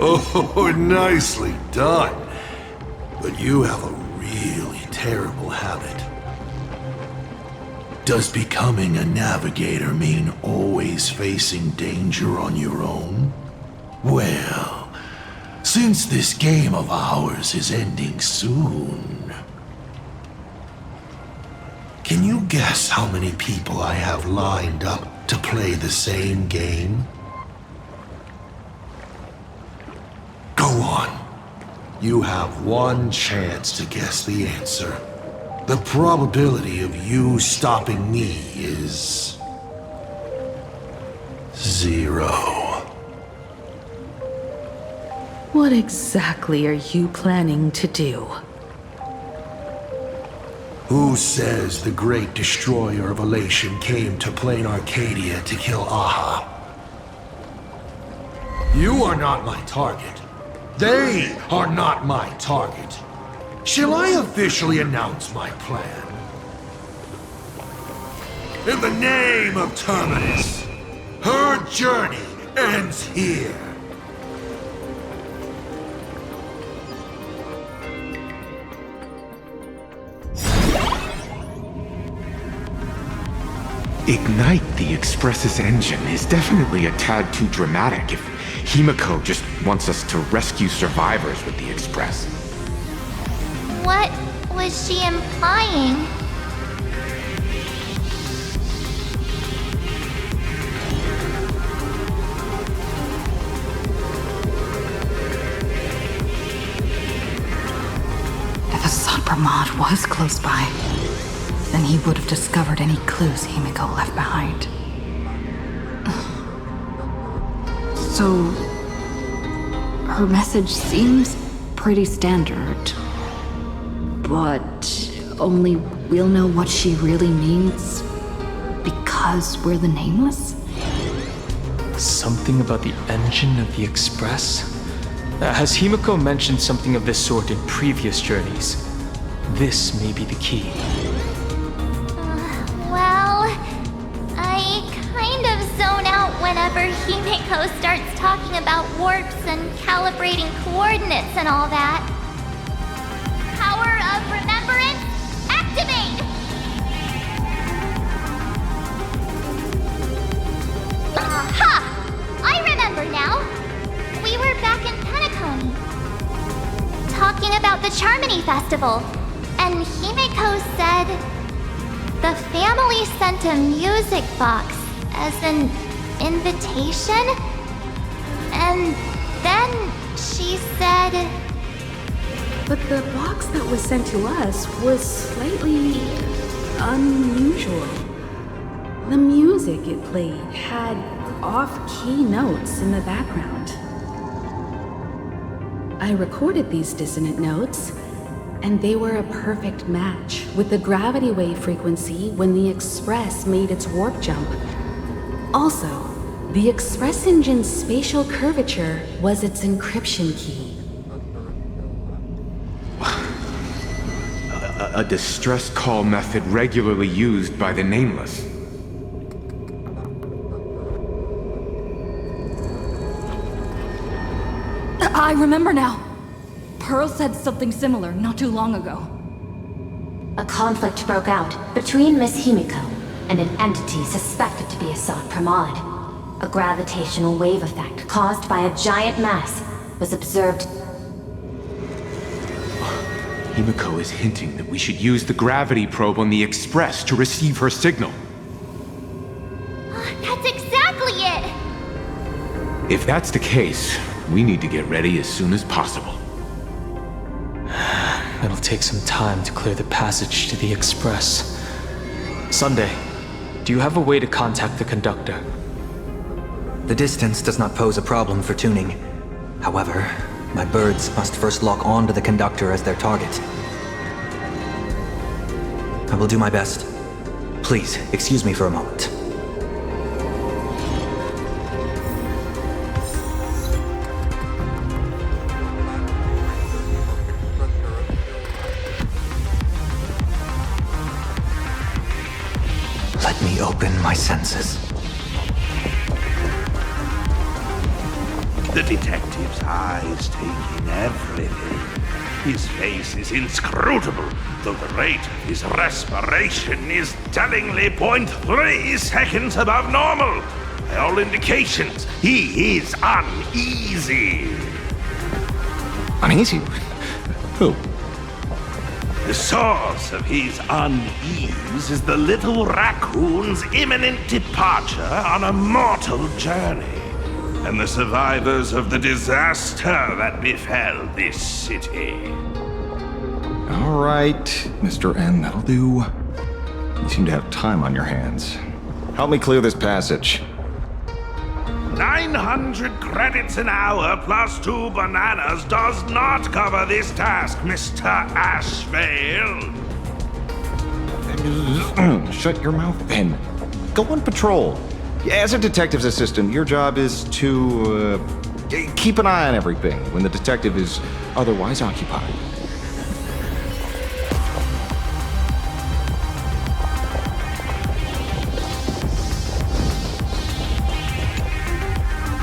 Oh, nicely done. But you have a really terrible habit. Does becoming a navigator mean always facing danger on your own? Well, since this game of ours is ending soon, can you guess how many people I have lined up to play the same game? Go on. You have one chance to guess the answer. The probability of you stopping me is 0. What exactly are you planning to do? Who says the great destroyer of Elation came to plain Arcadia to kill Aha? You are not my target. They are not my target. Shall I officially announce my plan? In the name of Terminus, her journey ends here. Ignite the Express's engine is definitely a tad too dramatic if Himiko just wants us to rescue survivors with the Express. What was she implying? If Assad Pramod was close by, then he would have discovered any clues Himiko left behind. So, her message seems pretty standard. But only we'll know what she really means because we're the Nameless? Something about the engine of the Express? Has Himiko mentioned something of this sort in previous journeys? This may be the key. Well, I kind of zone out whenever Himiko starts talking about warps and calibrating coordinates and all that. Power of remembrance, activate! Aha! I remember now. We were back in Penacony, talking about the Charmony Festival, and Himiko said the family sent a music box as an invitation, and then she said... But the box that was sent to us was slightly unusual. The music it played had off-key notes in the background. I recorded these dissonant notes, and they were a perfect match with the gravity wave frequency when the Express made its warp jump. Also, the Express engine's spatial curvature was its encryption key. A distress call method regularly used by the Nameless. I remember now. Pearl said something similar not too long ago. A conflict broke out between Miss Himiko and an entity suspected to be Assad Pramod. A gravitational wave effect caused by a giant mass was observed. Himiko is hinting that we should use the gravity probe on the Express to receive her signal. That's exactly it! If that's the case, we need to get ready as soon as possible. It'll take some time to clear the passage to the Express. Sunday, do you have a way to contact the conductor? The distance does not pose a problem for tuning. However, my birds must first lock on to the conductor as their target. I will do my best. Please, excuse me for a moment. Let me open my senses. The detective's eyes take in everything. His face is inscrutable, though the rate of his respiration is tellingly 0.3 seconds above normal. By all indications, he is uneasy. Uneasy? Who? The source of his unease is the little raccoon's imminent departure on a mortal journey, and the survivors of the disaster that befell this city. All right, Mr. N, that'll do. You seem to have time on your hands. Help me clear this passage. 900 credits an hour plus 2 bananas does not cover this task, Mr. Ashvale. Shut your mouth, then. Go on patrol. As a detective's assistant, your job is to keep an eye on everything when the detective is otherwise occupied.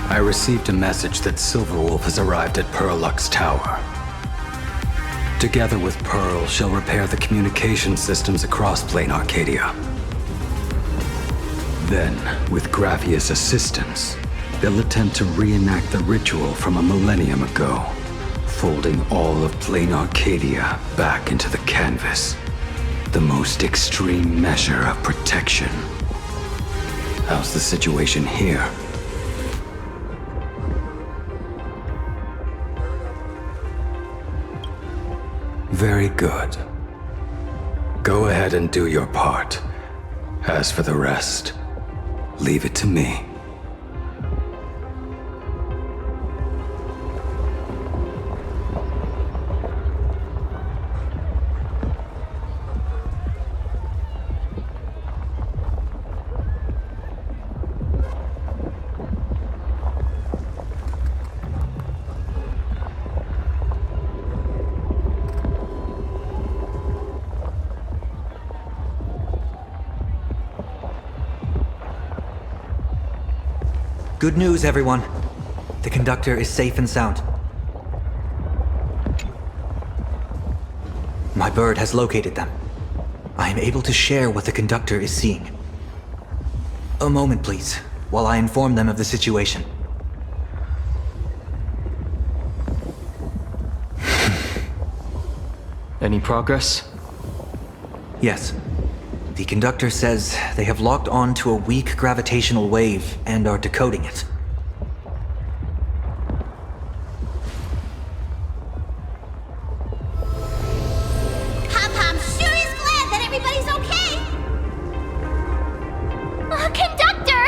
I received a message that Silverwolf has arrived at Pearlux Tower. Together with Pearl, she'll repair the communication systems across Plain Arcadia. Then, with Graphia's assistance, they'll attempt to reenact the ritual from a millennium ago, folding all of Plain Arcadia back into the canvas. The most extreme measure of protection. How's the situation here? Very good. Go ahead and do your part. As for the rest, leave it to me. Good news, everyone. The conductor is safe and sound. My bird has located them. I am able to share what the conductor is seeing. A moment, please, while I inform them of the situation. Any progress? Yes. The conductor says they have locked on to a weak gravitational wave and are decoding it. Pom-Pom sure is glad that everybody's okay! Oh, conductor!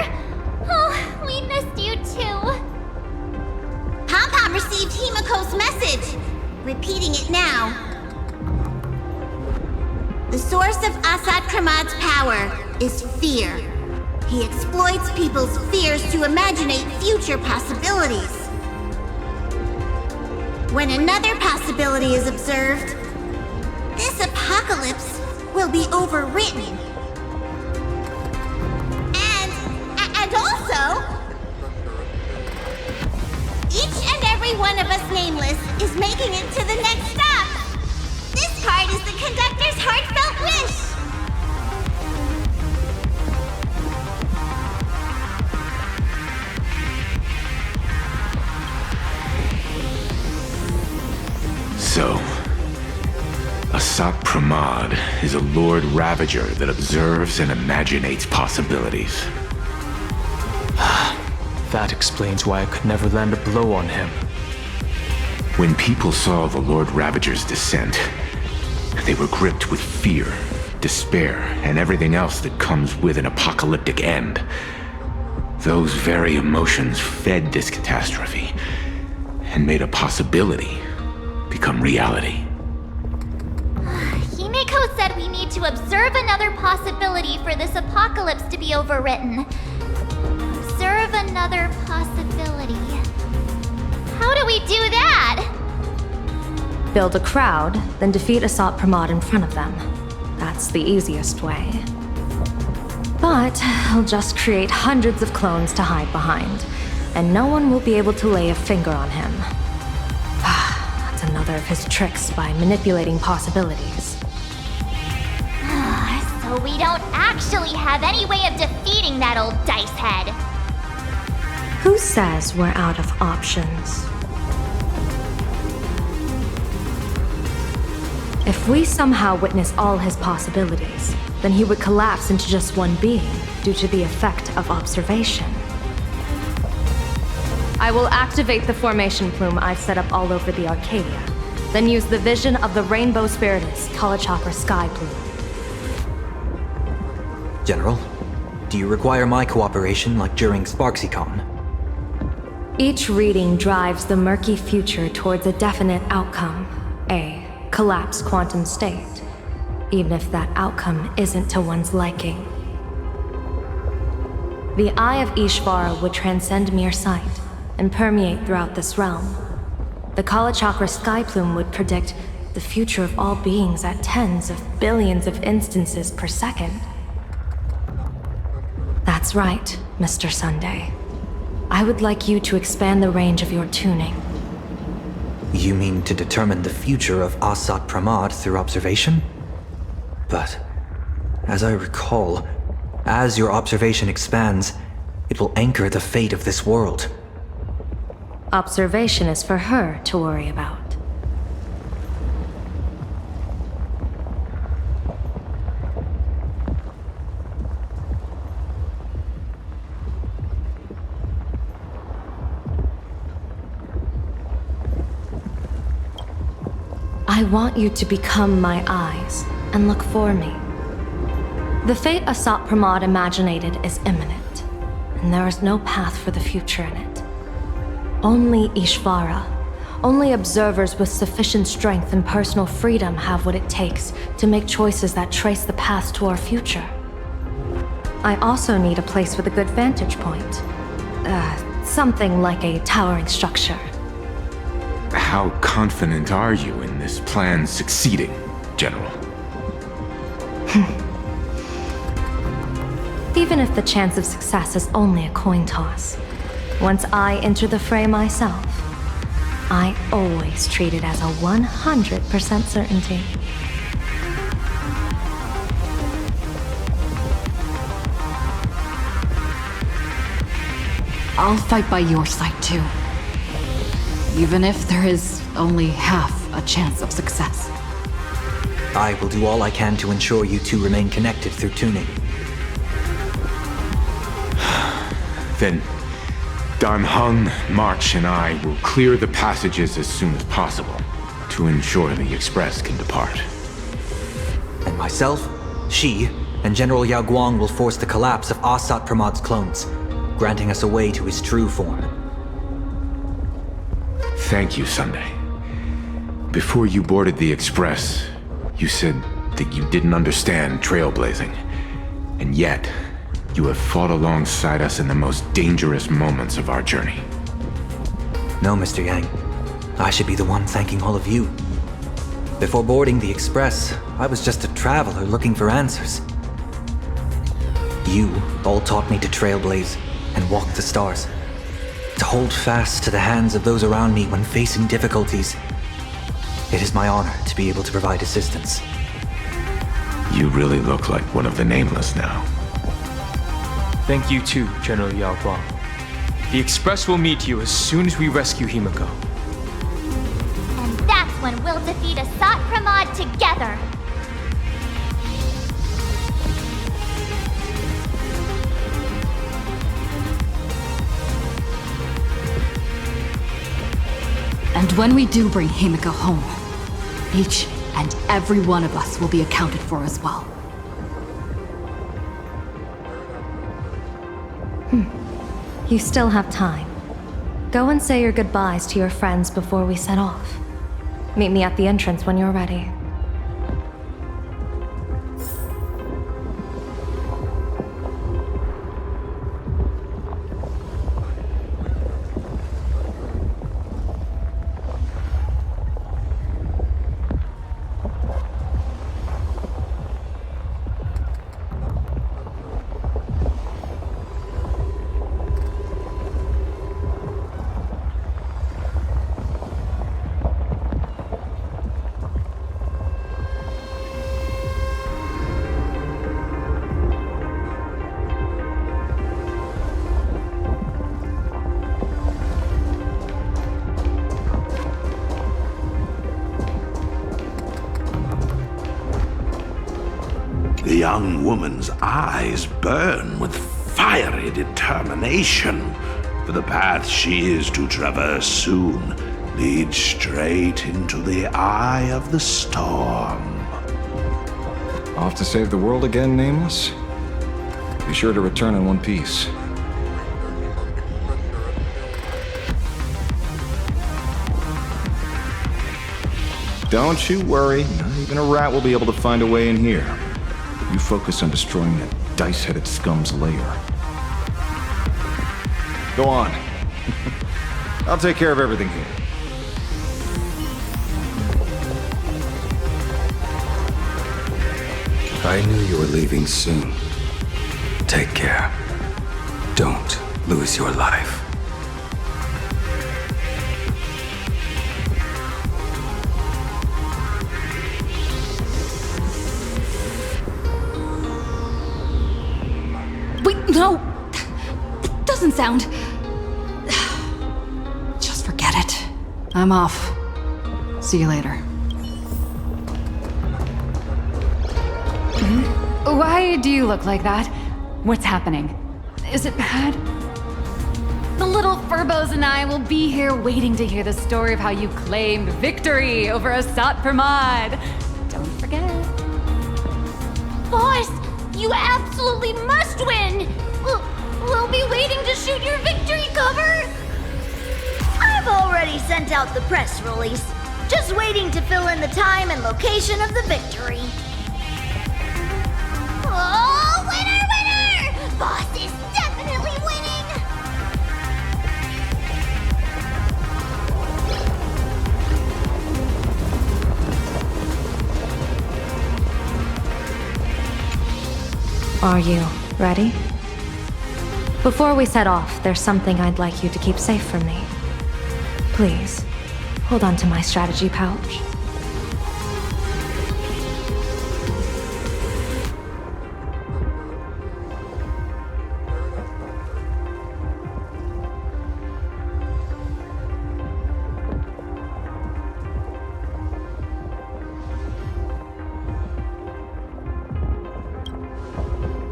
Oh, we missed you too. Pom-Pom received Himiko's message. Repeating it now. The source of Asad Kramad's power is fear. He exploits people's fears to imaginate future possibilities. When another possibility is observed, this apocalypse will be overwritten. And also, each and every one of us nameless is making it to the next stop. This part is the conductor's heartfelt wish. So, Asat Pramad is a Lord Ravager that observes and imaginates possibilities. That explains why I could never land a blow on him. When people saw the Lord Ravager's descent, they were gripped with fear, despair, and everything else that comes with an apocalyptic end. Those very emotions fed this catastrophe and made a possibility become reality. Himiko said we need to observe another possibility for this apocalypse to be overwritten. Observe another possibility. How do we do that? Build a crowd, then defeat Asat Pramad in front of them. That's the easiest way. But he'll just create hundreds of clones to hide behind. and no one will be able to lay a finger on him. That's another of his tricks by manipulating possibilities. So we don't actually have any way of defeating that old dice head. Who says we're out of options? If we somehow witness all his possibilities, then he would collapse into just one being due to the effect of observation. I will activate the formation plume I've set up all over the Arcadia, then use the vision of the Rainbow Spiritus Kalachakra Sky Plume. General, do you require my cooperation like during SparksyCon? Each reading drives the murky future towards a definite outcome, a collapsed quantum state, even if that outcome isn't to one's liking. The Eye of Ishvara would transcend mere sight and permeate throughout this realm. The Kalachakra Sky Plume would predict the future of all beings at tens of billions of instances per second. That's right, Mr. Sunday. I would like you to expand the range of your tuning. You mean to determine the future of Asat Pramad through observation? But, as I recall, as your observation expands, it will anchor the fate of this world. Observation is for her to worry about. I want you to become my eyes and look for me. The fate Asat Pramad imaginated is imminent, and there is no path for the future in it. Only Ishvara, only observers with sufficient strength and personal freedom have what it takes to make choices that trace the path to our future. I also need a place with a good vantage point. Something like a towering structure. How confident are you in this plan succeeding, General? Even if the chance of success is only a coin toss, once I enter the fray myself, I always treat it as a 100% certainty. I'll fight by your side too. Even if there is only half a chance of success. I will do all I can to ensure you two remain connected through tuning. Then, Dan Heng, March, and I will clear the passages as soon as possible to ensure the Express can depart. And myself, Shi, and General Yao Guang will force the collapse of Asat Pramad's clones, granting us a way to his true form. Thank you, Sunday. Before you boarded the Express, you said that you didn't understand trailblazing. And yet, you have fought alongside us in the most dangerous moments of our journey. No, Mr. Yang. I should be the one thanking all of you. Before boarding the Express, I was just a traveler looking for answers. You all taught me to trailblaze and walk the stars. To hold fast to the hands of those around me when facing difficulties. It is my honor to be able to provide assistance. You really look like one of the Nameless now. Thank you too, General Yao Guang. The Express will meet you as soon as we rescue Himiko. And that's when we'll defeat Asat Pramad together. And when we do bring Himiko home, each and every one of us will be accounted for as well. You still have time. Go and say your goodbyes to your friends before we set off. Meet me at the entrance when you're ready. young woman's eyes burn with fiery determination, for the path she is to traverse soon leads straight into the eye of the storm. Off to save the world again, Nameless? Be sure to return in one piece. Don't you worry, not even a rat will be able to find a way in here. You focus on destroying that dice-headed scum's lair. Go on. I'll take care of everything here. I knew you were leaving soon. Take care. Don't lose your life. Wait, no! Doesn't sound... Just forget it. I'm off. See you later. Why do you look like that? What's happening? Is it bad? The little Furbos and I will be here waiting to hear the story of how you claimed victory over Asat Pramod. Don't forget. Boss, you absolutely must win! We'll be waiting to shoot your victory cover! I've already sent out the press release. Just waiting to fill in the time and location of the victory. Oh, winner, winner! Boss is definitely winning! Are you ready? Before we set off, there's something I'd like you to keep safe from me. Please, hold on to my strategy pouch.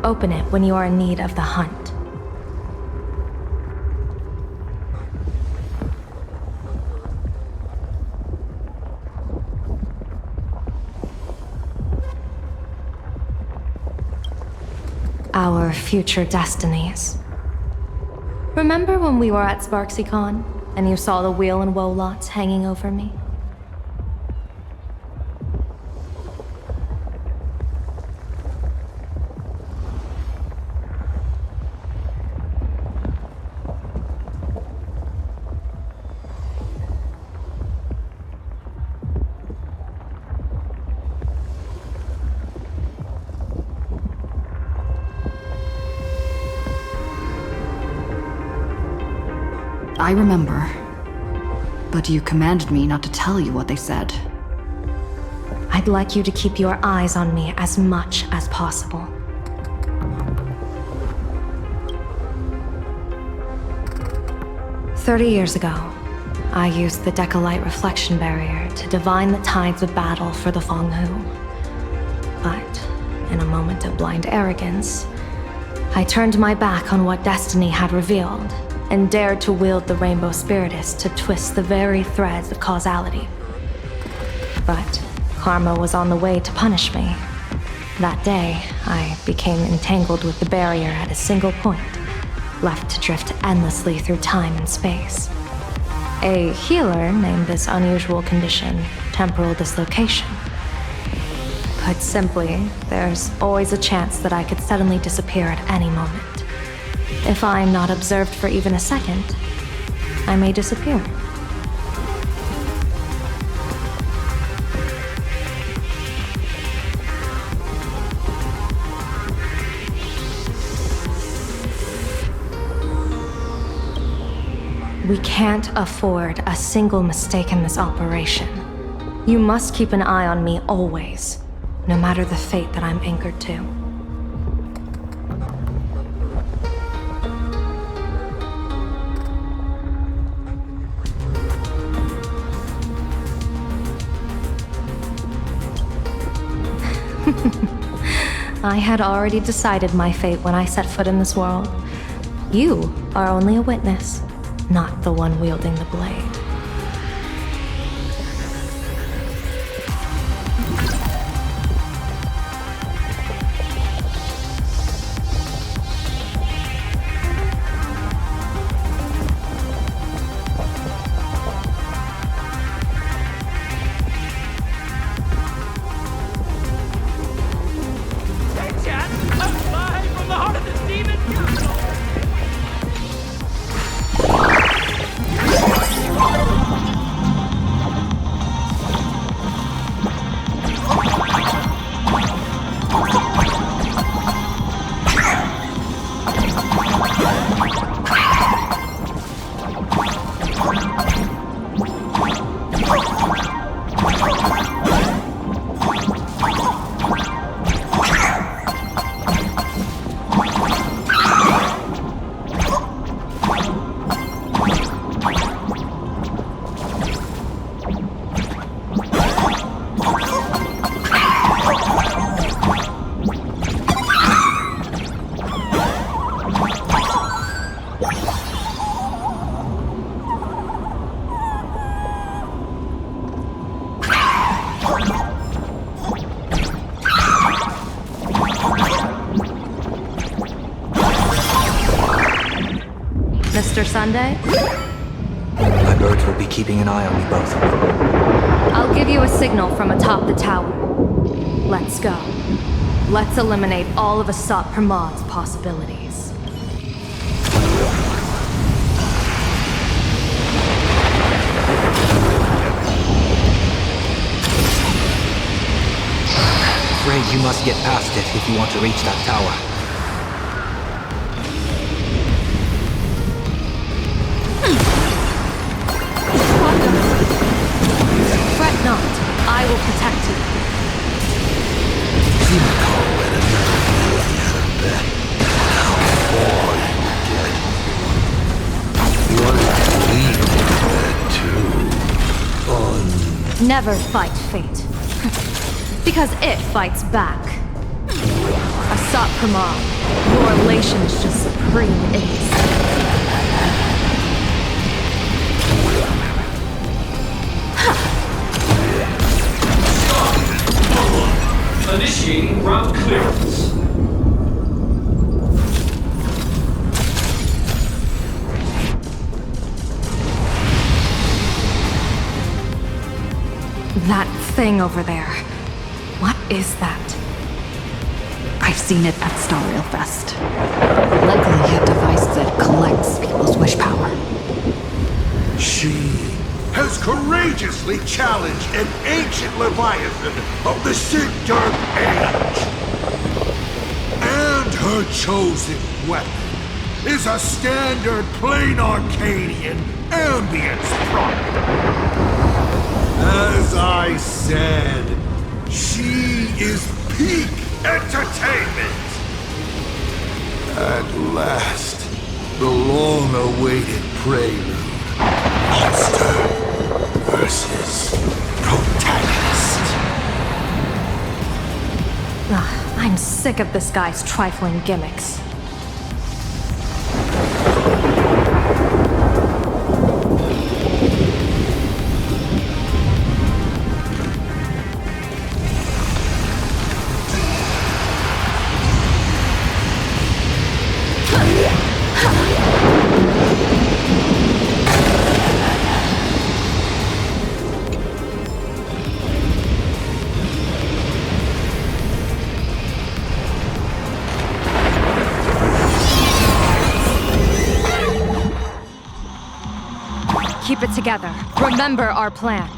Open it when you are in need of the hunt. Our future destinies. Remember when we were at SparksyCon and you saw the wheel and woe lots hanging over me? I remember. But you commanded me not to tell you what they said. I'd like you to keep your eyes on me as much as possible. "30 years ago, I used the Decalite reflection barrier to divine the tides of battle for the Fonghu. But, in a moment of blind arrogance, I turned my back on what destiny had revealed and dared to wield the Rainbow Spiritus to twist the very threads of causality. But karma was on the way to punish me. That day, I became entangled with the barrier at a single point, left to drift endlessly through time and space. A healer named this unusual condition temporal dislocation. Put simply, there's always a chance that I could suddenly disappear at any moment. If I'm not observed for even a second, I may disappear. We can't afford a single mistake in this operation. You must keep an eye on me always, no matter the fate that I'm anchored to. I had already decided my fate when I set foot in this world. You are only a witness, not the one wielding the blade. Mr. Sunday? My birds will be keeping an eye on me both. I'll give you a signal from atop the tower. Let's go. Let's eliminate all of Asat Pramad's possibilities. Afraid you must get past it if you want to reach that tower. Fret not. I will protect you. Never fight fate. Because it fights back. Asat Pramad, your elation's just supreme idiocy. Initiating route clearance. That thing over there. What is that? I've seen it at Starrail Fest. Likely a device that collects people's wish power. She has courageously challenged an ancient Leviathan of the Sigurd Age. And her chosen weapon is a standard plain Arcadian ambience product. As I said, she is peak entertainment. At last, the long-awaited prelude. Monster versus protagonist. I'm sick of this guy's trifling gimmicks. Keep it together. Remember our plan.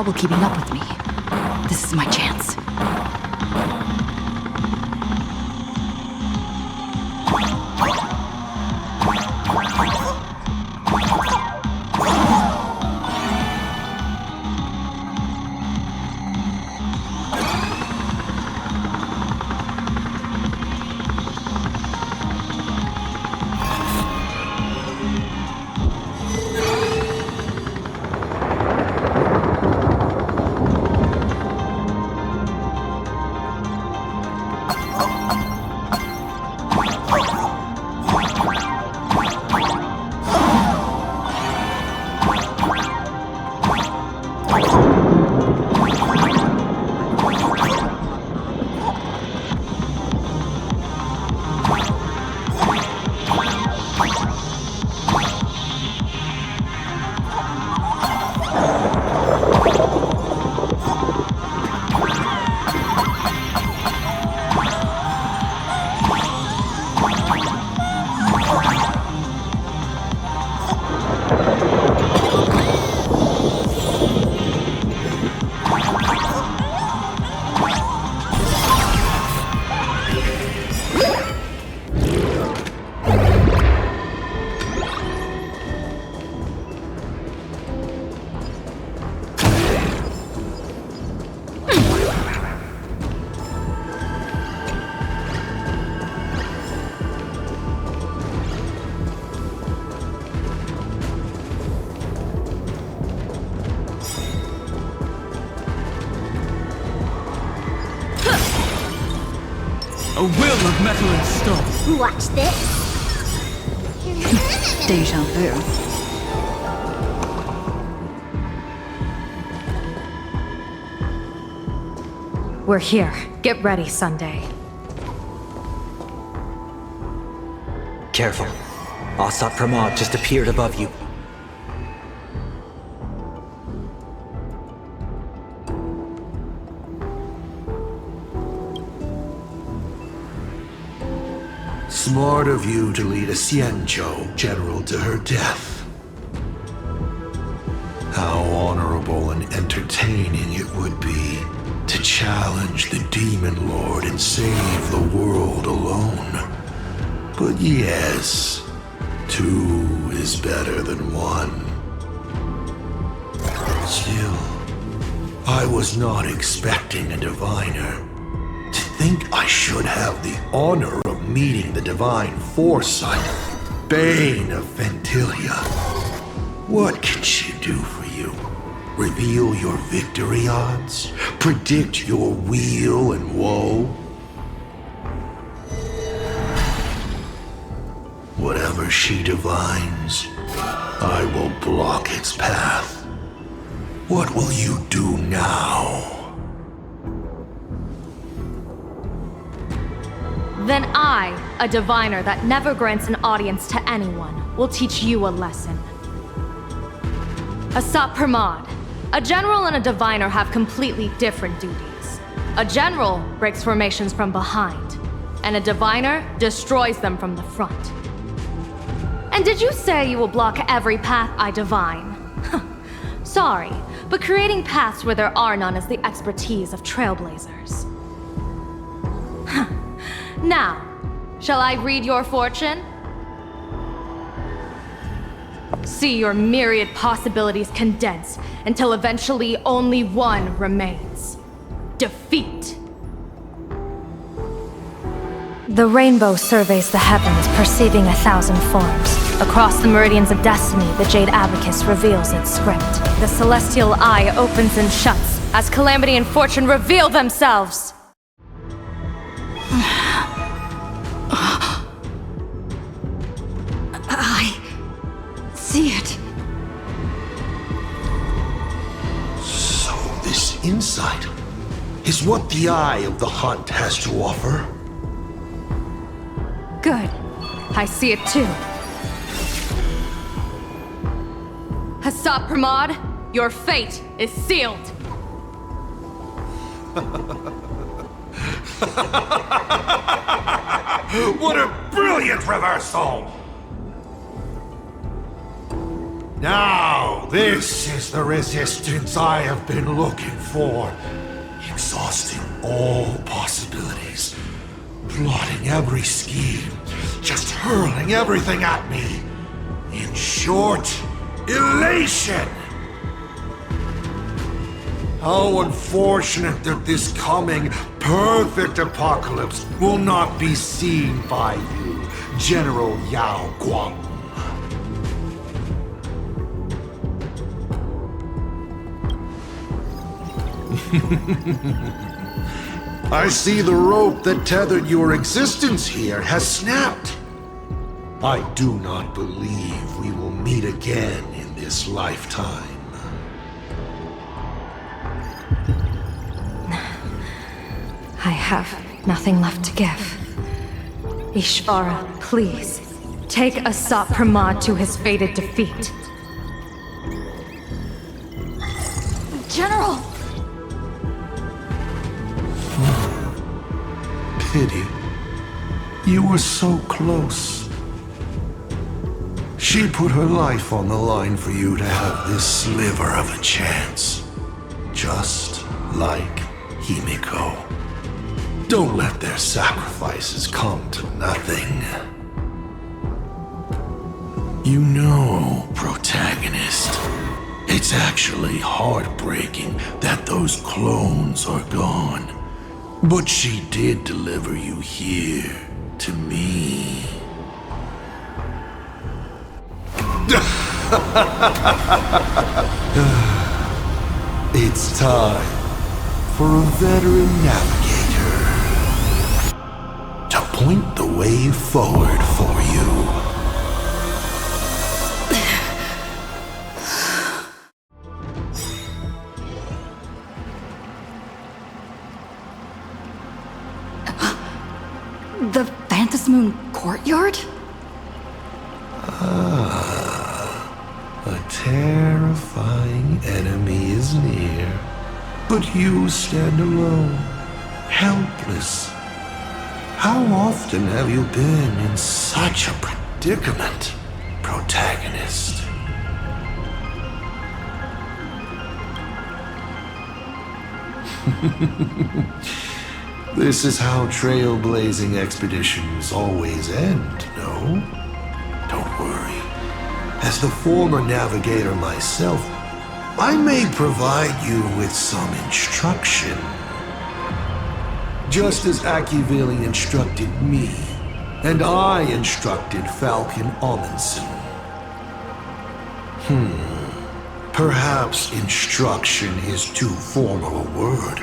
trouble keeping up with me. This is my chance. A will of metal and stone. Watch this. Deja vu. We're here. Get ready, Sunday. Careful. Asat Pramod just appeared above you. Smart of you to lead a Xianzhou general to her death. How honorable and entertaining it would be to challenge the Demon Lord and save the world alone. But yes, two is better than one. Still, I was not expecting a diviner. To think I should have the honor of meeting the divine foresight, Bane of Ventilia. What can she do for you? Reveal your victory odds? Predict your weal and woe? Whatever she divines, I will block its path. What will you do now? Then I, a diviner that never grants an audience to anyone, will teach you a lesson. Asat Pramod, a general and a diviner have completely different duties. A general breaks formations from behind, and a diviner destroys them from the front. And did you say you will block every path I divine? Sorry, but creating paths where there are none is the expertise of trailblazers. Now, shall I read your fortune? See your myriad possibilities condensed until eventually only one remains. Defeat. The rainbow surveys the heavens, perceiving 1,000 forms. Across the meridians of destiny, the Jade Abacus reveals its script. The celestial eye opens and shuts as calamity and fortune reveal themselves. I see it. So this insight is what the Eye of the Hunt has to offer? Good. I see it too. Asat Pramod, your fate is sealed. What a brilliant reversal! Now, this is the resistance I have been looking for. Exhausting all possibilities. Plotting every scheme. Just hurling everything at me. In short, elation! How unfortunate that this coming perfect apocalypse will not be seen by you, General Yao Guang. I see the rope that tethered your existence here has snapped. I do not believe we will meet again in this lifetime. I have nothing left to give. Ishvara, please, take Asat Pramod to his fated defeat. General! Pity. You were so close. She put her life on the line for you to have this sliver of a chance. Just like Himiko. Don't let their sacrifices come to nothing. You know, protagonist, it's actually heartbreaking that those clones are gone. But she did deliver you here, to me. It's time for a veteran navigator to point the way forward for you. The Phantasmoon courtyard? A terrifying enemy is near, but you stand alone, helpless. How often have you been in such a predicament, protagonist? This is how trailblazing expeditions always end, no? Don't worry. As the former navigator myself, I may provide you with some instruction. Just as Akivili instructed me, and I instructed Falcon Amundsen. Perhaps instruction is too formal a word.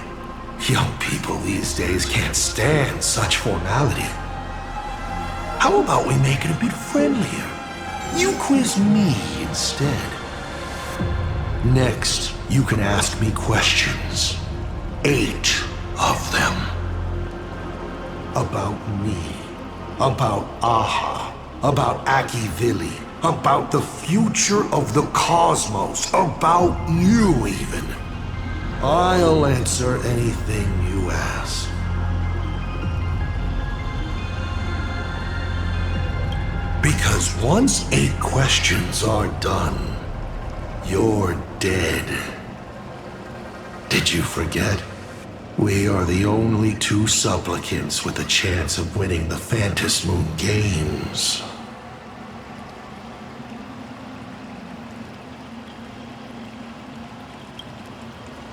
Young people these days can't stand such formality. How about we make it a bit friendlier? You quiz me instead. Next, you can ask me questions. 8 of them. About me. About Aha. About Akivili. About the future of the cosmos. About you, even. I'll answer anything you ask. Because once 8 questions are done, you're dead. Did you forget? We are the only 2 supplicants with a chance of winning the Phantasmoon Games.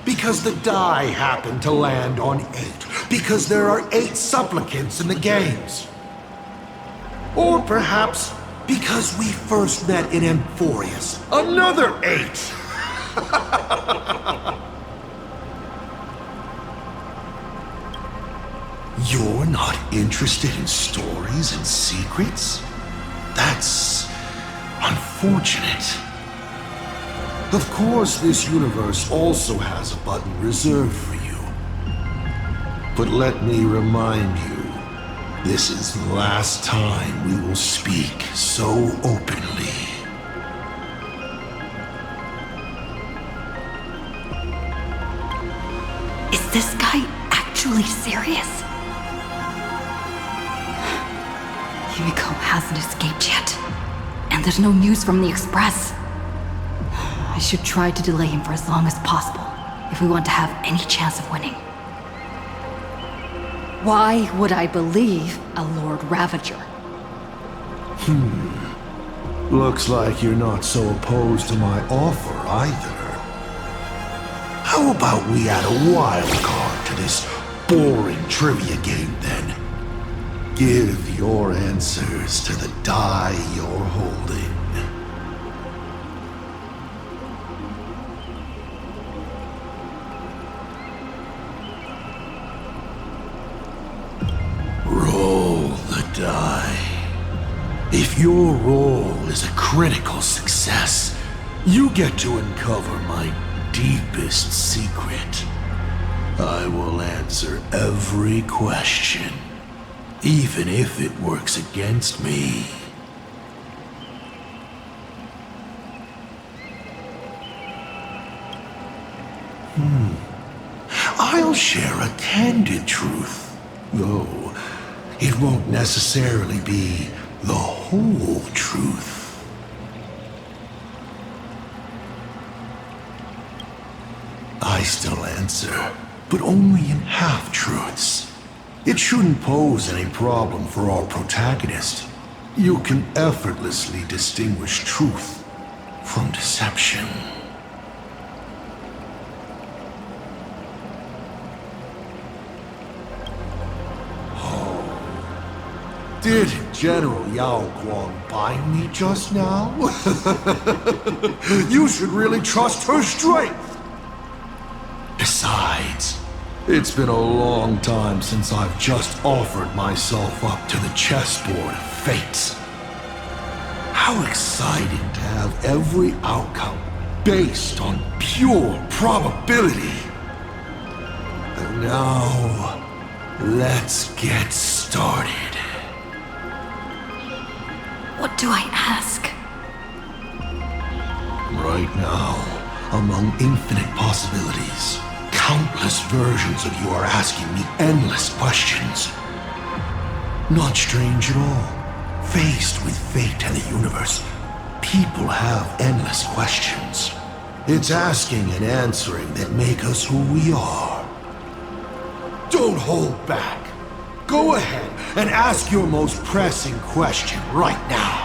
Because the die happened to land on 8. Because there are 8 supplicants in the games. Or perhaps because we first met in Amphorius. Another 8! You're not interested in stories and secrets? That's unfortunate. Of course, this universe also has a button reserved for you. But let me remind you, this is the last time we will speak so openly. Is this guy actually serious? Himiko hasn't escaped yet. And there's no news from the Express. I should try to delay him for as long as possible, if we want to have any chance of winning. Why would I believe a Lord Ravager? Looks like you're not so opposed to my offer either. How about we add a wild card to this boring trivia game then? Give your answers to the die you're holding. Roll the die. If your roll is a critical success, you get to uncover my deepest secret. I will answer every question, even if it works against me. I'll share a candid truth, though it won't necessarily be the whole truth. I still answer, but only in half-truths. It shouldn't pose any problem for our protagonist. You can effortlessly distinguish truth from deception. Did General Yao Guang bind me just now? You should really trust her strength! Besides, it's been a long time since I've just offered myself up to the chessboard of fate. How exciting to have every outcome based on pure probability. And now, let's get started. What do I ask? Right now, among infinite possibilities, countless versions of you are asking me endless questions. Not strange at all. Faced with fate and the universe, people have endless questions. It's asking and answering that make us who we are. Don't hold back. Go ahead and ask your most pressing question right now.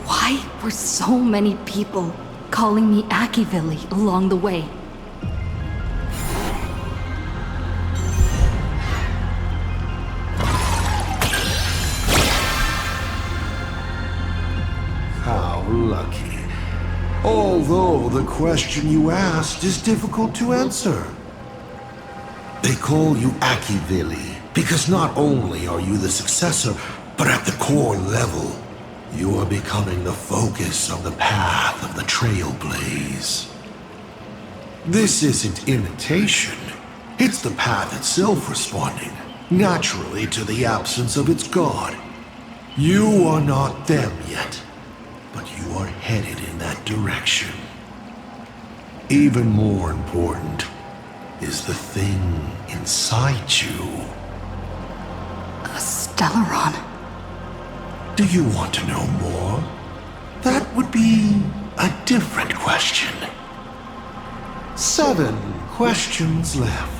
Why were so many people calling me Akivili along the way? How lucky. Although the question you asked is difficult to answer. They call you Akivili because not only are you the successor, but at the core level, you are becoming the focus of the path of the Trailblaze. This isn't imitation. It's the path itself responding, naturally, to the absence of its god. You are not them yet, but you are headed in that direction. Even more important is the thing inside you. A Stellaron. Do you want to know more? That would be a different question. 7 questions left.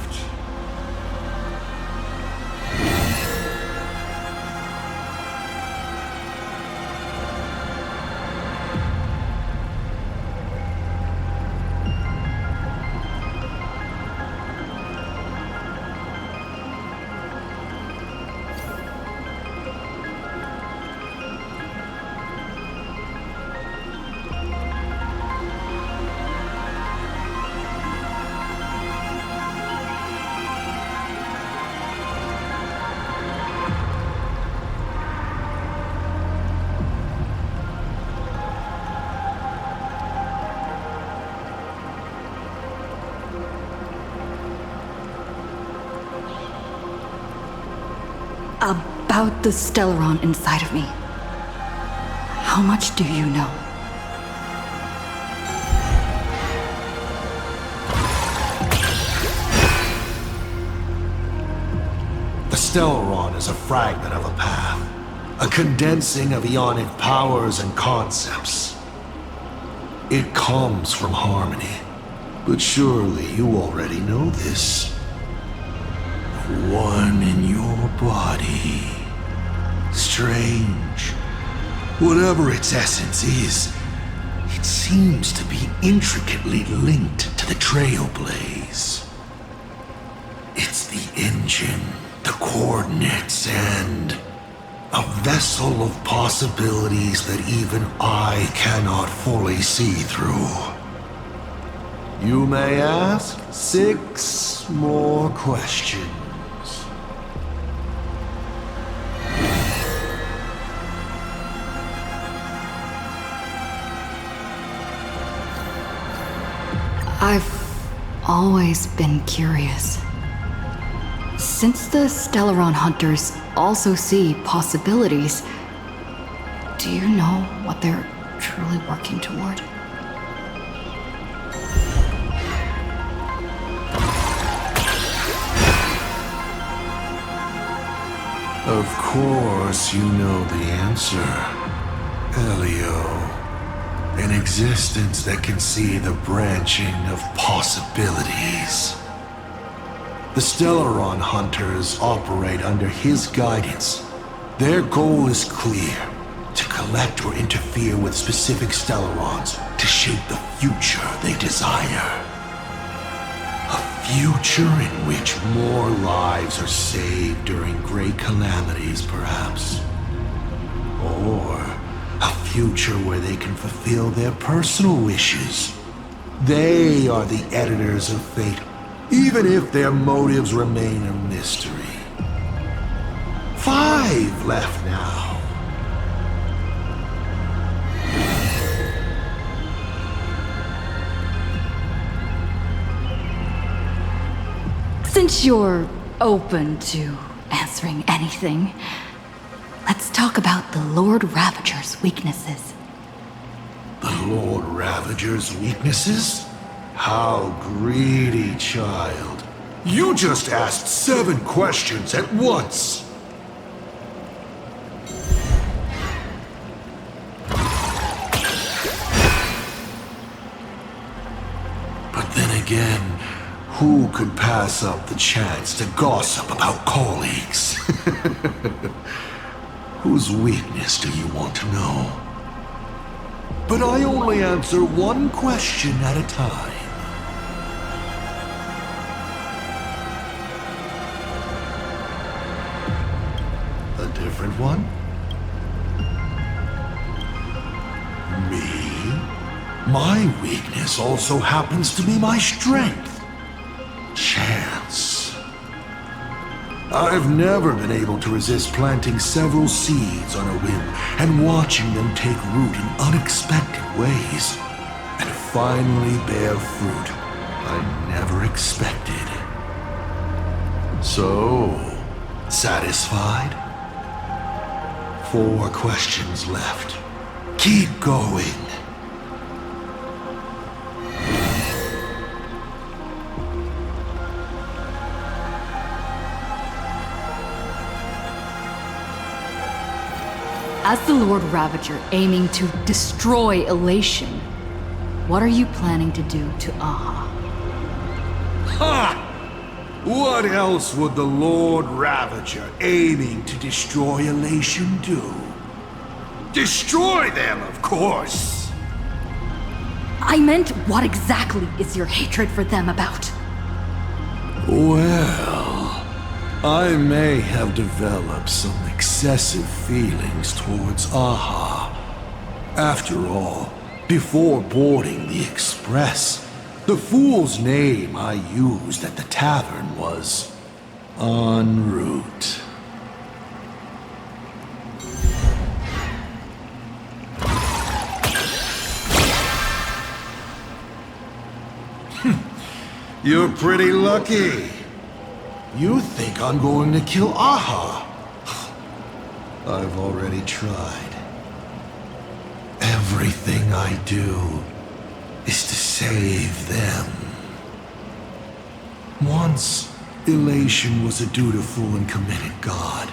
About the Stellaron inside of me. How much do you know? Stellaron is a fragment of a path, a condensing of ionic powers and concepts. It comes from harmony, but surely you already know this. One in your body. Strange. Whatever its essence is, it seems to be intricately linked to the Trailblaze. It's the engine, the coordinates, and a vessel of possibilities that even I cannot fully see through. You may ask 6 more questions. I've always been curious. Since the Stellaron hunters also see possibilities, do you know what they're truly working toward? Of course you know the answer, Elio. An existence that can see the branching of possibilities. The Stellaron hunters operate under his guidance. Their goal is clear: to collect or interfere with specific Stellarons to shape the future they desire. A future in which more lives are saved during great calamities, perhaps. Or a future where they can fulfill their personal wishes. They are the editors of fate, even if their motives remain a mystery. 5 left now. Since you're open to answering anything, let's talk about the Lord Ravager's weaknesses. The Lord Ravager's weaknesses? How greedy, child. You just asked 7 questions at once. But then again, who could pass up the chance to gossip about colleagues? Whose weakness do you want to know? But I only answer 1 question at a time. A different one? Me? My weakness also happens to be my strength. Chance. I've never been able to resist planting several seeds on a whim and watching them take root in unexpected ways and finally bear fruit I never expected. So, satisfied? 4 questions left. Keep going. As the Lord Ravager aiming to destroy Elation, what are you planning to do to Aha? Ha! What else would the Lord Ravager aiming to destroy Elation do? Destroy them, of course! I meant, what exactly is your hatred for them about? Well, I may have developed some excessive feelings towards Aha. After all, before boarding the express, the fool's name I used at the tavern was En route. You're pretty lucky. You think I'm going to kill Aha? I've already tried. Everything I do is to save them. Once, Elation was a dutiful and committed god.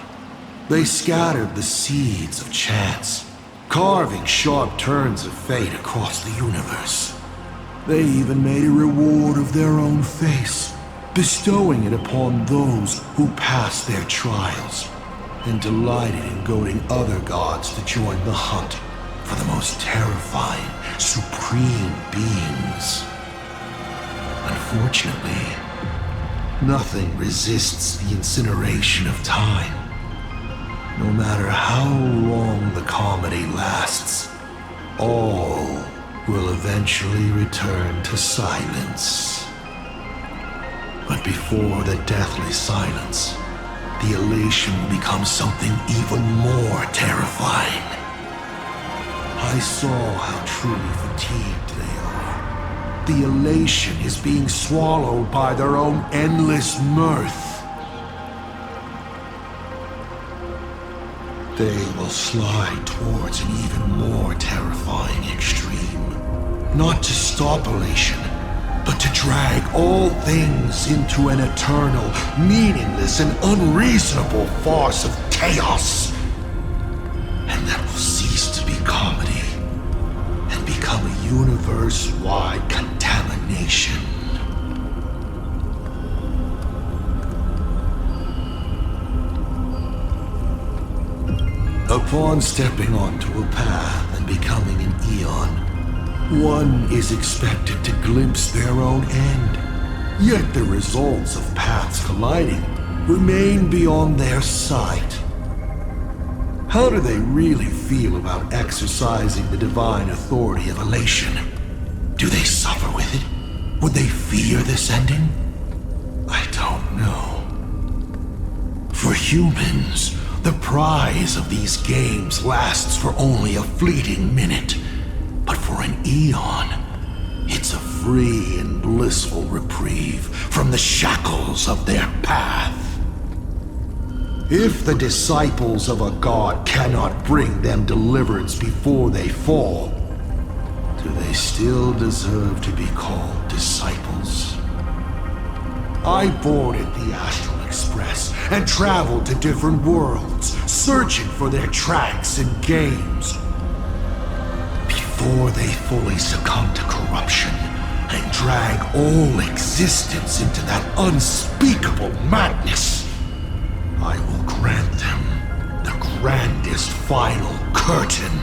They scattered the seeds of chance, carving sharp turns of fate across the universe. They even made a reward of their own face, bestowing it upon those who passed their trials, and delighted in goading other gods to join the hunt for the most terrifying, supreme beings. Unfortunately, nothing resists the incineration of time. No matter how long the comedy lasts, all will eventually return to silence. But before the deathly silence, the elation will become something even more terrifying. I saw how truly fatigued they are. The elation is being swallowed by their own endless mirth. They will slide towards an even more terrifying extreme. Not to stop elation, but to drag all things into an eternal, meaningless, and unreasonable farce of chaos. And that will cease to be comedy and become a universe-wide contamination. Upon stepping onto a path and becoming an Eon, one is expected to glimpse their own end. Yet the results of paths colliding remain beyond their sight. How do they really feel about exercising the divine authority of elation? Do they suffer with it? Would they fear this ending? I don't know. For humans, the prize of these games lasts for only a fleeting minute. But for an Eon, it's a free and blissful reprieve from the shackles of their path. If the disciples of a god cannot bring them deliverance before they fall, do they still deserve to be called disciples? I boarded the Astral Express and traveled to different worlds, searching for their tracks and games. Before they fully succumb to corruption and drag all existence into that unspeakable madness, I will grant them the grandest final curtain.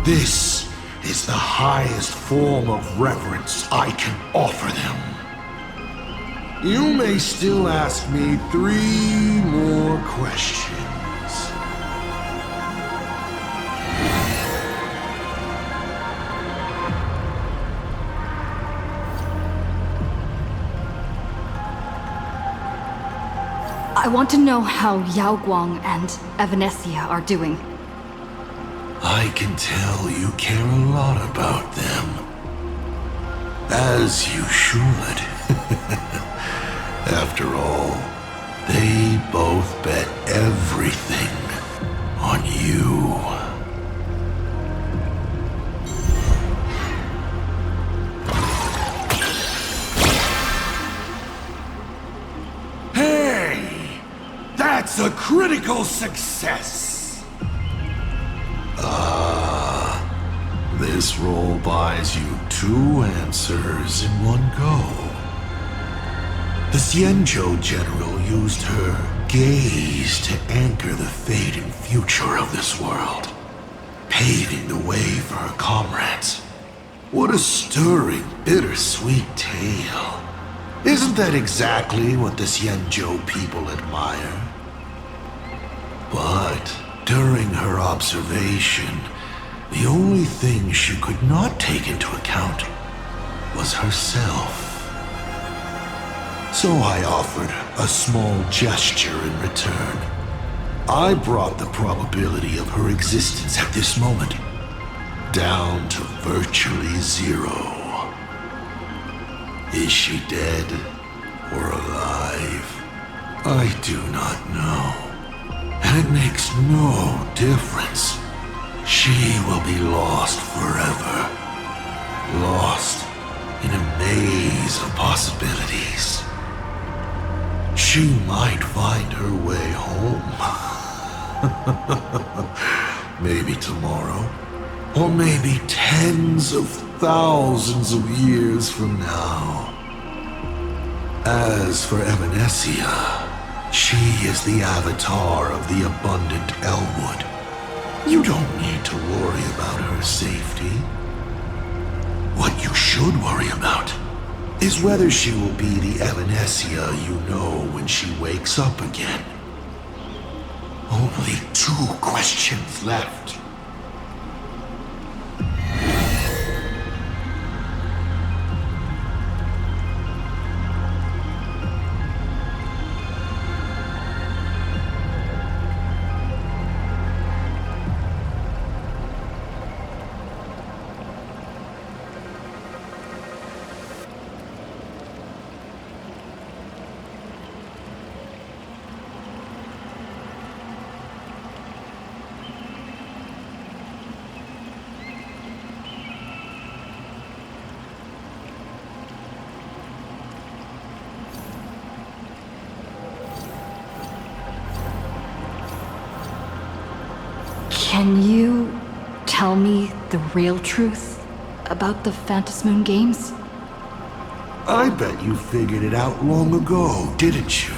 This is the highest form of reverence I can offer them. You may still ask me 3 more questions. I want to know how Yao Guang and Evanesia are doing. I can tell you care a lot about them. As you should. After all, they both bet everything on you. Hey! That's a critical success! This roll buys you 2 answers in one go. The Xianzhou general used her gaze to anchor the fate and future of this world, paving the way for her comrades. What a stirring, bittersweet tale. Isn't that exactly what the Xianzhou people admire? But during her observation, the only thing she could not take into account was herself. So I offered a small gesture in return. I brought the probability of her existence at this moment down to virtually 0. Is she dead or alive? I do not know. And it makes no difference. She will be lost forever. Lost in a maze of possibilities. She might find her way home. Maybe tomorrow. Or maybe tens of thousands of years from now. As for Evanesia, she is the avatar of the abundant Elwood. You don't need to worry about her safety. What you should worry about is whether she will be the Evanesia you know when she wakes up again. Only 2 questions left. Can you tell me the real truth about the Phantasmoon games? I bet you figured it out long ago, didn't you?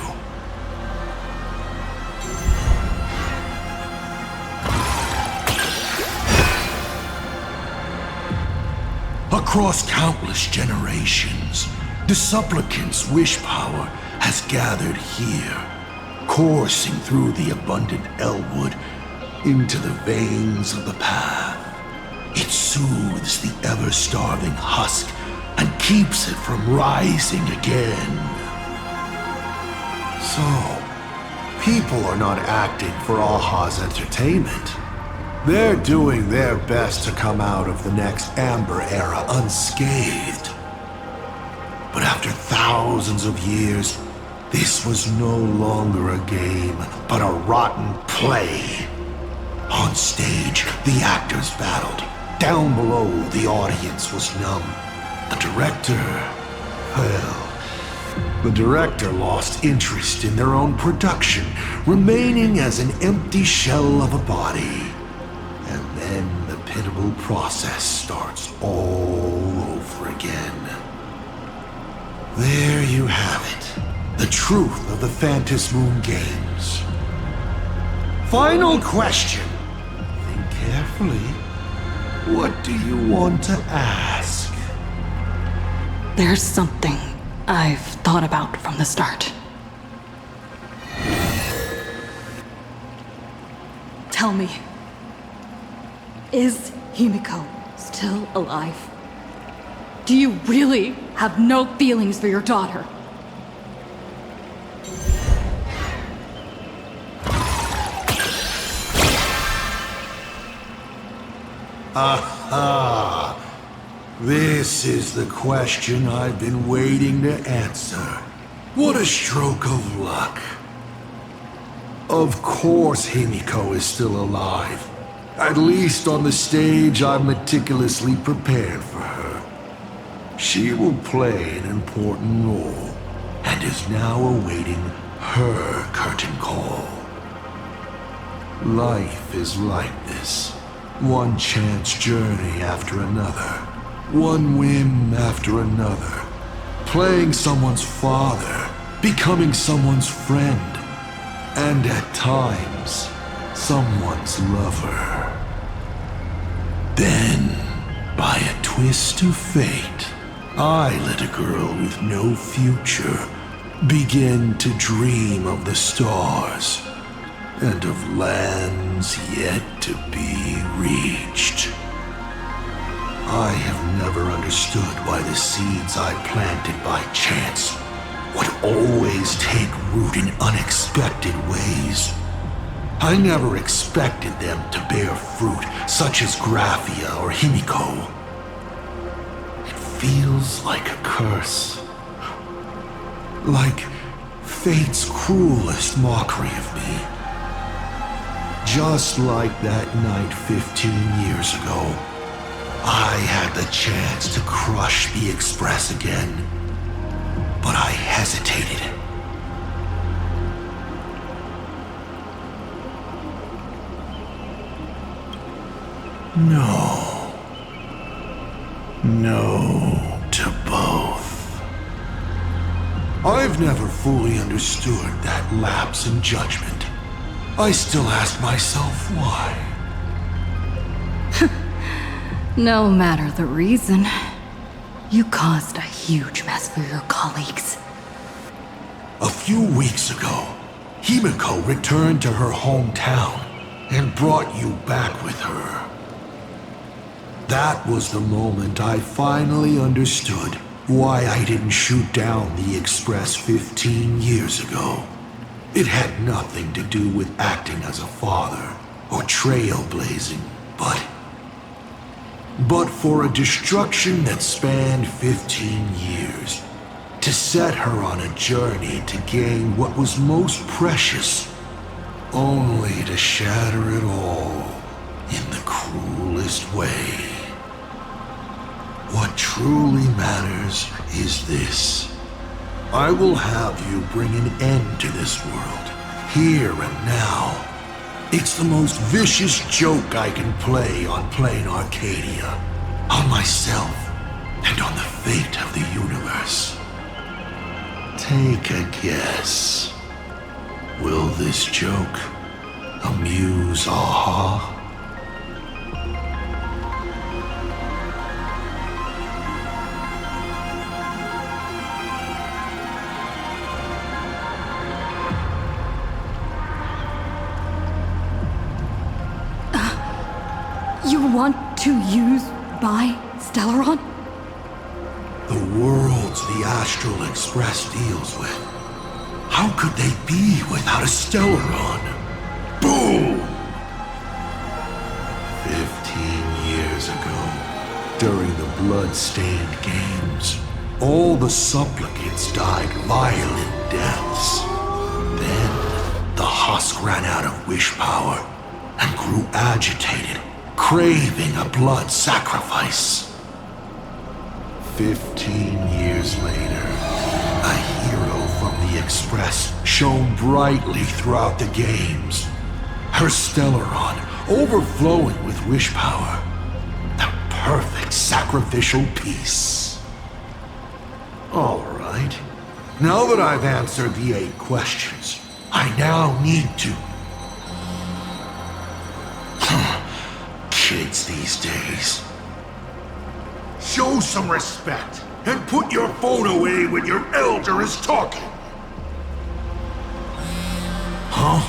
Across countless generations, the supplicant's wish power has gathered here, coursing through the abundant Elwood into the veins of the path. It soothes the ever-starving husk and keeps it from rising again. So, people are not acting for Aha's entertainment. They're doing their best to come out of the next Amber Era unscathed. But after thousands of years, this was no longer a game, but a rotten play. On stage, the actors battled. Down below, the audience was numb. The director, well, the director lost interest in their own production, remaining as an empty shell of a body. And then the pitiable process starts all over again. There you have it. The truth of the Phantasmoon games. Final question. Think carefully. What do you want to ask? There's something I've thought about from the start. Tell me, is Himiko still alive? Do you really have no feelings for your daughter? Aha! This is the question I've been waiting to answer. What a stroke of luck. Of course Himiko is still alive. At least on the stage I meticulously prepared for her. She will play an important role, and is now awaiting her curtain call. Life is like this. One chance journey after another. One whim after another. Playing someone's father. Becoming someone's friend. And at times, someone's lover. Then, by a twist of fate, I let a girl with no future begin to dream of the stars and of lands yet to be reached. I have never understood why the seeds I planted by chance would always take root in unexpected ways. I never expected them to bear fruit such as Graphia or Himiko. It feels like a curse. Like fate's cruelest mockery of me. Just like that night 15 years ago, I had the chance to crush the Express again, but I hesitated. No. No to both. I've never fully understood that lapse in judgment. I still ask myself why. No matter the reason, you caused a huge mess for your colleagues. A few weeks ago, Himiko returned to her hometown and brought you back with her. That was the moment I finally understood why I didn't shoot down the Express 15 years ago. It had nothing to do with acting as a father or trailblazing, but for a destruction that spanned 15 years, to set her on a journey to gain what was most precious, only to shatter it all in the cruelest way. What truly matters is this. I will have you bring an end to this world, here and now. It's the most vicious joke I can play on plain Arcadia, on myself, and on the fate of the universe. Take a guess. Will this joke amuse Aha? You want to use my Stellaron? The worlds the Astral Express deals with. How could they be without a Stellaron? Boom! 15 years ago, during the blood-stained games, all the supplicants died violent deaths. Then, the husk ran out of wish power and grew agitated, craving a blood sacrifice. 15 years later, a hero from the Express shone brightly throughout the games. Her Stellaron overflowing with wish power. The perfect sacrificial piece. All right. Now that I've answered the 8 questions, I now need to... Kids these days. Show some respect and put your phone away when your elder is talking. Huh?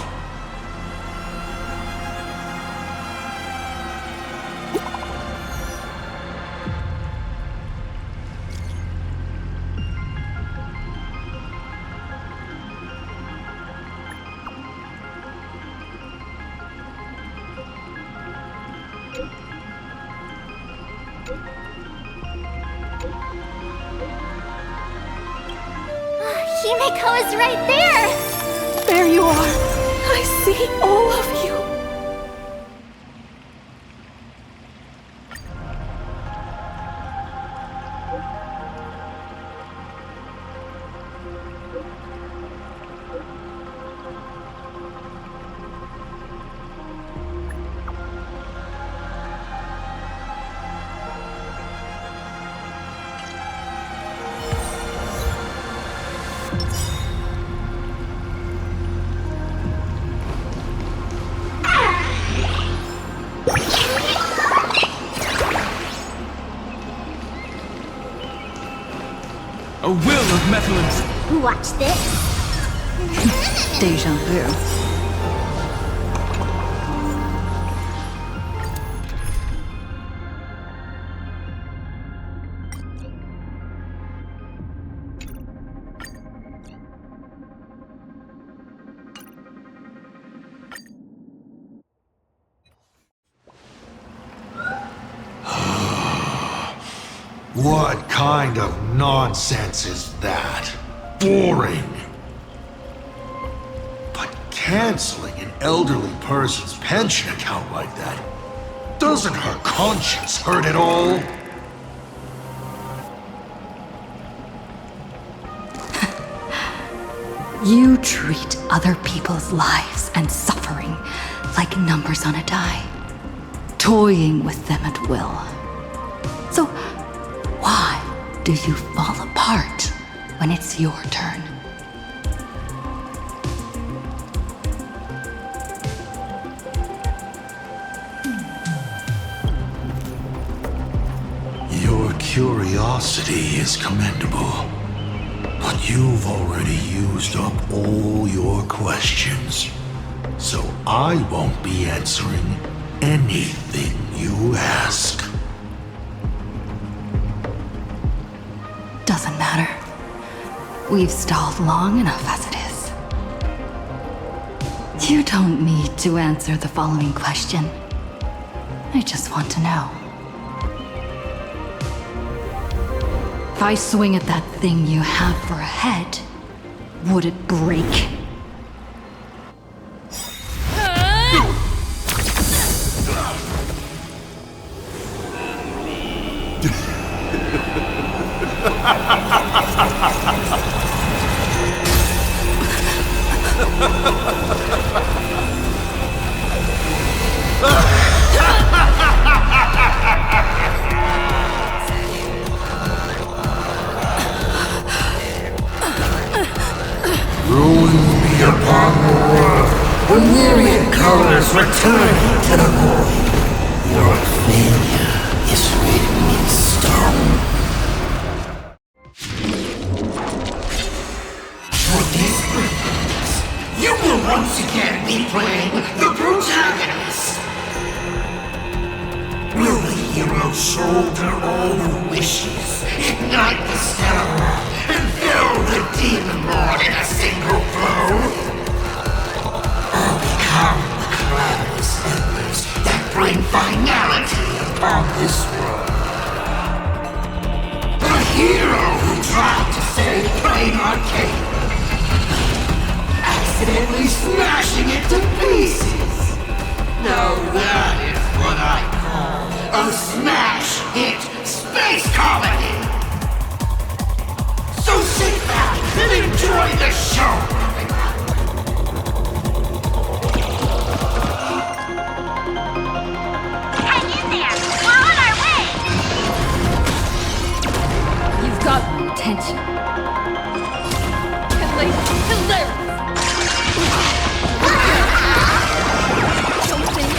Himiko is right there! There you are! I see all of you! A will of Methalins. Watch this. Deja vu. What kind of nonsense is that? Boring. But canceling an elderly person's pension account like that, doesn't her conscience hurt at all? You treat other people's lives and suffering like numbers on a die. toying with them at will. So, why do you fall apart when it's your turn? Your curiosity is commendable, but you've already used up all your questions, so I won't be answering anything you ask. Doesn't matter. We've stalled long enough as it is. You don't need to answer the following question. I just want to know. If I swing at that thing you have for a head, would it break? Ruin be upon the world, the myriad colors returning to the void. Your failure is written in stone. For this purpose, you will once again be playing the protagonist. Will the hero shoulder all the wishes, ignite the stellar, and fill the demon lord in a single blow? Or become the cloudless embers that bring finality upon this world? The hero who tried to save Plain Arcade, accidentally smashing it to pieces. Now that is what I call a smash hit space comedy. So sit back and enjoy the show. Hang in there! We're on our way! You've got my attention. Hilarious! Something.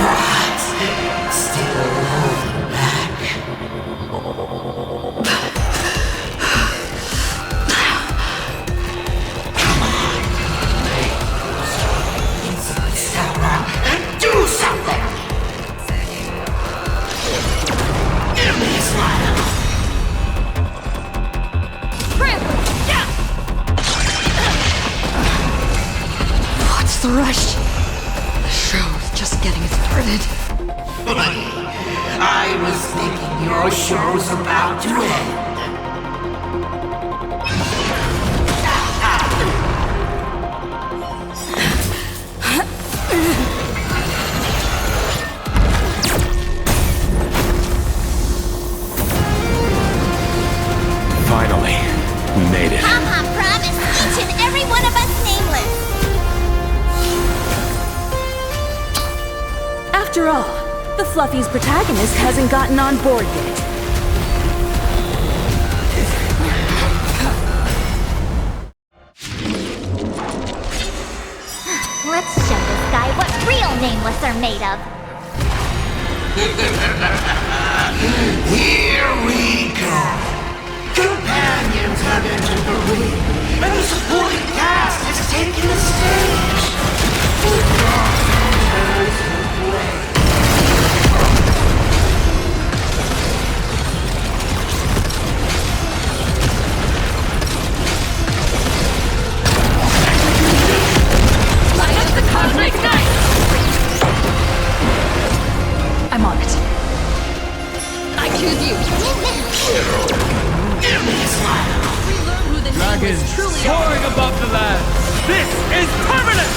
What? Still holding back? Come on, inside Sarah and do something! Give me a smile! What's the rush? The show's just getting started. I was thinking your show's about to end. Finally, we made it. Papa promised each and every one of us nameless. After all, the Fluffy's protagonist hasn't gotten on board yet. Let's show this guy what real nameless are made of. Here we go. Companions have entered the ring, and the supporting cast has taken the stage. Light up the cosmic night! I'm on it. I choose you. Give me a smile. We learn who the Dragons nameless truly are. soaring above the land. This is permanent!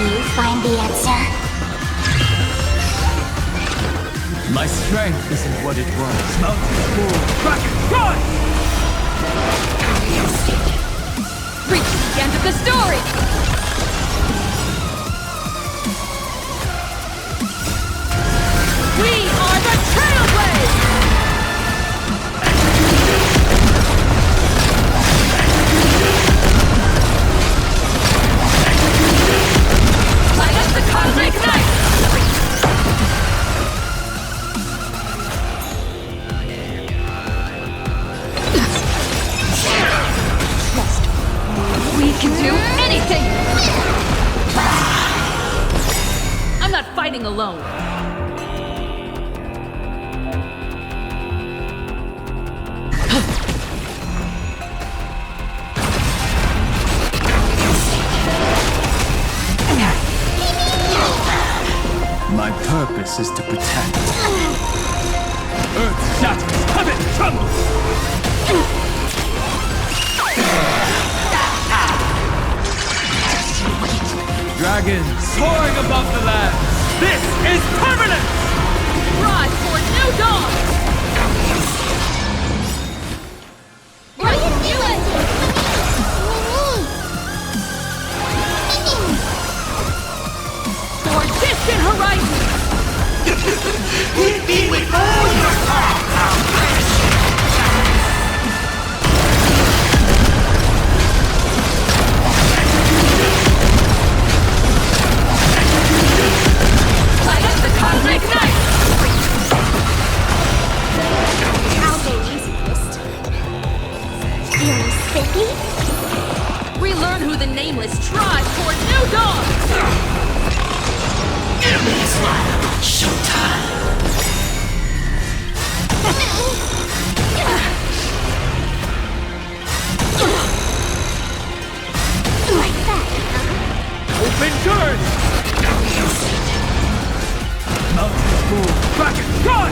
you find the answer? My strength isn't what it was. Mountain Bull, Kraken, run! Reach the end of the story! We are the Trailblazers! Light up the cosmic night! We can do anything! I'm not fighting alone. My purpose is to protect. Earth shatters, heaven trembles! Dragons soaring above the land! This is permanent! Rise for new dawn! Brilliant music! For distant horizons! Hit me with all your power! Light up the cosmic night! How very easiest. Feeling spiffy? We learn who the Nameless strive for new dawn! Give me this light! Showtime! Like that, Open doors! Mountain Bull, Kraken, run!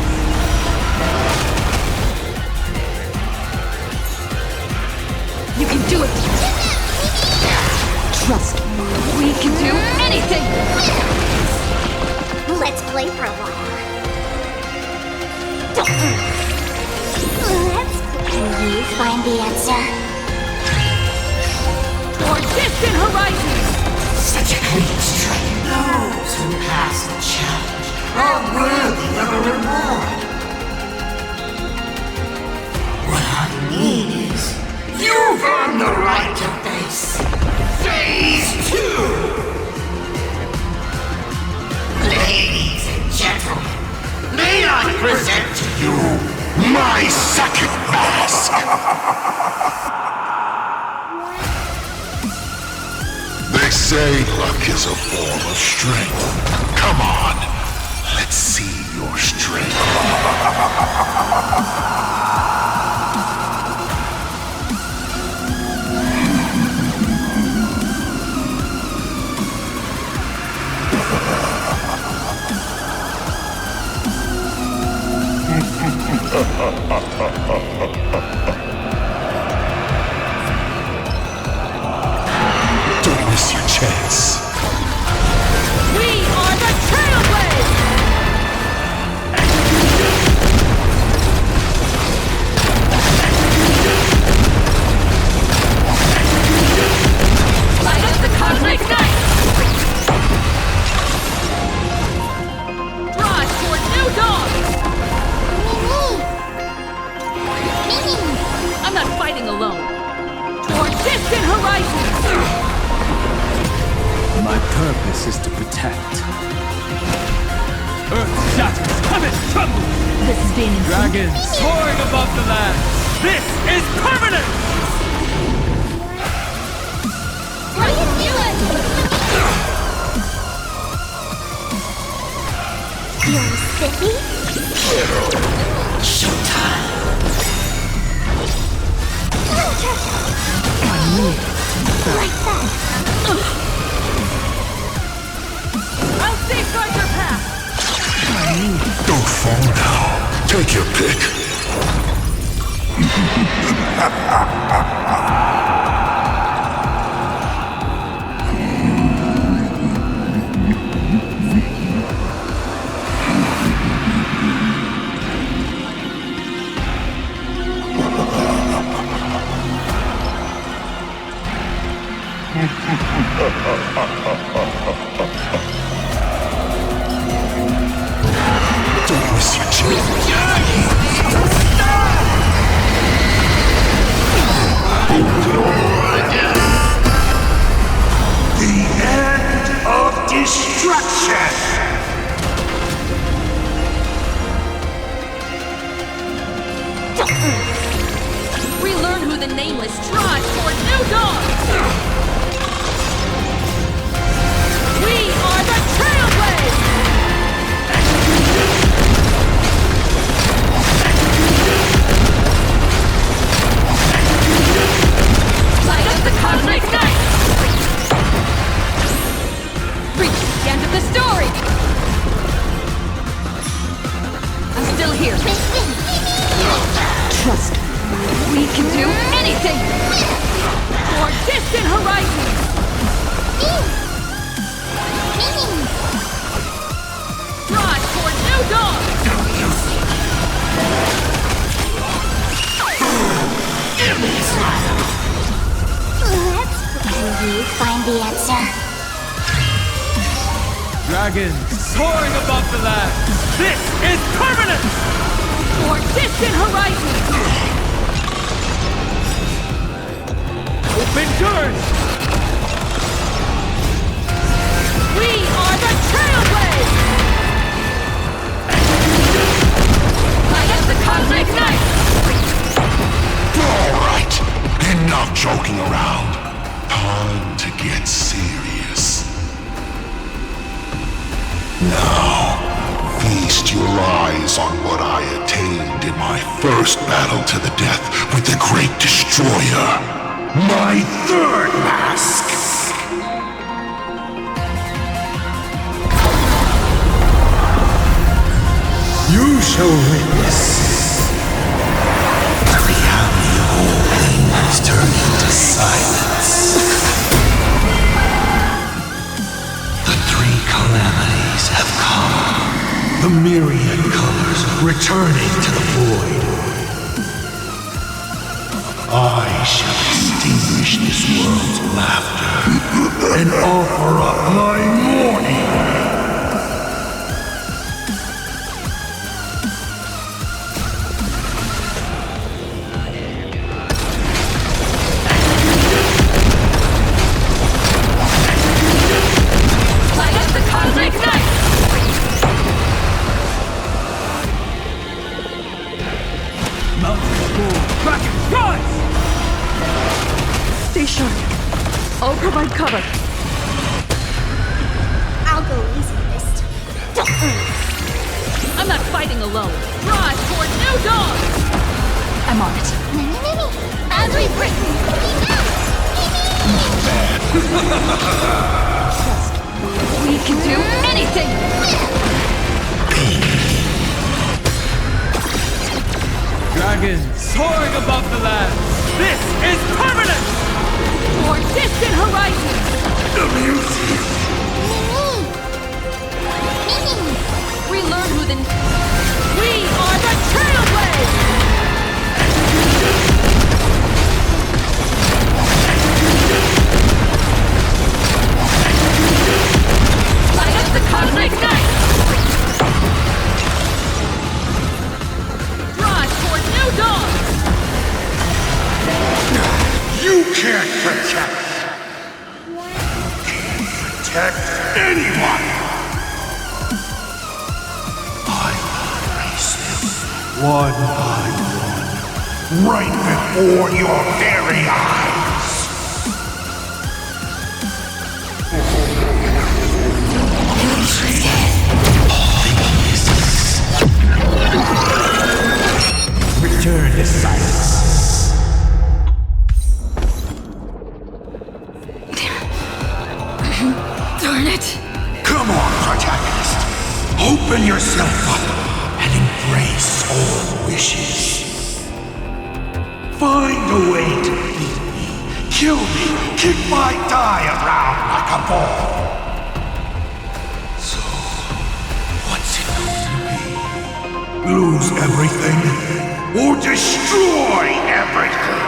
You can do it! Trust me, we can do anything! Let's play for a while. Let's play. Can you find the answer? For distant horizons! Such a clean strike. Those who pass the challenge are worthy of a reward. What I mean is, you've earned the right to face Phase 2! Ladies and gentlemen, may I present to you my second mask! They say luck is a form of strength. Come on, let's see your strength. Don't miss your chance. We are the Trailblazers! Light up the cosmic night! Drive for new dawn! I'm not fighting alone. For distant horizons! My purpose is to protect. Earth shatters, heaven trembles! This is being Dragons soaring above the land! This is permanent! Brilliant music! Feeling spiffy? Showtime! Like that. I'll safeguard your path! Don't fall now. Take your pick. Don't miss your chance. The end of destruction! Relearn who the Nameless strive for new dawn! We are the Trailways! Light up the cosmic night! Reach the end of the story! I'm still here. Trust me. We can do anything! For distant horizons! Drive toward new dawn! Give me a smile! Can you find the answer? Dragon soaring above the land! This is permanent! For distant horizons! Open turn! We are the Trailways! Light up the cosmic night! Alright, enough joking around. Time to get serious. Now, feast your eyes on what I attained in my first battle to the death with the Great Destroyer. My third mask! You shall witness. The reality of all things turning to silence. The three calamities have come. The myriad colors returning to the void. I shall extinguish this world's laughter and offer up my mourning. Light up the cosmic night! Mountain Bull, Kraken, rise! Stay sharp. I'll provide cover. I'll go easy this time. I'm not fighting alone. Drive toward new dawn! I'm on it. As we bring We can do anything! Dragon soaring above the land! This is permanent! For distant horizons! The music! Relearn who the... We are the Trailways! Light up the cosmic night! Drive toward new dawn! You can't protect anyone! I will erase them one by one, right before your very eyes! Return to silence. Darn it. Come on, protagonist. Open yourself up and embrace all wishes. Find a way to beat me, kill me, kick my die around like a ball. So, what's it going to be? Lose everything or destroy everything?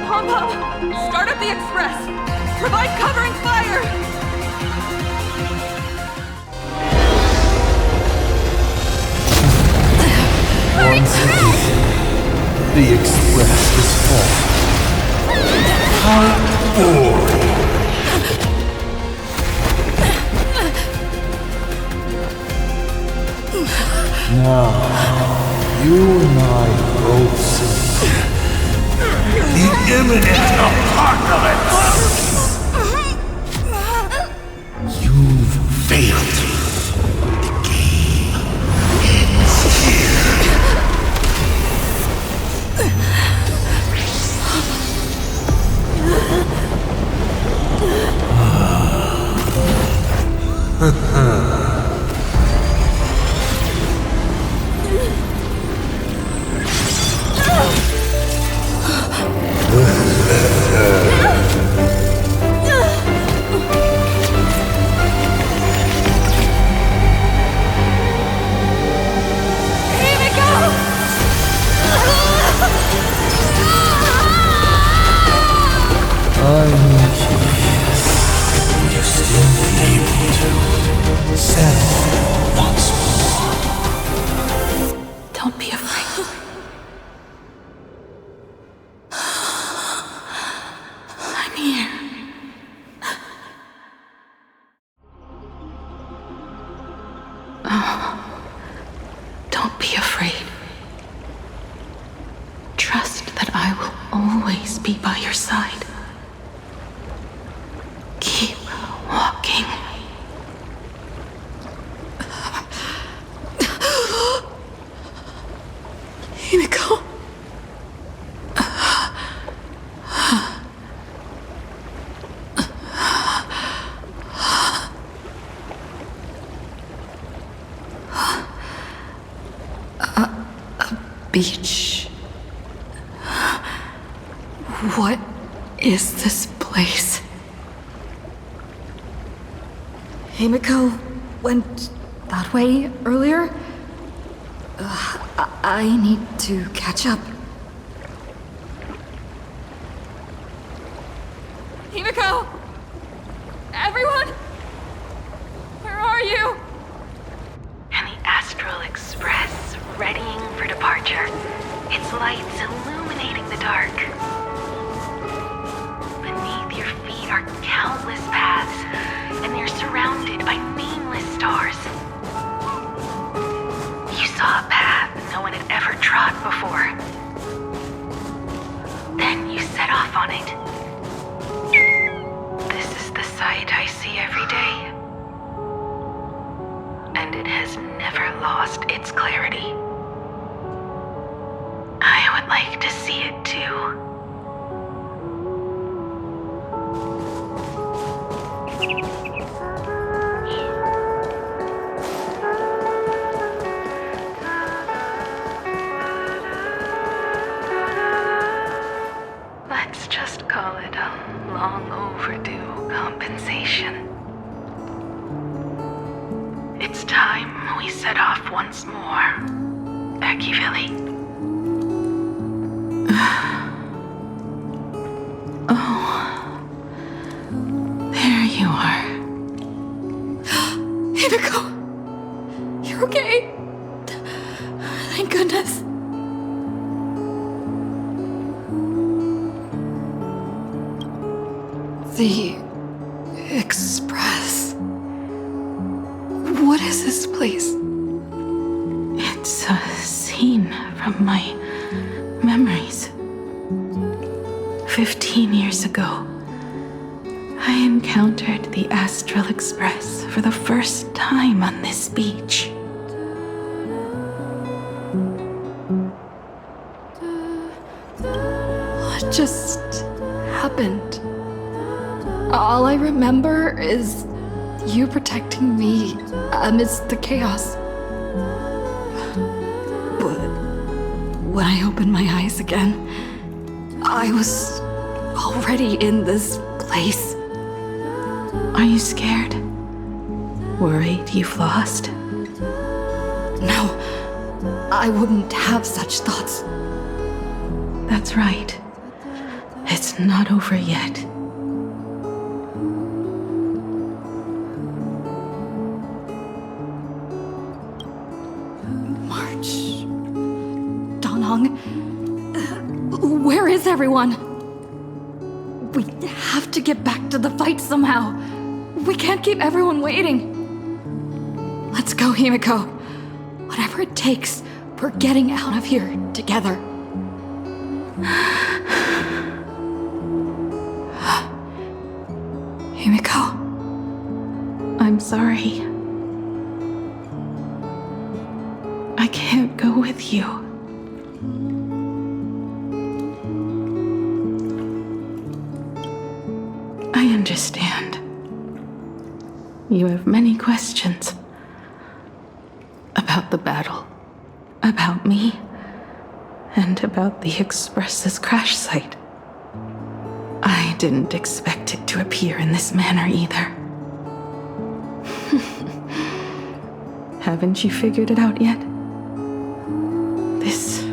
Pom-Pom, Start up the express! Provide covering fire! Once again, the express is full. How boring! Now, you and I both see The imminent apocalypse! you've failed. The game ends here. I'm curious. Will you still be able to settle once more? Don't be afraid. I'm here. Oh, don't be afraid. Trust that I will always be by your side. Keep walking. Himiko. A beach. What is this place? Himiko went that way earlier? I need to catch up. Himiko! Everyone? Where are you? And the Astral Express, readying for departure. Its lights illuminating the dark. Beneath your feet are countless paths, and they're surrounded by nameless stars. You saw a path no one had ever trod before. Then you set off on it. This is the sight I see every day. And it has never lost its clarity. I would like to see it too. Let's just call it a long overdue compensation. It's time we set off once more, Akivilli. Oh, there you are. Himiko! You're okay? Thank goodness. The Express. What is this place? It's a scene from my memories. 15 years ago, I encountered the Astral Express for the first time on this beach. What just happened? All I remember is you protecting me amidst the chaos. But when I opened my eyes again, I was already in this place. Are you scared? Worried you've lost? No, I wouldn't have such thoughts. That's right. It's not over yet. March. Danhong. Where is everyone? We have to get back to the fight somehow. We can't keep everyone waiting. Let's go, Himiko. Whatever it takes, we're getting out of here together. Himiko. I'm sorry. I can't go with you. I understand. You have many questions. About the battle. About me. And about the Express's crash site. I didn't expect it to appear in this manner either. Haven't you figured it out yet? This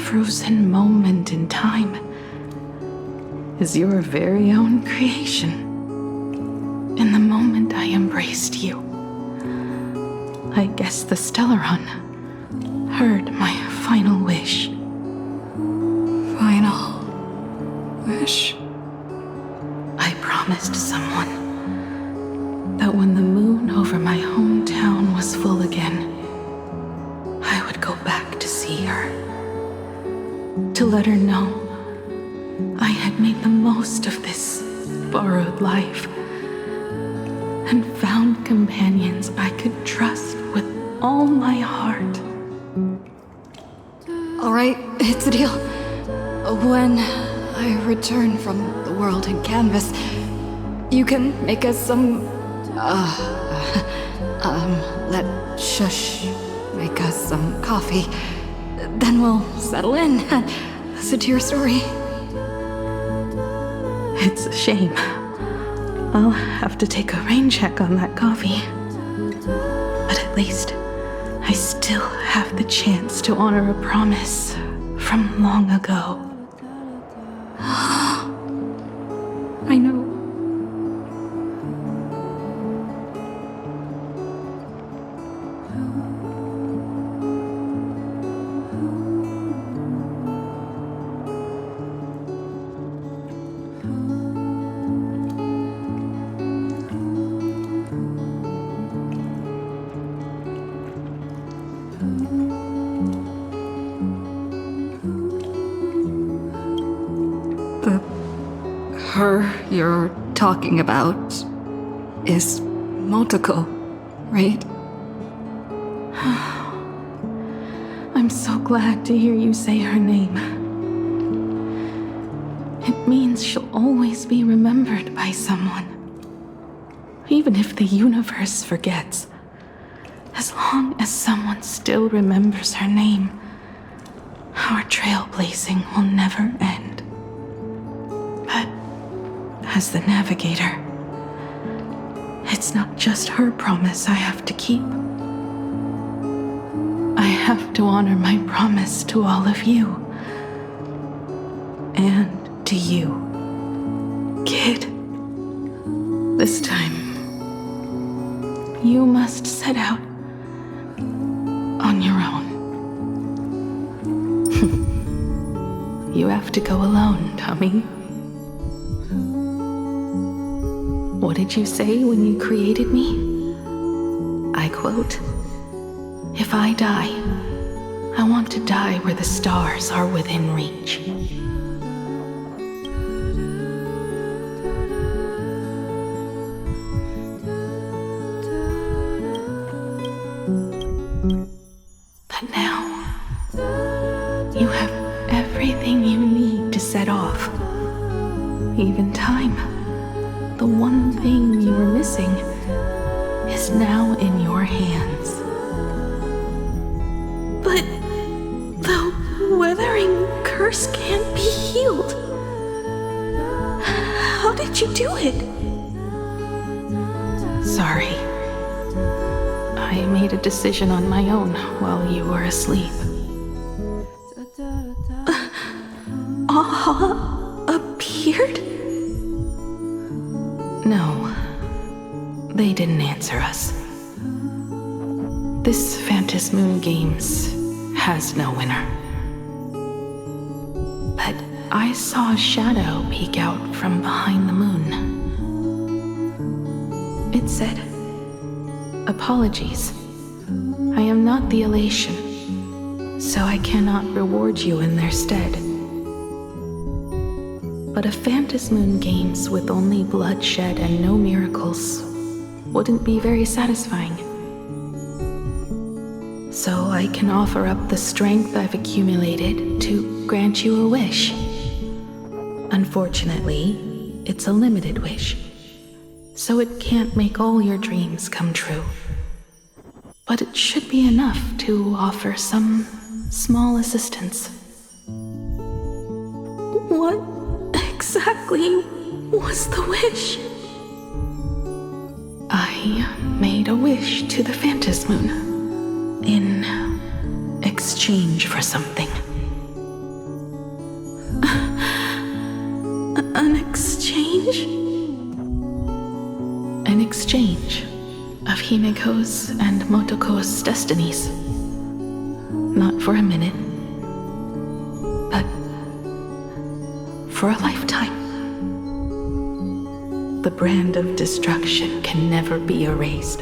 frozen moment in time is your very own creation. In the moment I embraced you, I guess the Stellaron heard my final wish. Final wish? I promised someone that when the moon over my hometown was full again, I would go back to see her. To let her know I had made the most of this borrowed life and found companions I could trust with all my heart. All right, it's a deal. When I return from the world in canvas, you can make us some, let Shush make us some coffee. Then we'll settle in and listen to your story. It's a shame. I'll have to take a rain check on that coffee. But at least I still have the chance to honor a promise from long ago. I know. Her you're talking about is Motoko, right? I'm so glad to hear you say her name. It means she'll always be remembered by someone. Even if the universe forgets. As long as someone still remembers her name, our trailblazing will never end. But as the navigator, it's not just her promise I have to keep. I have to honor my promise to all of you. And to you, kid. This time, you must set out on your own. You have to go alone, Tommy. What did you say when you created me? I quote, "If I die, I want to die where the stars are within reach." But now, you have everything you need to set off. Even time. The one thing you were missing is now in your hands. But the weathering curse can't be healed. How did you do it? Sorry. I made a decision on my own while you were asleep. Aha appeared disappeared? No, they didn't answer us. This Phantom Moon Games has no winner. But I saw a shadow peek out from behind the moon. It said, "Apologies. I am not the elation, so I cannot reward you in their stead. But a Phantom Moon Games with only bloodshed and no miracles wouldn't be very satisfying. So I can offer up the strength I've accumulated to grant you a wish. Unfortunately, it's a limited wish, so it can't make all your dreams come true. But it should be enough to offer some small assistance." What exactly was the wish? I made a wish to the Phantom Moon in exchange for something. An exchange? An exchange of Himiko's and Motoko's destinies. Not for a minute, but for a lifetime. The brand of destruction can never be erased,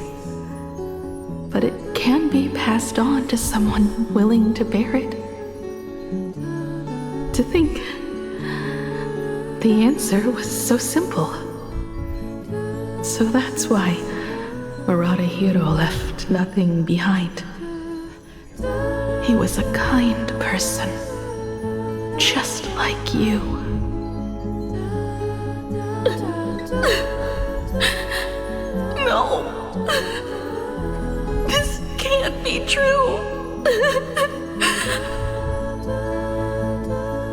but it can be passed on to someone willing to bear it. To think the answer was so simple. So that's why Hiro left nothing behind. He was a kind person, just like you. No! This can't be true!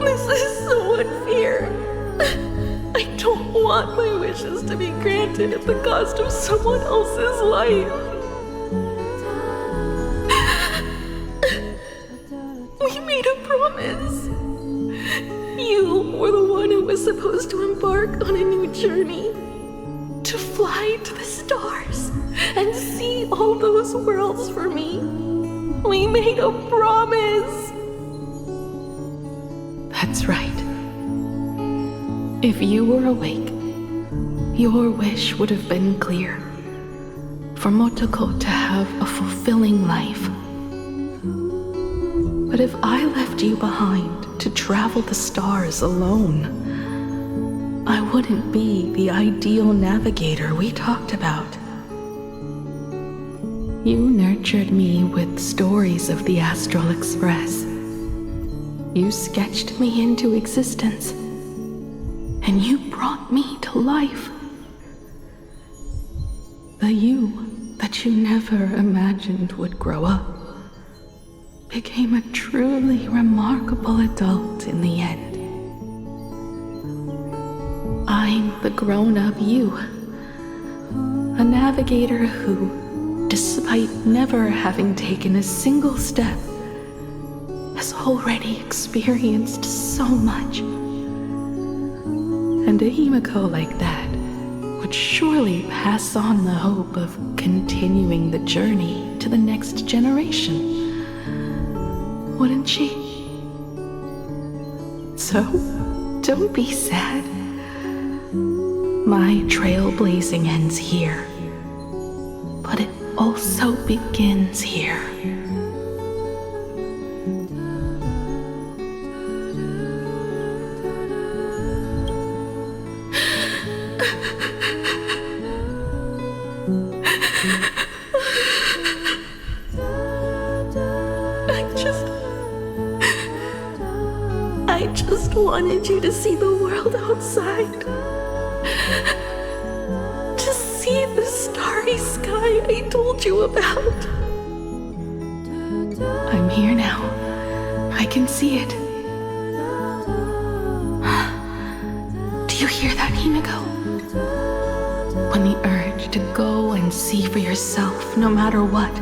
This is so unfair. I don't want my wishes to be granted at the cost of someone else's life. We made a promise. You were the one who was supposed to embark on a new journey. To fly to the stars and see all those worlds for me. We made a promise. That's right. If you were awake, your wish would have been clear. For Motoko to have a fulfilling life. But if I left you behind to travel the stars alone, I wouldn't be the ideal navigator we talked about. You nurtured me with stories of the Astral Express. You sketched me into existence. And you brought me to life. The you that you never imagined would grow up became a truly remarkable adult in the end. I'm the grown-up you, a navigator who, despite never having taken a single step, has already experienced so much. And a Himiko like that would surely pass on the hope of continuing the journey to the next generation. Wouldn't she? So, don't be sad. My trailblazing ends here, but it also begins here. I just wanted you to see the world outside. To see the starry sky I told you about. I'm here now. I can see it. Do you hear that, Himiko? When the urge to go and see for yourself, no matter what,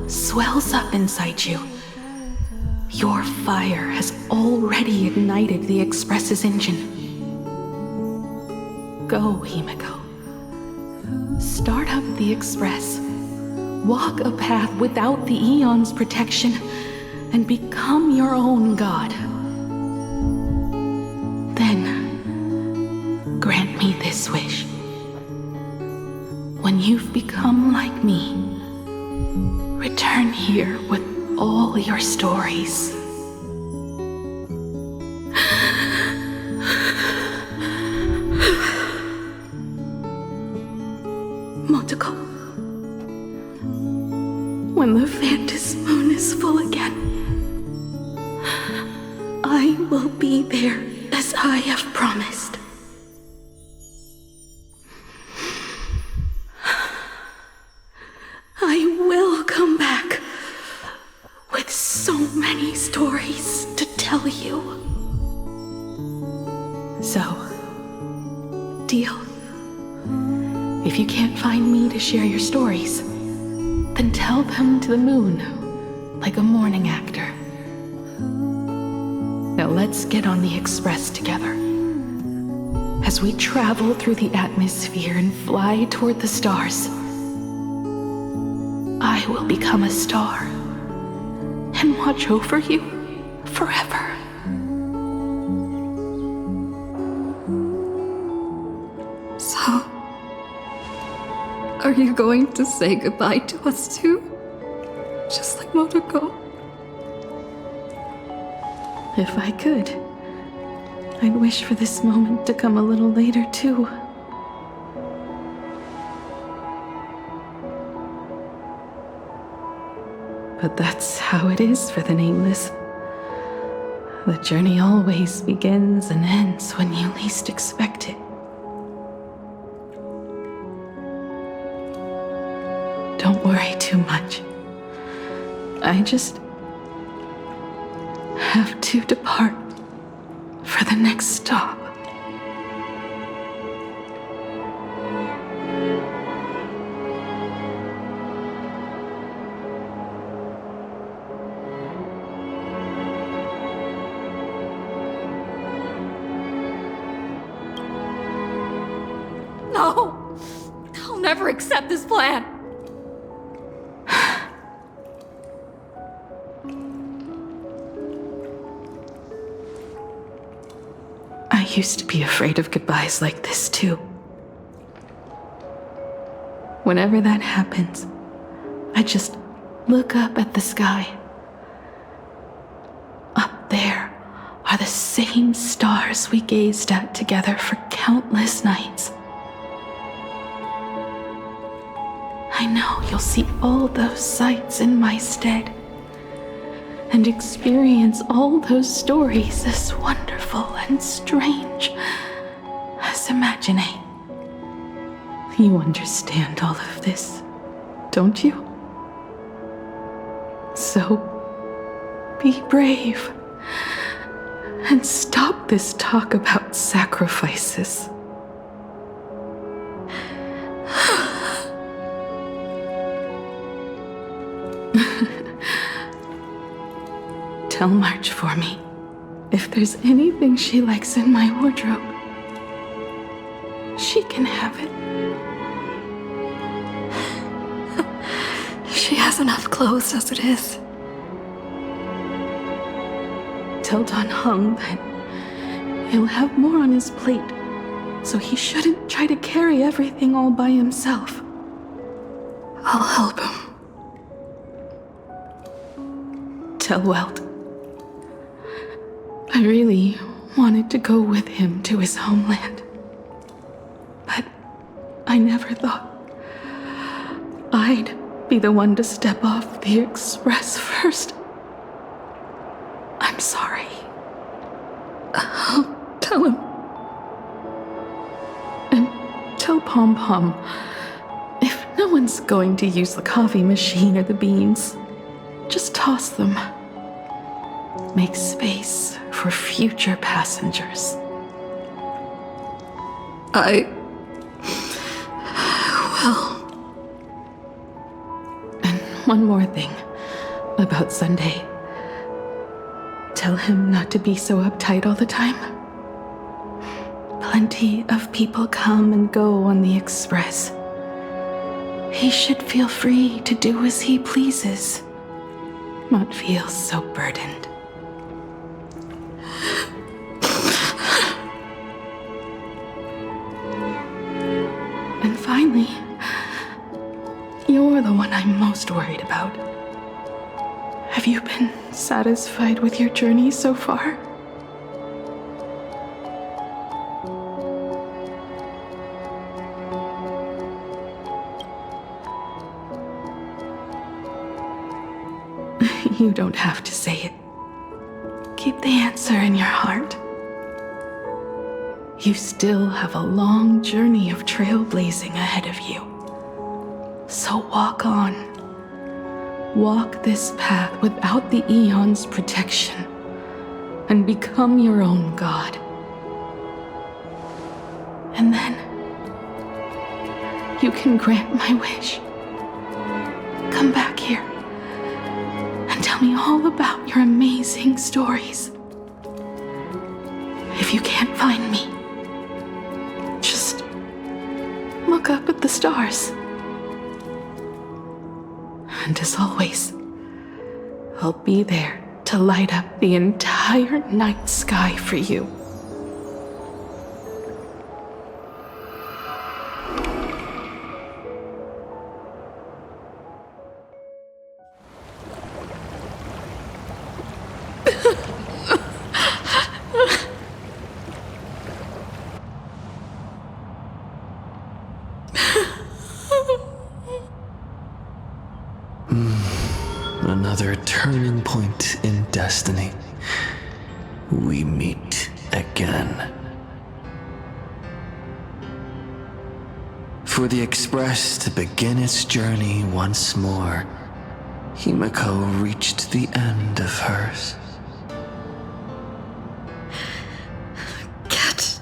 swells up inside you, your fire has already ignited the Express's engine. Go, Himiko. Start up the Express. Walk a path without the Eon's protection, and become your own god. Then, grant me this wish. When you've become like me, return here with all your stories. Motoko, when the Vantis moon is full again, I will be there as I have promised. I will come back with so many stories to tell you. So, deal. If you can't find me to share your stories, then tell them to the moon, like a morning actor. Now let's get on the Express together. As we travel through the atmosphere and fly toward the stars, I will become a star and watch over you forever. So, are you going to say goodbye to us too? Just like Motoko? If I could, I'd wish for this moment to come a little later too. But that's how it is for the Nameless. The journey always begins and ends when you least expect it. Don't worry too much. I just have to depart for the next stop. No! I'll never accept this plan! I used to be afraid of goodbyes like this too. Whenever that happens, I just look up at the sky. Up there are the same stars we gazed at together for countless nights. I know you'll see all those sights in my stead and experience all those stories as wonderful and strange as imagining. You understand all of this, don't you? So, be brave and stop this talk about sacrifices. Tell March for me if there's anything she likes in my wardrobe. She can have it. She has enough clothes as it is. Tell Don Hung that he'll have more on his plate, so he shouldn't try to carry everything all by himself. I'll help him. Tell Welt I really wanted to go with him to his homeland, but I never thought I'd be the one to step off the Express first. I'm sorry. I'll tell him. And tell Pom Pom, if no one's going to use the coffee machine or the beans, just toss them. Make space for future passengers. I will. And one more thing about Sunday. Tell him not to be so uptight all the time. plenty of people come and go on the Express. He should feel free to do as he pleases, not feel so burdened. And finally, you're the one I'm most worried about. Have you been satisfied with your journey so far? You don't have to say it. Keep the answer in your heart. You still have a long journey of trailblazing ahead of you. So walk on. Walk this path without the Eon's protection, and become your own god. And then, you can grant my wish. Come back here and tell me all about your amazing stories. If you can't find me, just look up at the stars. And as always, I'll be there to light up the entire night sky for you. Another turning point in destiny. We meet again. For the Express to begin its journey once more, Himiko reached the end of hers. Get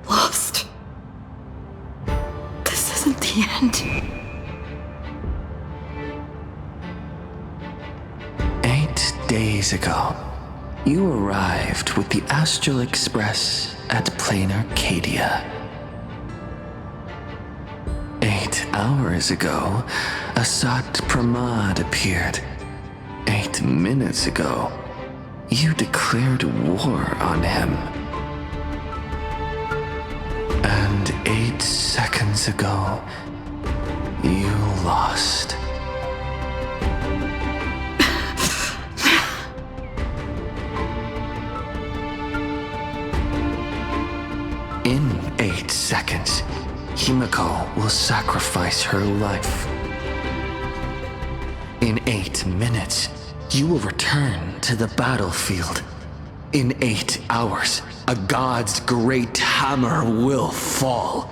lost. This isn't the end. 8 days ago, you arrived with the Astral Express at Plain Arcadia. 8 hours ago, Asat Pramad appeared. 8 minutes ago, you declared war on him. And 8 seconds ago, you lost. In 8 seconds, Himiko will sacrifice her life. In 8 minutes, you will return to the battlefield. In 8 hours, a god's great hammer will fall.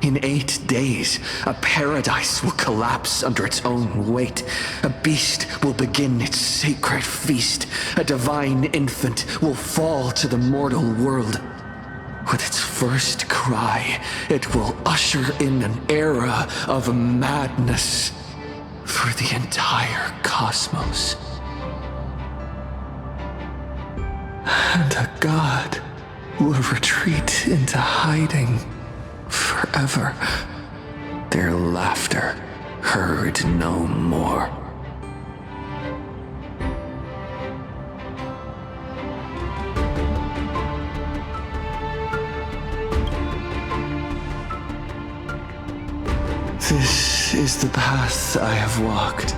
In 8 days, a paradise will collapse under its own weight. A beast will begin its sacred feast. A divine infant will fall to the mortal world. With its first cry, it will usher in an era of madness for the entire cosmos. And a god will retreat into hiding forever. Their laughter heard no more. This is the path I have walked,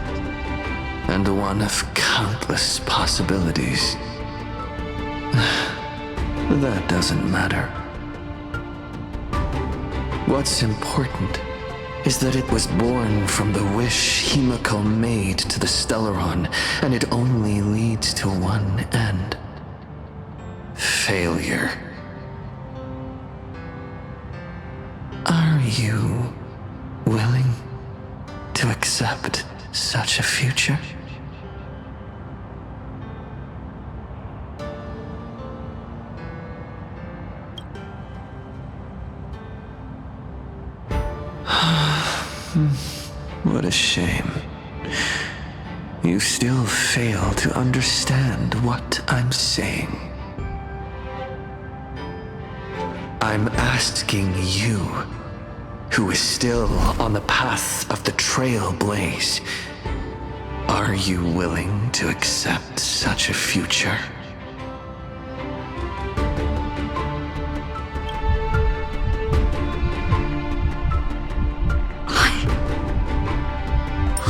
and one of countless possibilities. That doesn't matter. What's important is that it was born from the wish Himiko made to the Stellaron, and it only leads to one end. Failure. Are you willing to accept such a future? What a shame. You still fail to understand what I'm saying. I'm asking you, who is still on the path of the Trailblaze, are you willing to accept such a future?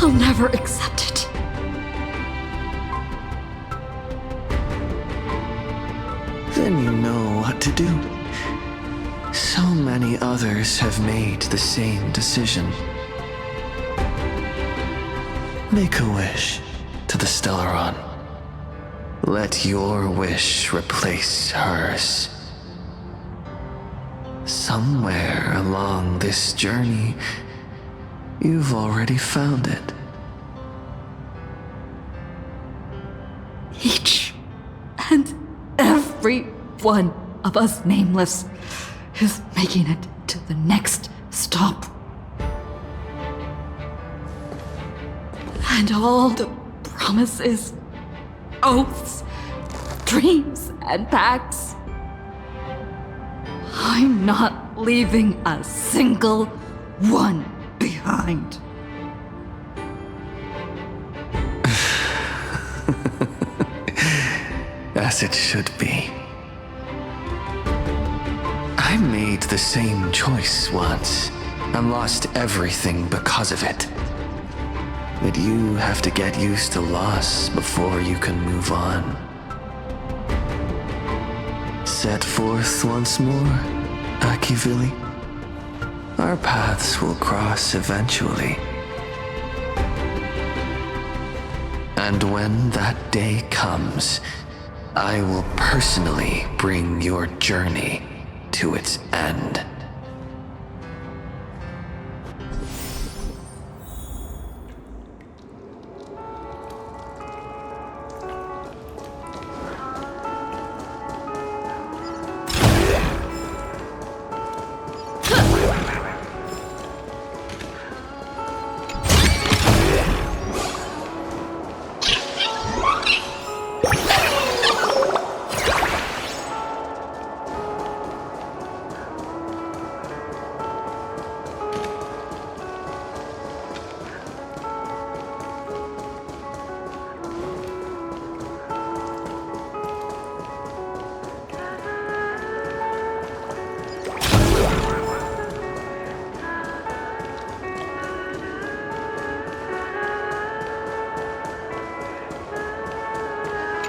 I'll never accept it. Then you know what to do. So many others have made the same decision. Make a wish to the Stellaron. Let your wish replace hers. Somewhere along this journey, you've already found it. Each and every one of us nameless is making it to the next stop. And all the promises, oaths, dreams, and pacts. I'm not leaving a single one behind. As it should be. I made the same choice once, and lost everything because of it. But you have to get used to loss before you can move on. Set forth once more, Akivili. Our paths will cross eventually. And when that day comes, I will personally bring your journey to its end.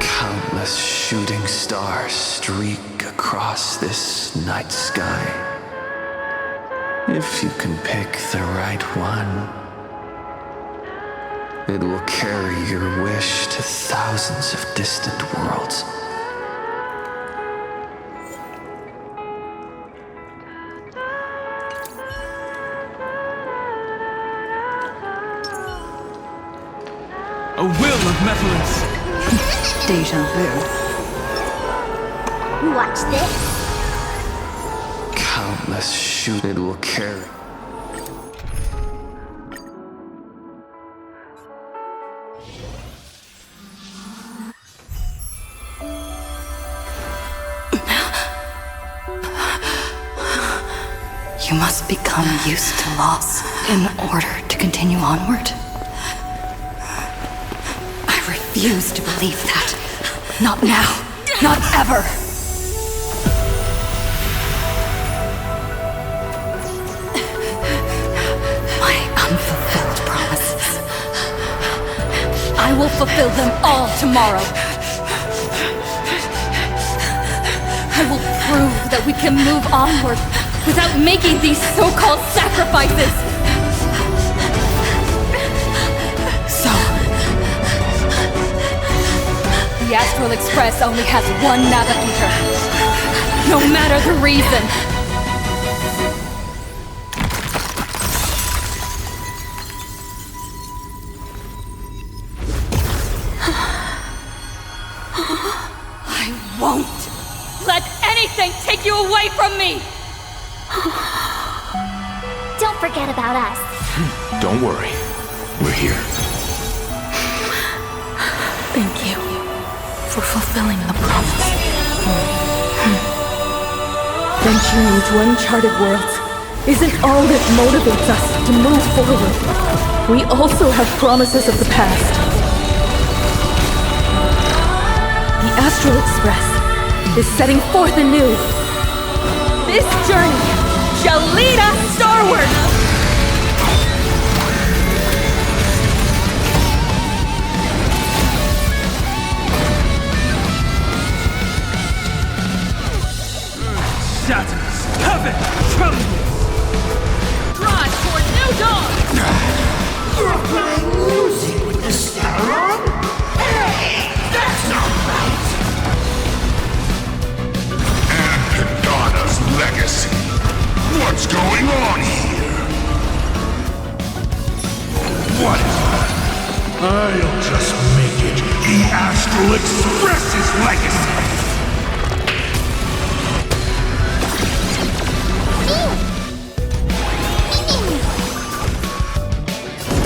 Countless shooting stars streak across this night sky. If you can pick the right one, it will carry your wish to thousands of distant worlds. A will of Methalence! Deja vu. Watch this. Countless shoot it will carry. You must become used to loss in order to continue onward. I refuse to believe that. Not now. Not ever. My unfulfilled promises. I will fulfill them all tomorrow. I will prove that we can move onward without making these so-called sacrifices. So, the Astral Express only has one navigator, no matter the reason. I won't let anything take you away from me! Don't forget about us. Don't worry. We're here. Thank you for fulfilling the promise. Venturing into uncharted worlds isn't all that motivates us to move forward. We also have promises of the past. The Astral Express is setting forth anew. This journey shall lead us starward! Shatters, heaven, trembles! Drive toward new dawn! You're playing music with the star? Hey, that's not right! Pagana's legacy. What's going on here? What is that? I'll just make it the Astral Express's legacy!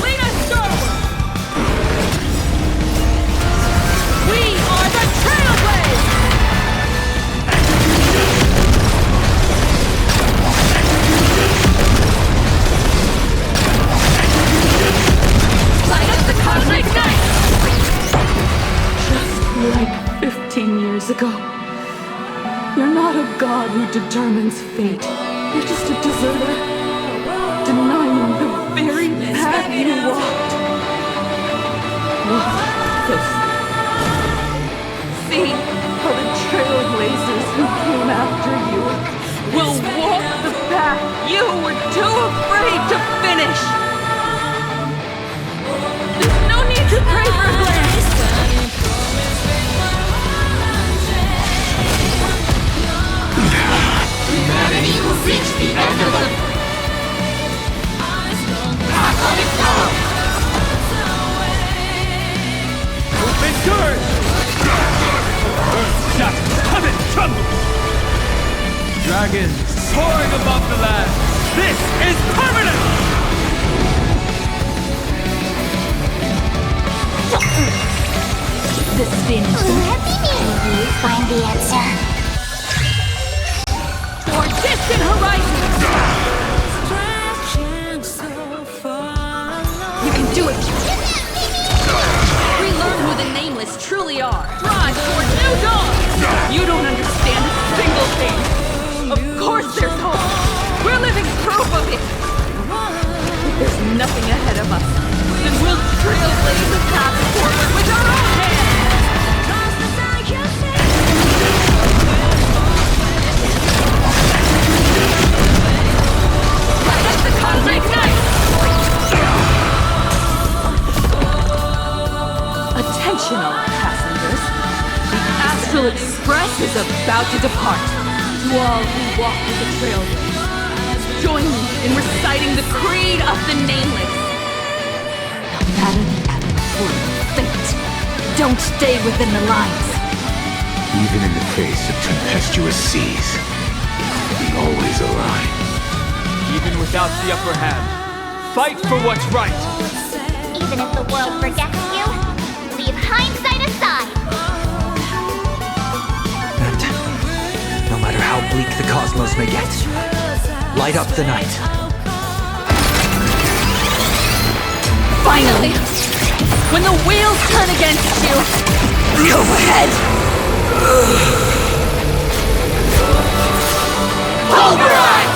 Lead us starward! We are the Trailblazers! Light up the cosmic night! Just like 15 years ago. You're not a god who determines fate. You're just a deserter, denying the very path you walked. Look closely. See how the trailblazers who came after you will walk the path You were too afraid to finish! There's no need to pray for a glance! Humanity will reach the end of the... Path of its own! Open doors! Earth shatters, heaven trembles! Dragons soaring above the land! This is permanent! The spin. Let me find the answer. Toward distant horizons! You can do it! We learn who the Nameless truly are. Drive toward new dawn! You don't understand a single thing. Of course there's hope. We're living proof of it. If there's nothing ahead of us, then we'll trailblaze the path forward with our own hands. Light up the cosmic night! Attention all passengers. The Astral Express is about to depart. To all who walk with the trailblaze, join me in reciting the creed of the Nameless. No matter the ebb and flow of fate, don't stay within the lines. Even in the face of tempestuous seas, we always align. Even without the upper hand, fight for what's right. Even if the world forgets you, leave hindsight aside. And no matter how bleak the cosmos may get, light up the night. Finally! When the wheels turn against you, go ahead! Pulverize!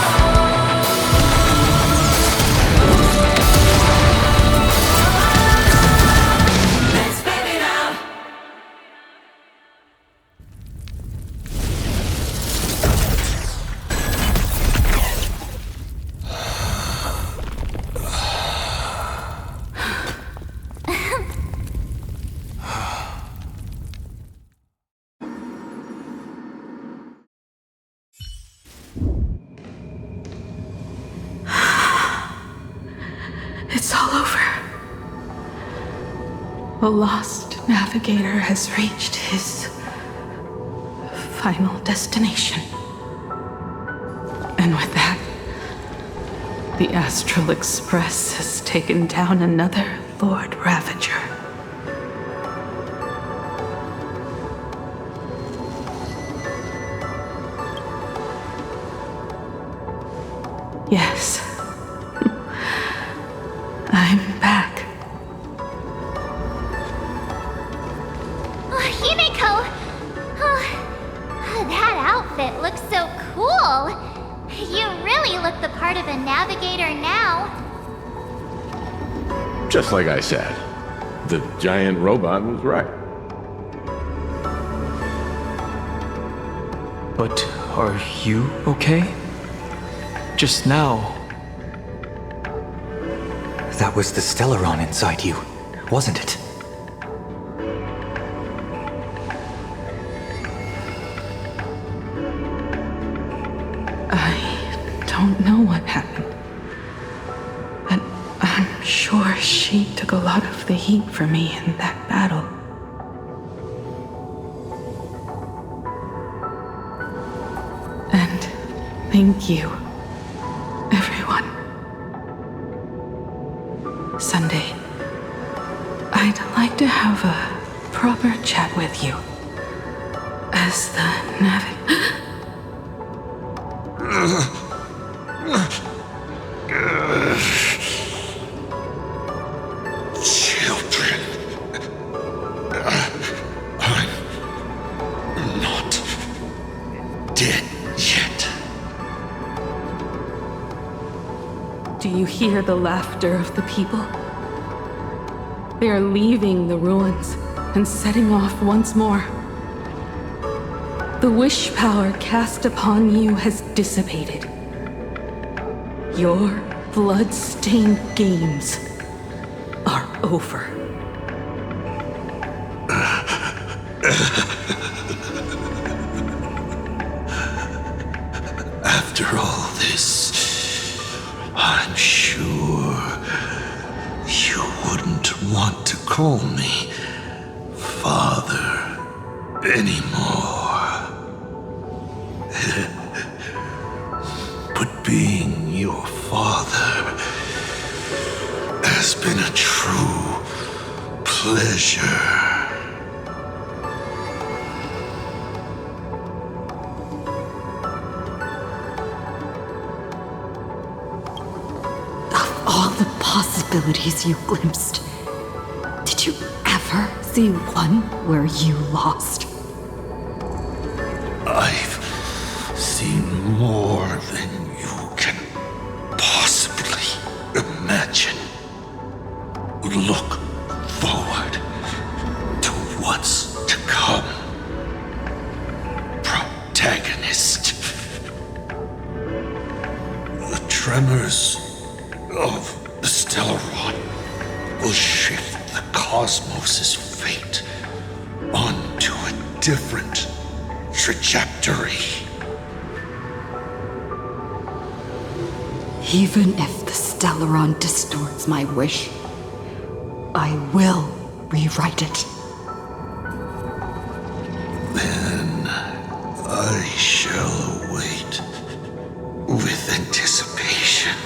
It's all over. The lost navigator has reached his final destination. And with that, the Astral Express has taken down another Lord Ravager. Yes. I'm back. Oh, Himeko! Oh, that outfit looks so cool! You really look the part of a navigator now. Just like I said, the giant robot was right. But are you okay? Just now. That was the Stellaron inside you, wasn't it? I don't know what happened. But I'm sure she took a lot of the heat for me in that battle. And thank you, everyone. Sunday, I'd like to have a proper chat with you. As the Children. I'm not dead yet. Do you hear the laughter of the people? They are leaving the ruins and setting off once more. The wish power cast upon you has dissipated. Your blood-stained games are over. After all this, I'm sure you wouldn't want to call me Father anymore. But being your father has been a true pleasure. All the possibilities you glimpsed, did you ever see one where you lost? I've seen more than you can possibly imagine. Look forward to what's to come. Protagonist. The tremors of the Stellaron will shift the cosmos's fate onto a different trajectory. Even if the Stellaron distorts my wish, I will rewrite it. Then I shall await with anticipation.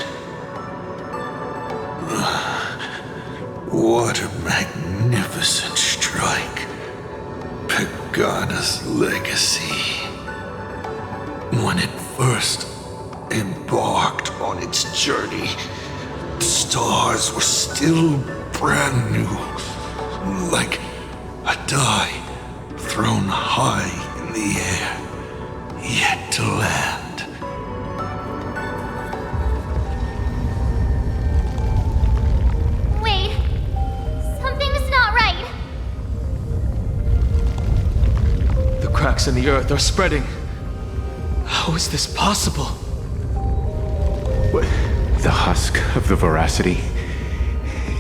What a magnificent strike. Pagana's legacy. When it first embarked on its journey, the stars were still brand new, like a die thrown high in the air, yet to land. Wait, something's not right. The cracks in the earth are spreading. How is this possible? What? The husk of the veracity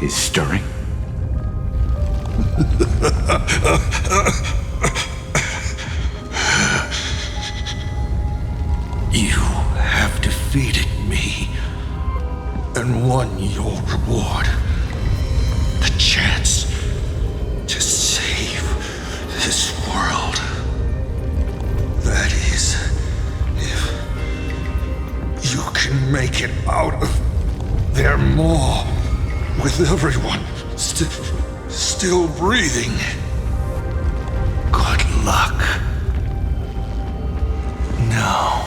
is stirring? You have defeated me and won your reward. The chance to save this world. That is, if you can make it out of there more with everyone still breathing. Good luck. Now,